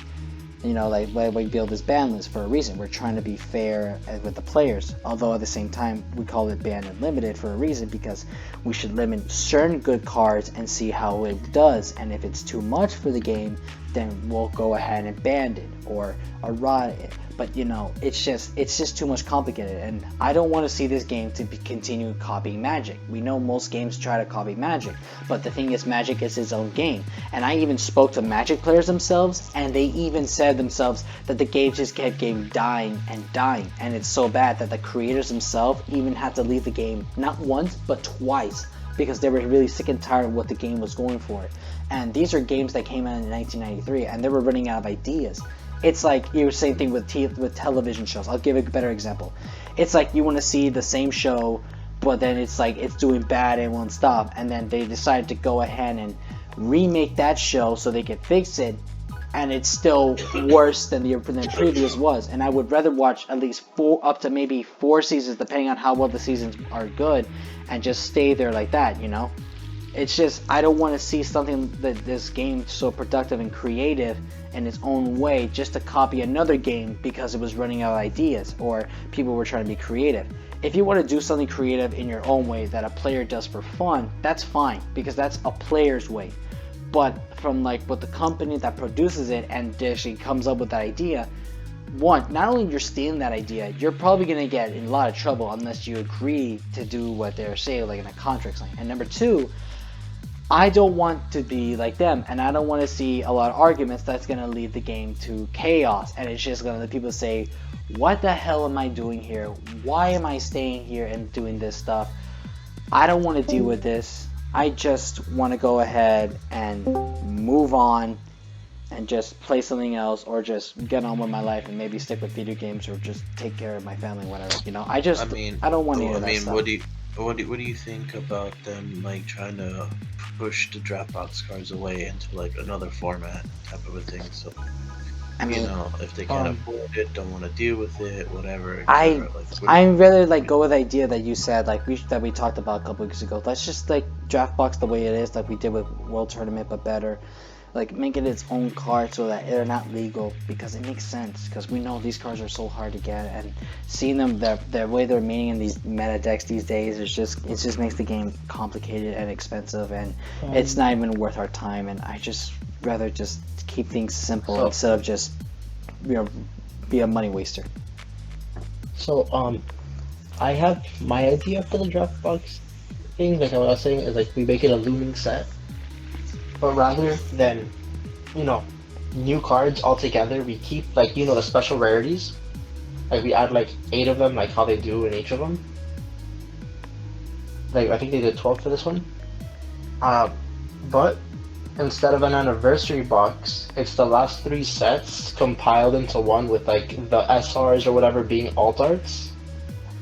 [SPEAKER 1] Why we build this ban list for a reason. We're trying to be fair with the players, although at the same time we call it banned and limited for a reason, because we should limit certain good cards and see how it does, and if it's too much for the game, then we'll go ahead and ban it or rot it. But it's just too much complicated, and I don't want to see this game to continue copying Magic. We know most games try to copy Magic, but the thing is, Magic is its own game. And I even spoke to Magic players themselves, and they even said themselves that the game just kept dying and dying, and it's so bad that the creators themselves even had to leave the game not once but twice, because they were really sick and tired of what the game was going for. And these are games that came out in 1993, and they were running out of ideas. It's you were same thing with television shows. I'll give a better example. It's you want to see the same show, but then it's it's doing bad and won't stop, and then they decide to go ahead and remake that show so they can fix it, and it's still worse than the previous was. And I would rather watch at least 4 up to maybe 4 seasons, depending on how well the seasons are good, and just stay there like that. It's just, I don't want to see something that this game so productive and creative in its own way just to copy another game because it was running out of ideas or people were trying to be creative. If you want to do something creative in your own way that a player does for fun, that's fine, because that's a player's way. But from what the company that produces it and actually comes up with that idea, one, not only you're stealing that idea, you're probably going to get in a lot of trouble unless you agree to do what they're saying, in a contract sign. And number 2, I don't want to be like them, and I don't want to see a lot of arguments that's going to lead the game to chaos, and it's just going to let people say, what the hell am I doing here? Why am I staying here and doing this stuff? I don't want to deal with this. I just want to go ahead and move on and just play something else, or just get on with my life and maybe stick with video games, or just take care of my family, whatever. I don't want to hear that stuff.
[SPEAKER 4] What do you think about them trying to push the draft box cards away into another format type of a thing? So if they can't afford it, don't want to deal with it, whatever.
[SPEAKER 1] I'm rather go with the idea that you said that we talked about a couple weeks ago. Let's just draft box the way it is, like we did with World Tournament, but better. Make it its own card so that they're not legal, because it makes sense, because we know these cards are so hard to get, and seeing them the way they're meaning in these meta decks these days, it just makes the game complicated and expensive, and it's not even worth our time. And I just rather just keep things simple instead of just be a money waster.
[SPEAKER 3] So I have my idea for the draft box thing. Like I was saying, is we make it a looming set. But rather than, new cards altogether, we keep, the special rarities. We add, 8 of them, how they do in each of them. I think they did 12 for this one. But instead of an anniversary box, it's the last 3 sets compiled into one with like the SRs or whatever being alt arts.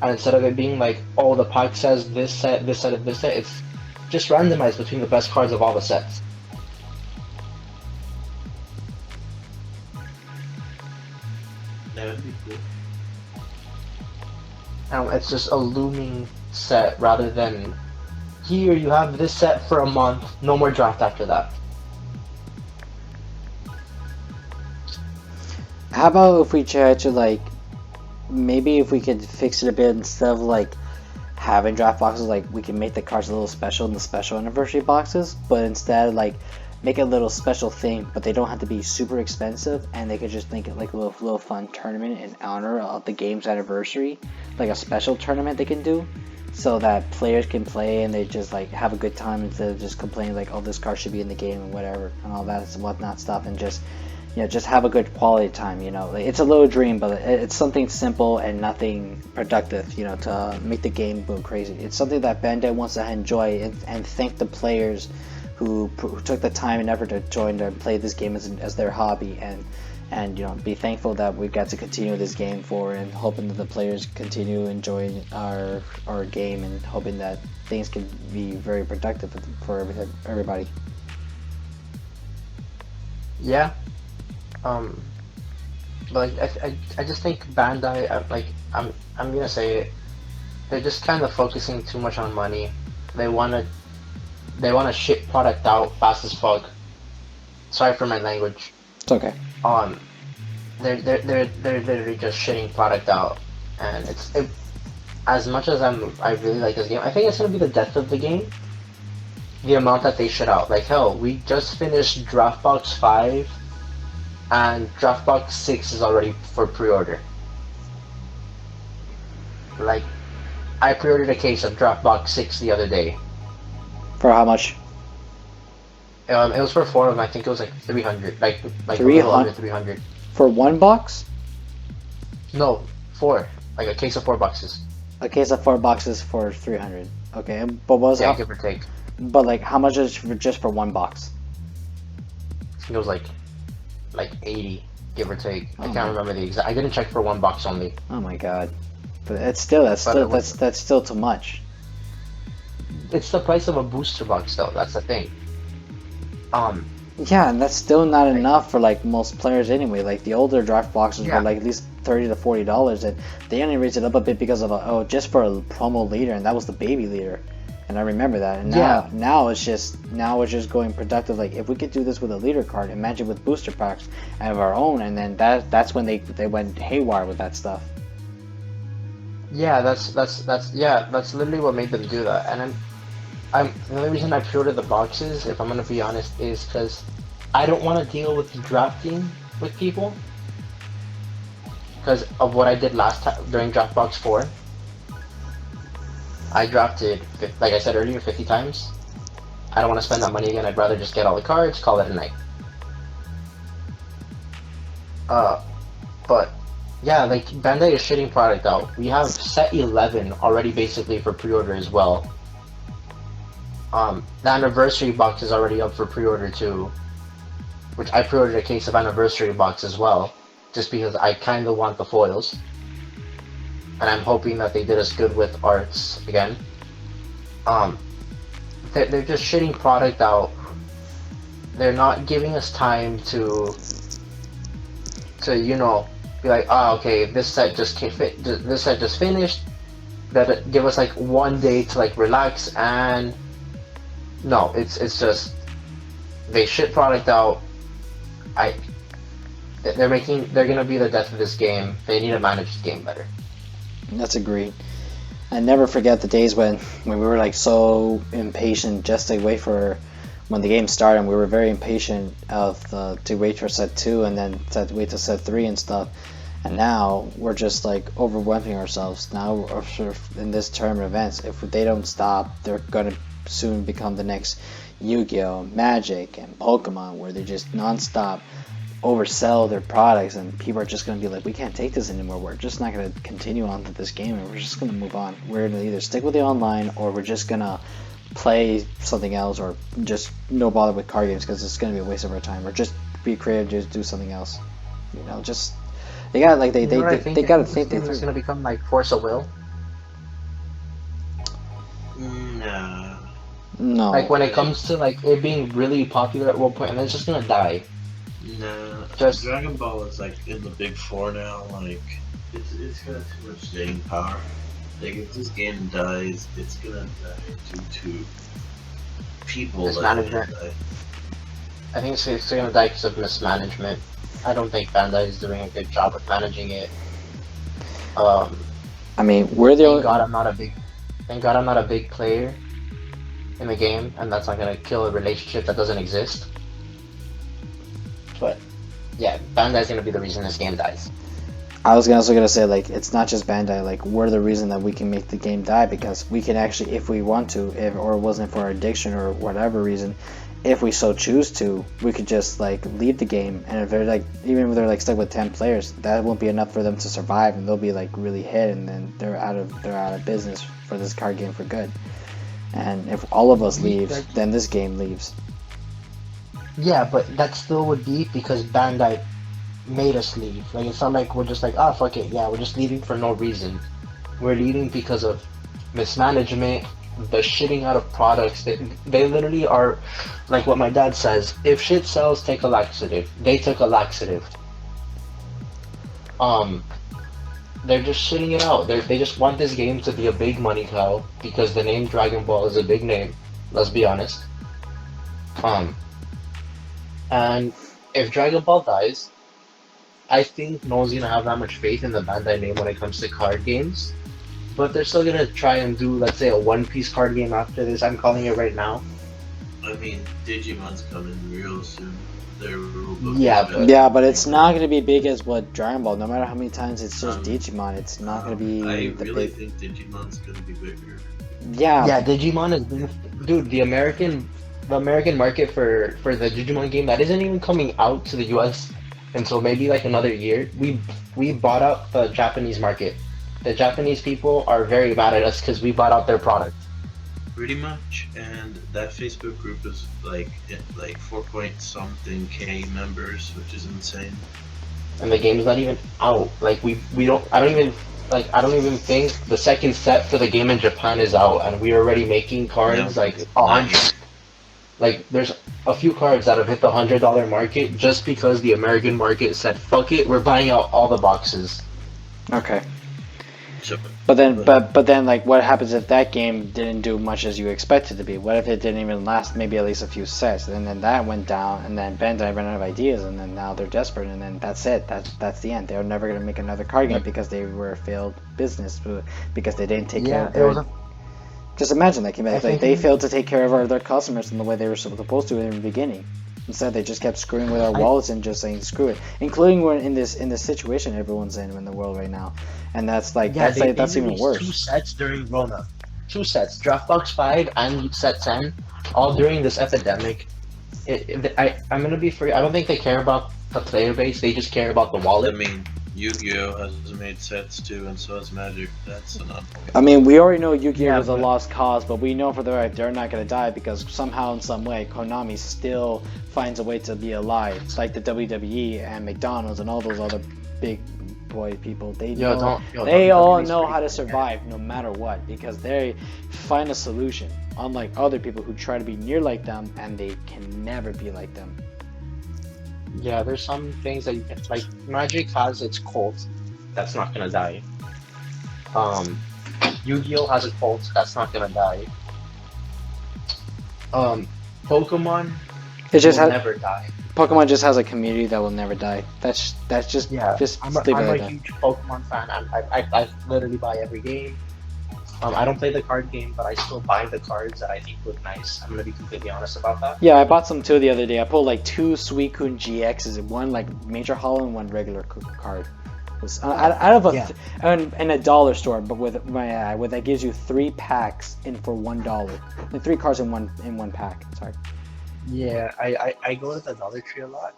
[SPEAKER 3] And instead of it being like, oh, the pack says this set, this set, and this set, it's just randomized between the best cards of all the sets.
[SPEAKER 4] That would be cool.
[SPEAKER 3] And it's just a looming set rather than here you have this set for a month, no more draft after that.
[SPEAKER 1] How about if we try to like, maybe if we could fix it a bit instead of like having draft boxes, like we can make the cards a little special in the special anniversary boxes, but instead like make a little special thing, but they don't have to be super expensive, and they could just make it like a little fun tournament in honor of the game's anniversary, like a special tournament they can do, so that players can play and they just like have a good time instead of just complaining like, oh, this card should be in the game and whatever and all that and whatnot stuff, and just, you know, just have a good quality time. You know, it's a little dream, but it's something simple and nothing productive, you know, to make the game go crazy. It's something that Bandai wants to enjoy and thank the players who took the time and effort to join and play this game as their hobby, and you know, be thankful that we got to continue this game for, and hoping that the players continue enjoying our game, and hoping that things can be very productive for everybody.
[SPEAKER 3] Yeah. But like, I just think Bandai, like, I'm gonna say it, they're just kind of focusing too much on money. They wanna ship product out fast as fuck. Sorry for my language.
[SPEAKER 1] It's okay.
[SPEAKER 3] They're literally just shitting product out, and as much as I really like this game, I think it's gonna be the death of the game. The amount that they shit out. Like, hell, we just finished Draft Box 5, and Draft Box 6 is already for pre-order. Like, I pre-ordered a case of Draft Box 6 the other day.
[SPEAKER 1] For how much?
[SPEAKER 3] It was for 4 of them. I think it was like 300, like
[SPEAKER 1] 300?
[SPEAKER 3] 300.
[SPEAKER 1] For one box?
[SPEAKER 3] No, 4, like a case of 4 boxes.
[SPEAKER 1] A case of 4 boxes for 300. Okay, but what was
[SPEAKER 3] Yeah,
[SPEAKER 1] it?
[SPEAKER 3] give or take.
[SPEAKER 1] But like, how much is just for one box?
[SPEAKER 3] I think it was like 80, give or take. I
[SPEAKER 1] Oh
[SPEAKER 3] can't remember the exact. I didn't check for one box only.
[SPEAKER 1] Oh my god! But that's still too much.
[SPEAKER 3] It's the price of a booster box, though. That's the thing.
[SPEAKER 1] Yeah, and that's still not enough for like most players anyway. Like the older draft boxes
[SPEAKER 3] Yeah.
[SPEAKER 1] were like at least $30 to $40, and they only raised it up a bit because of just for a promo leader, and that was the baby leader. And I remember that. And now it's just going productive. Like if we could do this with a leader card, imagine with booster packs of our own, and then that's when they went haywire with that stuff.
[SPEAKER 3] Yeah, that's literally what made them do that. And the only reason I pre-ordered the boxes, if I'm gonna be honest, is because I don't want to deal with drafting with people because of what I did last time during Draft Box 4. I drafted, like I said earlier, 50 times. I don't want to spend that money again. I'd rather just get all the cards, call it a night. But yeah, like Bandai is shitting product out. We have set 11 already basically for pre-order as well. The anniversary box is already up for pre-order too, which I pre-ordered a case of anniversary box as well, just because I kind of want the foils. And I'm hoping that they did us good with arts again. They're just shitting product out. They're not giving us time to you know, be like, oh, okay, this set just finished. That give us like one day to like relax, and no, it's just they shit product out. They're gonna be the death of this game. They need to manage the game better.
[SPEAKER 1] That's agreed. I never forget the days when we were like so impatient just to wait for when the game started, and we were very impatient to wait for set 2 and then to wait to set 3 and stuff. And now we're just like overwhelming ourselves. Now we're sort of in this term of events. If they don't stop, they're gonna soon become the next Yu-Gi-Oh, Magic, and Pokemon, where they just non-stop oversell their products, and people are just going to be like, we can't take this anymore, we're just not going to continue on with this game, and we're just going to move on. We're going to either stick with the online, or we're just going to play something else, or just no bother with card games because it's gonna be a waste of our time, or just be creative, just do something else. You know, just they got like
[SPEAKER 3] You know what I think?
[SPEAKER 1] they
[SPEAKER 3] I
[SPEAKER 1] gotta
[SPEAKER 3] think this
[SPEAKER 1] think
[SPEAKER 3] game
[SPEAKER 1] things
[SPEAKER 3] is
[SPEAKER 1] through.
[SPEAKER 3] gonna become like Force of Will.
[SPEAKER 4] Nah.
[SPEAKER 3] Like
[SPEAKER 1] No,
[SPEAKER 3] when it comes to like it being really popular at one point, and then it's just gonna die.
[SPEAKER 4] Nah.
[SPEAKER 3] Just
[SPEAKER 4] Dragon Ball is like in the big four now. Like it's got too much staying power. Like if this game dies, it's gonna die due to people letting it
[SPEAKER 3] mismanagement.
[SPEAKER 4] die.
[SPEAKER 3] I think it's gonna die because of mismanagement. I don't think Bandai is doing a good job of managing it. Um,
[SPEAKER 1] I mean we're the
[SPEAKER 3] thank God
[SPEAKER 1] only.
[SPEAKER 3] I'm not a big, thank God I'm not a big player in the game, and that's not gonna kill a relationship that doesn't exist. But yeah, Bandai's gonna be the reason this game dies.
[SPEAKER 1] I was also gonna say like it's not just Bandai. Like we're the reason that we can make the game die because we can actually, if we want to, if or it wasn't for our addiction or whatever reason, if we so choose to, we could just like leave the game. And if they're like, even if they're like stuck with 10 players, that won't be enough for them to survive, and they'll be like really hit, and then they're out of business for this card game for good. And if all of us leave, then this game leaves.
[SPEAKER 3] Yeah, but that still would be because Bandai made us leave. Like it's not like we're just like, ah, fuck it, yeah, we're just leaving for no reason. We're leaving because of mismanagement, the shitting out of products. They literally are like what my dad says, if shit sells, take a laxative. They took a laxative. Um they're just shitting it out. They just want this game to be a big money cow because the name Dragon Ball is a big name, let's be honest. Um and if Dragon Ball dies, I think no one's gonna have that much faith in the Bandai name when it comes to card games. But they're still gonna try and do, let's say, a One Piece card game after this. I'm calling it right now.
[SPEAKER 4] I mean, Digimon's coming real soon. Their rulebook
[SPEAKER 3] Yeah,
[SPEAKER 4] is
[SPEAKER 3] but-
[SPEAKER 4] better.
[SPEAKER 1] Yeah, but it's not gonna be big as what Dragon Ball. No matter how many times it's just
[SPEAKER 4] Um,
[SPEAKER 1] Digimon, it's not gonna be
[SPEAKER 4] I
[SPEAKER 1] the
[SPEAKER 4] really
[SPEAKER 1] big.
[SPEAKER 4] think Digimon's gonna be bigger.
[SPEAKER 3] Yeah, Digimon has been, dude. The American market for the Digimon game that isn't even coming out to the U.S. until maybe like another year. We bought out the Japanese market. The Japanese people are very mad at us because we bought out their product.
[SPEAKER 4] Pretty much, and that Facebook group is like 4 point something K members, which is insane.
[SPEAKER 3] And the game's not even out. Like we don't. I don't even think the second set for the game in Japan is out, and we're already making cards
[SPEAKER 4] No,
[SPEAKER 3] like
[SPEAKER 4] not yet.
[SPEAKER 3] like there's a few cards that have hit the $100 market just because the American market said fuck it, we're buying out all the boxes.
[SPEAKER 1] Okay.
[SPEAKER 4] So,
[SPEAKER 1] But then, like, what happens if that game didn't do much as you expected to be? What if it didn't even last maybe at least a few sets, and then that went down, and then Bandai ran out of ideas, and then now they're desperate, and then that's it. That's the end. They're never gonna make another card game because they were a failed business because they didn't take care of their. Just imagine that, like they failed to take care of their customers in the way they were supposed to in the beginning. Instead, they just kept screwing with our wallets and just saying screw it. Including when in this situation everyone's in the world right now, and that's that's even
[SPEAKER 3] released
[SPEAKER 1] worse.
[SPEAKER 3] 2 sets during Rona. 2 sets, Draftbox 5 and Set 10, all during this epidemic. I'm gonna be free. I don't think they care about the player base. They just care about the
[SPEAKER 4] I
[SPEAKER 3] wallet.
[SPEAKER 4] mean, Yu-Gi-Oh has made sets too, and so has Magic. That's an unpoint.
[SPEAKER 1] I mean, we already know Yu-Gi-Oh is a
[SPEAKER 3] but-
[SPEAKER 1] lost cause, but we know for the fact they're not gonna die because somehow, in some way, Konami still finds a way to be alive. It's like the WWE and McDonald's and all those other big boy people. They all know how to survive no matter what because they find a solution. Unlike other people who try to be near like them and they can never be like them.
[SPEAKER 3] Yeah, there's some things that you can like. Magic has its cult that's not gonna die. Yu-Gi-Oh has a cult that's not gonna die. Pokemon
[SPEAKER 1] It just
[SPEAKER 3] will
[SPEAKER 1] has
[SPEAKER 3] never die.
[SPEAKER 1] Pokemon just has a community that will never die. That's just
[SPEAKER 3] I'm
[SPEAKER 1] leave it
[SPEAKER 3] a
[SPEAKER 1] like that.
[SPEAKER 3] huge Pokemon fan. I literally buy every game. I don't play the card game, but I still buy the cards that I think look nice. I'm gonna be completely honest about that.
[SPEAKER 1] Yeah, I bought some too the other day. I pulled like 2 Suicune GXs, one like major holo and one regular card. It was, out of in a dollar store, but with that gives you 3 packs in for $1. Like 3 cards in one pack. Sorry.
[SPEAKER 3] Yeah, I go to the Dollar Tree a lot.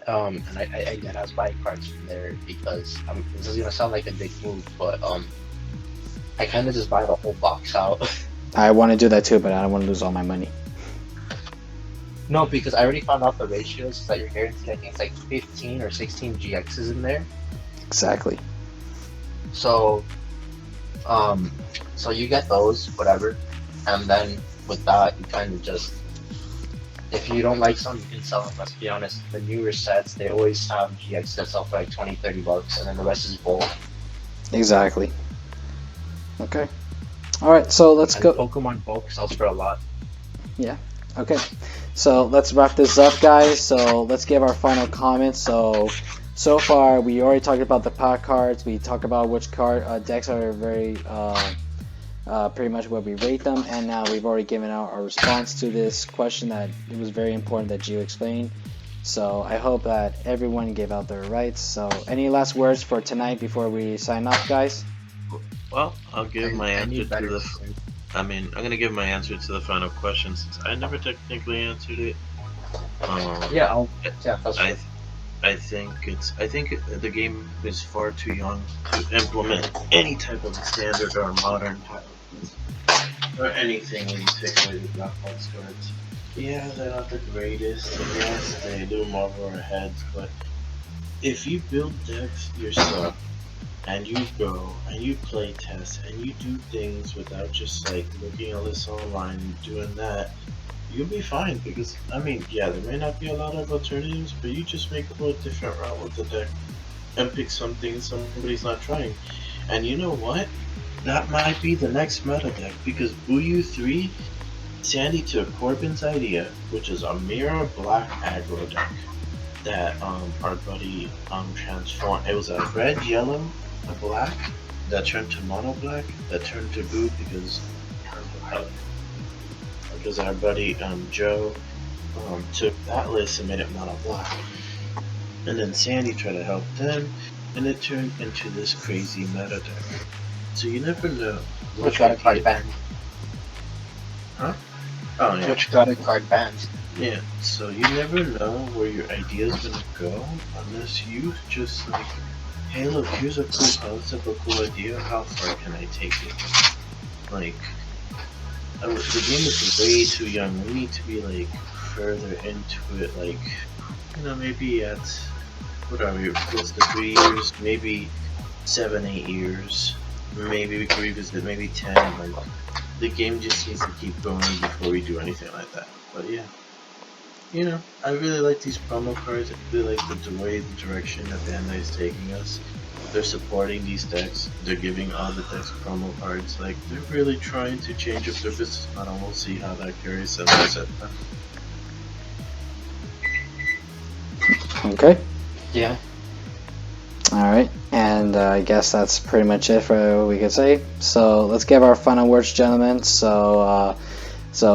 [SPEAKER 3] And I get us buy cards from there because this is gonna sound like a big move, but I kind of just buy the whole box out.
[SPEAKER 1] I want to do that too, but I don't want to lose all my money.
[SPEAKER 3] No, because I already found out the ratios that you're guaranteed. I think it's like 15 or 16 GXs in there.
[SPEAKER 1] Exactly.
[SPEAKER 3] So, so you get those, whatever, and then with that, you kind of just, if you don't like some, you can sell them. Let's be honest, the newer sets, they always have GX that sell for like 20, $30, and then the rest is bulk.
[SPEAKER 1] Exactly. Okay. All right, so let's
[SPEAKER 3] And
[SPEAKER 1] go.
[SPEAKER 3] Pokemon bulk sells for a lot.
[SPEAKER 1] Yeah. Okay. So let's wrap this up, guys. So let's give our final comments. So far we already talked about the pack cards. We talked about which card decks are very pretty much where we rate them, and now we've already given out our response to this question that it was very important that Gio explained. So I hope that everyone gave out their rights. So any last words for tonight before we sign off, guys?
[SPEAKER 2] Well, I'll give my
[SPEAKER 3] I
[SPEAKER 2] answer
[SPEAKER 3] need
[SPEAKER 2] to
[SPEAKER 3] better.
[SPEAKER 2] the. I'm gonna give my answer to the final question since I never technically answered it.
[SPEAKER 3] Yeah, that's
[SPEAKER 2] I,
[SPEAKER 3] true.
[SPEAKER 2] I think the game is far too young to implement any type of standard or modern type of or anything when you take away the black box cards. Yeah, they're not the greatest, and yes, they do them over our heads, but if you build decks yourself and you go and you play test and you do things without just like looking at this online and doing that, you'll be fine because yeah, there may not be a lot of alternatives, but you just make a different route with the deck and pick something somebody's not trying. And you know what? That might be the next meta deck because Buyu 3, Sandy took Corbin's idea, which is a mirror black aggro deck that our buddy transformed. It was a red, yellow, a black that turned to mono black that turned to blue because our buddy Joe took that list and made it mono black, and then Sandy tried to help them, and it turned into this crazy meta deck. So you never know.
[SPEAKER 3] Which got a card banned.
[SPEAKER 2] Huh? Oh yeah.
[SPEAKER 3] Which got a card banned.
[SPEAKER 2] Yeah. So you never know where your idea's gonna go unless you just like, hey, look, here's a cool concept, a cool idea. How far can I take it? Like, the game is way too young. We need to be like further into it. Like, maybe at what are we? Close to 3 years, maybe 7, 8 years. Maybe we can revisit. Maybe 10. Like, the game just needs to keep going before we do anything like that. But yeah. I really like these promo cards. I really like the way, the direction that Bandai is taking us. They're supporting these decks. They're giving all the decks promo cards. Like, they're really trying to change up their business model. We'll see how that carries them.
[SPEAKER 1] Okay.
[SPEAKER 3] Yeah.
[SPEAKER 1] Alright, and I guess that's pretty much it for what we could say. So let's give our final words, gentlemen. So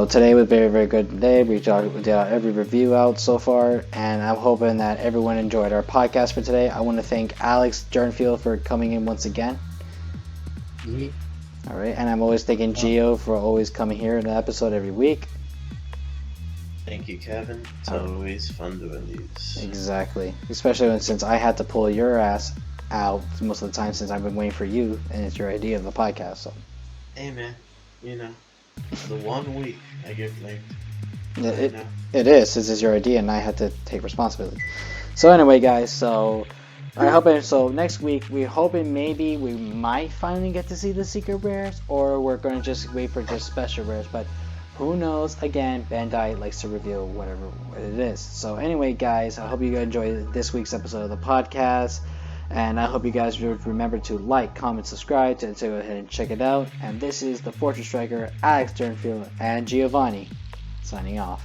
[SPEAKER 1] today was a very, very good day. We did every review out so far, and I'm hoping that everyone enjoyed our podcast for today. I want to thank Alex Jernfield for coming in once again.
[SPEAKER 3] Mm-hmm.
[SPEAKER 1] Alright, and I'm always thanking Gio for always coming here in an episode every week.
[SPEAKER 2] Thank you, Kevin. It's always fun doing these.
[SPEAKER 1] Exactly. Especially since I had to pull your ass out most of the time since I've been waiting for you, and it's your idea of the podcast. So.
[SPEAKER 2] Hey, man. The 1 week I get blamed.
[SPEAKER 1] It is. This is your idea, and I had to take responsibility. So anyway, guys. So next week we're hoping maybe we might finally get to see the secret rares, or we're going to just wait for just special rares. But who knows? Again, Bandai likes to reveal whatever it is. So anyway, guys, I hope you enjoyed this week's episode of the podcast. And I hope you guys would remember to like, comment, subscribe to go ahead and check it out. And this is the Fortress Striker, Alex Sternfield, and Yeovani signing off.